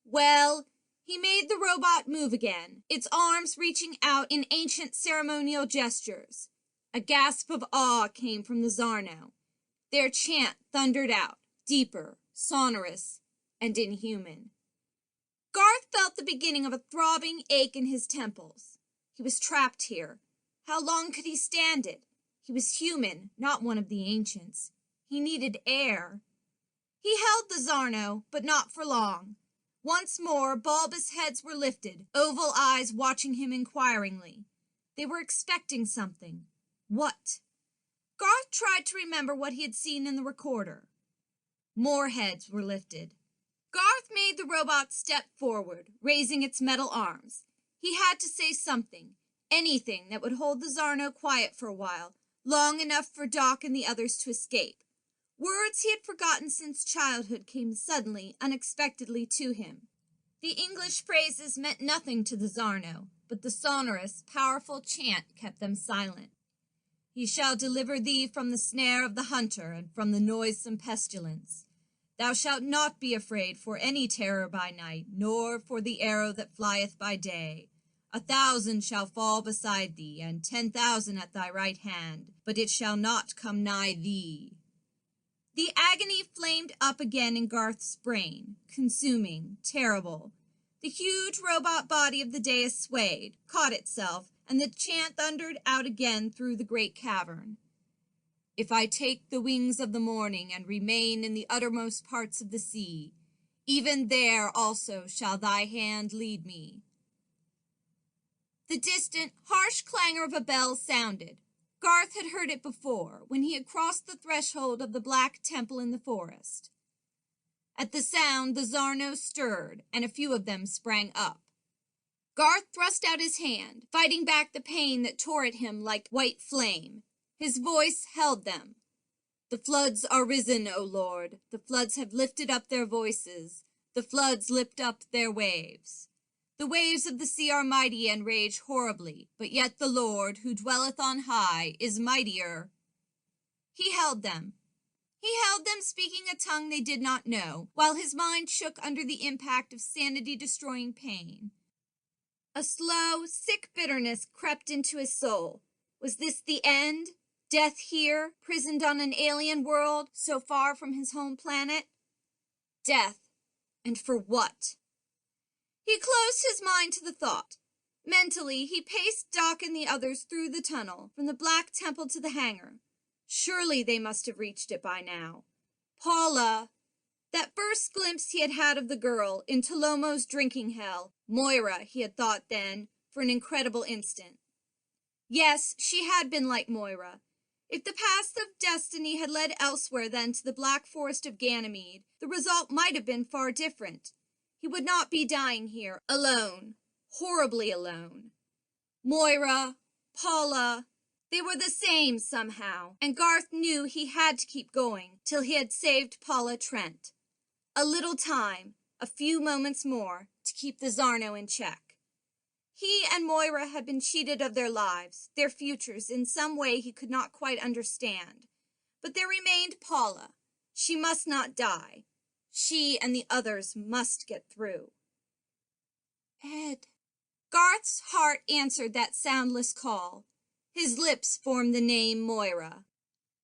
Well, he made the robot move again, its arms reaching out in ancient ceremonial gestures. A gasp of awe came from the Zarno. Their chant thundered out, deeper, sonorous, and inhuman. Garth felt the beginning of a throbbing ache in his temples. He was trapped here. How long could he stand it? He was human, not one of the ancients. He needed air. He held the Zarno, but not for long. Once more, bulbous heads were lifted, oval eyes watching him inquiringly. They were expecting something. What? Garth tried to remember what he had seen in the recorder. More heads were lifted. Garth made the robot step forward, raising its metal arms. He had to say something, anything that would hold the Zarno quiet for a while, long enough for Doc and the others to escape. Words he had forgotten since childhood came suddenly, unexpectedly to him. The English phrases meant nothing to the Zarno, but the sonorous, powerful chant kept them silent. He shall deliver thee from the snare of the hunter and from the noisome pestilence. Thou shalt not be afraid for any terror by night, nor for the arrow that flieth by day. 1,000 shall fall beside thee, and 10,000 at thy right hand, but it shall not come nigh thee. The agony flamed up again in Garth's brain, consuming, terrible. The huge robot body of the dais swayed, caught itself, and the chant thundered out again through the great cavern. If I take the wings of the morning and remain in the uttermost parts of the sea, even there also shall thy hand lead me. The distant, harsh clangor of a bell sounded. Garth had heard it before, when he had crossed the threshold of the black temple in the forest. At the sound, the Zarno stirred, and a few of them sprang up. Garth thrust out his hand, fighting back the pain that tore at him like white flame. His voice held them. The floods are risen, O Lord. The floods have lifted up their voices. The floods lift up their waves. The waves of the sea are mighty and rage horribly, but yet the Lord, who dwelleth on high, is mightier. He held them. He held them, speaking a tongue they did not know, while his mind shook under the impact of sanity-destroying pain. A slow, sick bitterness crept into his soul. Was this the end? Death here, prisoned on an alien world, so far from his home planet? Death. And for what? He closed his mind to the thought. Mentally, he paced Doc and the others through the tunnel, from the Black Temple to the hangar. Surely they must have reached it by now. Paula! That first glimpse he had had of the girl in Tolomo's drinking hell, Moira, he had thought then, for an incredible instant. Yes, she had been like Moira. If the paths of destiny had led elsewhere than to the Black Forest of Ganymede, the result might have been far different. He would not be dying here, alone, horribly alone. Moira, Paula, they were the same somehow, and Garth knew he had to keep going till he had saved Paula Trent. A little time, a few moments more, to keep the Zarno in check. He and Moira had been cheated of their lives, their futures, in some way he could not quite understand. But there remained Paula. She must not die. She and the others must get through. Ed. Garth's heart answered that soundless call. His lips formed the name Moira.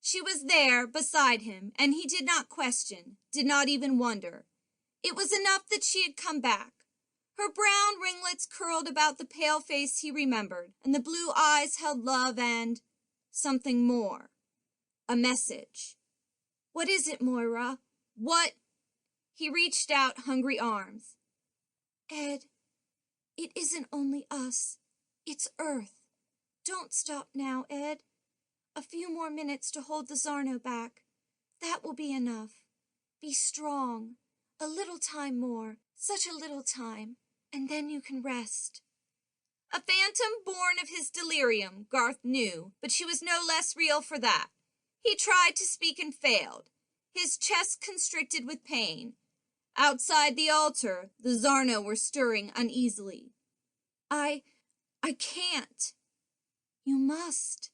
She was there, beside him, and he did not question, did not even wonder. It was enough that she had come back. Her brown ringlets curled about the pale face he remembered, and the blue eyes held love and something more. A message. What is it, Moira? What? He reached out hungry arms. Ed, it isn't only us. It's Earth. Don't stop now, Ed. A few more minutes to hold the Zarno back. That will be enough. Be strong. A little time more. Such a little time. And then you can rest. A phantom born of his delirium, Garth knew, but she was no less real for that. He tried to speak and failed. His chest constricted with pain. Outside the altar, the Zarno were stirring uneasily. I can't. You must.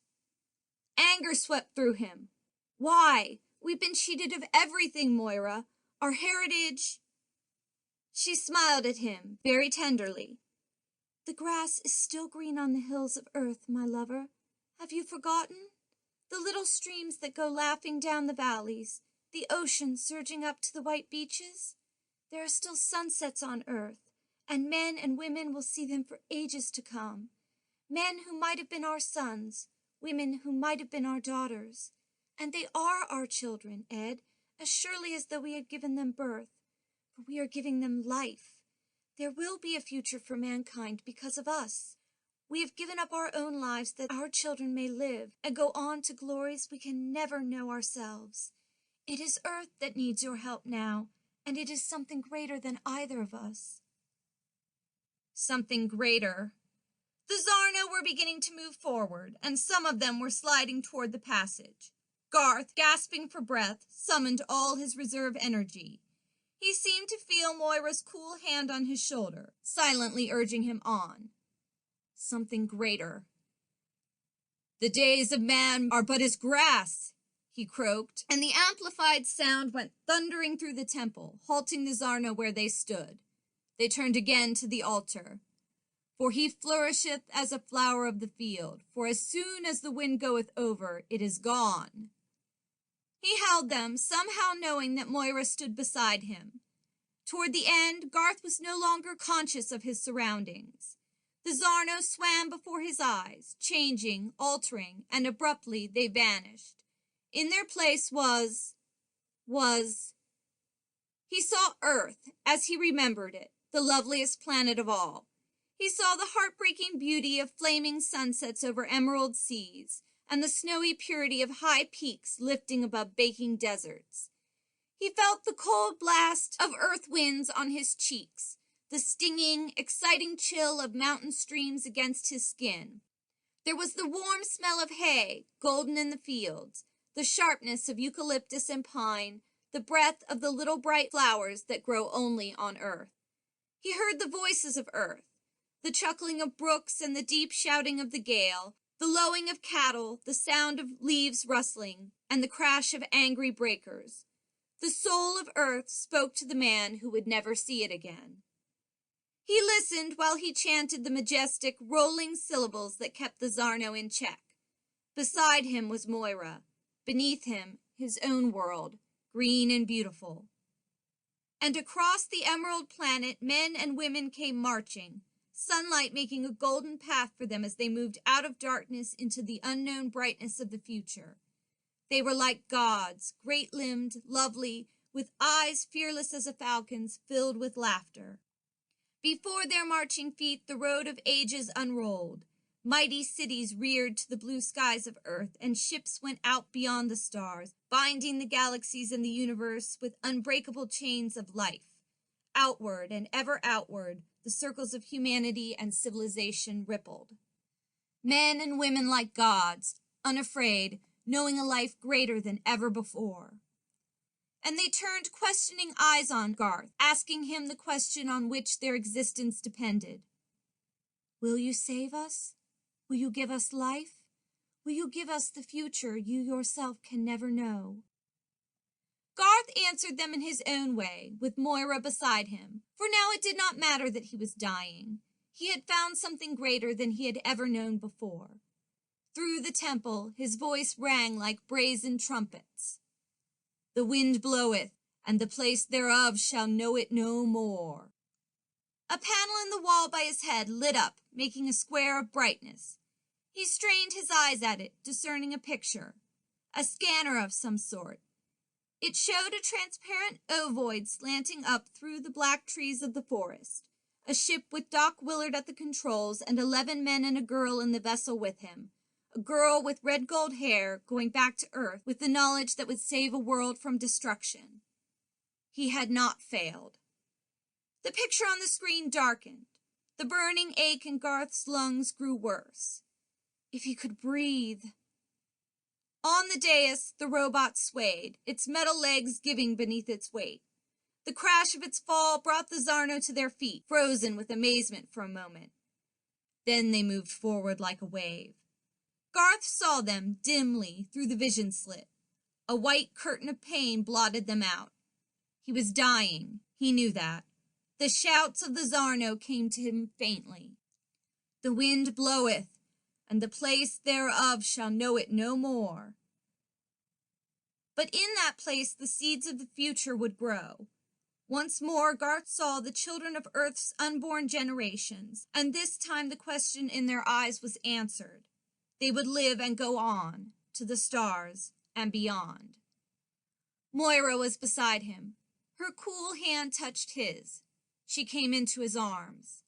Anger swept through him. Why? We've been cheated of everything, Moira. Our heritage. She smiled at him, very tenderly. The grass is still green on the hills of Earth, my lover. Have you forgotten? The little streams that go laughing down the valleys, the ocean surging up to the white beaches. There are still sunsets on Earth, and men and women will see them for ages to come. Men who might have been our sons, women who might have been our daughters. And they are our children, Ed, as surely as though we had given them birth. For we are giving them life. There will be a future for mankind because of us. We have given up our own lives that our children may live and go on to glories we can never know ourselves. It is Earth that needs your help now, and it is something greater than either of us. Something greater. The Zarno were beginning to move forward, and some of them were sliding toward the passage. Garth, gasping for breath, summoned all his reserve energy. He seemed to feel Moira's cool hand on his shoulder, silently urging him on. Something greater. "The days of man are but as grass," he croaked, and the amplified sound went thundering through the temple, halting the Zarno where they stood. They turned again to the altar. "For he flourisheth as a flower of the field, for as soon as the wind goeth over, it is gone." He held them, somehow knowing that Moira stood beside him. Toward the end, Garth was no longer conscious of his surroundings. The Zarno swam before his eyes, changing, altering, and abruptly they vanished. In their place he saw Earth as he remembered it, the loveliest planet of all. He saw the heartbreaking beauty of flaming sunsets over emerald seas, and the snowy purity of high peaks lifting above baking deserts. He felt the cold blast of earth winds on his cheeks, the stinging, exciting chill of mountain streams against his skin. There was the warm smell of hay, golden in the fields, the sharpness of eucalyptus and pine, the breath of the little bright flowers that grow only on earth. He heard the voices of earth, the chuckling of brooks and the deep shouting of the gale, the lowing of cattle, the sound of leaves rustling, and the crash of angry breakers. The soul of earth spoke to the man who would never see it again. He listened while he chanted the majestic, rolling syllables that kept the Zarno in check. Beside him was Moira. Beneath him, his own world, green and beautiful. And across the emerald planet, men and women came marching, sunlight making a golden path for them as they moved out of darkness into the unknown brightness of the future. They were like gods, great-limbed, lovely, with eyes fearless as a falcon's, filled with laughter. Before their marching feet, the road of ages unrolled. Mighty cities reared to the blue skies of earth, and ships went out beyond the stars, binding the galaxies and the universe with unbreakable chains of life. Outward and ever outward, the circles of humanity and civilization rippled. Men and women like gods, unafraid, knowing a life greater than ever before. And they turned questioning eyes on Garth, asking him the question on which their existence depended. "Will you save us? Will you give us life? Will you give us the future you yourself can never know?" Garth answered them in his own way, with Moira beside him, for now it did not matter that he was dying. He had found something greater than he had ever known before. Through the temple, his voice rang like brazen trumpets. "The wind bloweth, and the place thereof shall know it no more." A panel in the wall by his head lit up, making a square of brightness. He strained his eyes at it, discerning a picture, a scanner of some sort. It showed a transparent ovoid slanting up through the black trees of the forest, a ship with Doc Willard at the controls and 11 men and a girl in the vessel with him. A girl with red gold hair going back to Earth with the knowledge that would save a world from destruction. He had not failed. The picture on the screen darkened. The burning ache in Garth's lungs grew worse. If he could breathe. On the dais, the robot swayed, its metal legs giving beneath its weight. The crash of its fall brought the Zarno to their feet, frozen with amazement for a moment. Then they moved forward like a wave. Garth saw them dimly through the vision slit. A white curtain of pain blotted them out. He was dying. He knew that. The shouts of the Zarno came to him faintly. "The wind bloweth, and the place thereof shall know it no more." But in that place the seeds of the future would grow. Once more Garth saw the children of Earth's unborn generations, and this time the question in their eyes was answered. They would live and go on, to the stars and beyond. Moira was beside him. Her cool hand touched his. She came into his arms,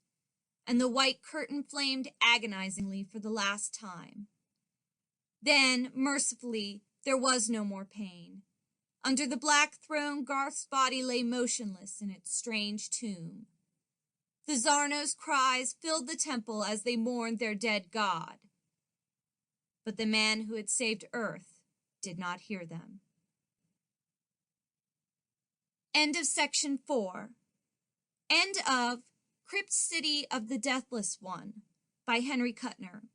and the white curtain flamed agonizingly for the last time. Then, mercifully, there was no more pain. Under the black throne, Garth's body lay motionless in its strange tomb. The Zarno's cries filled the temple as they mourned their dead god. But the man who had saved Earth did not hear them. End of section 4. End of Crypt-City of the Deathless One by Henry Kuttner.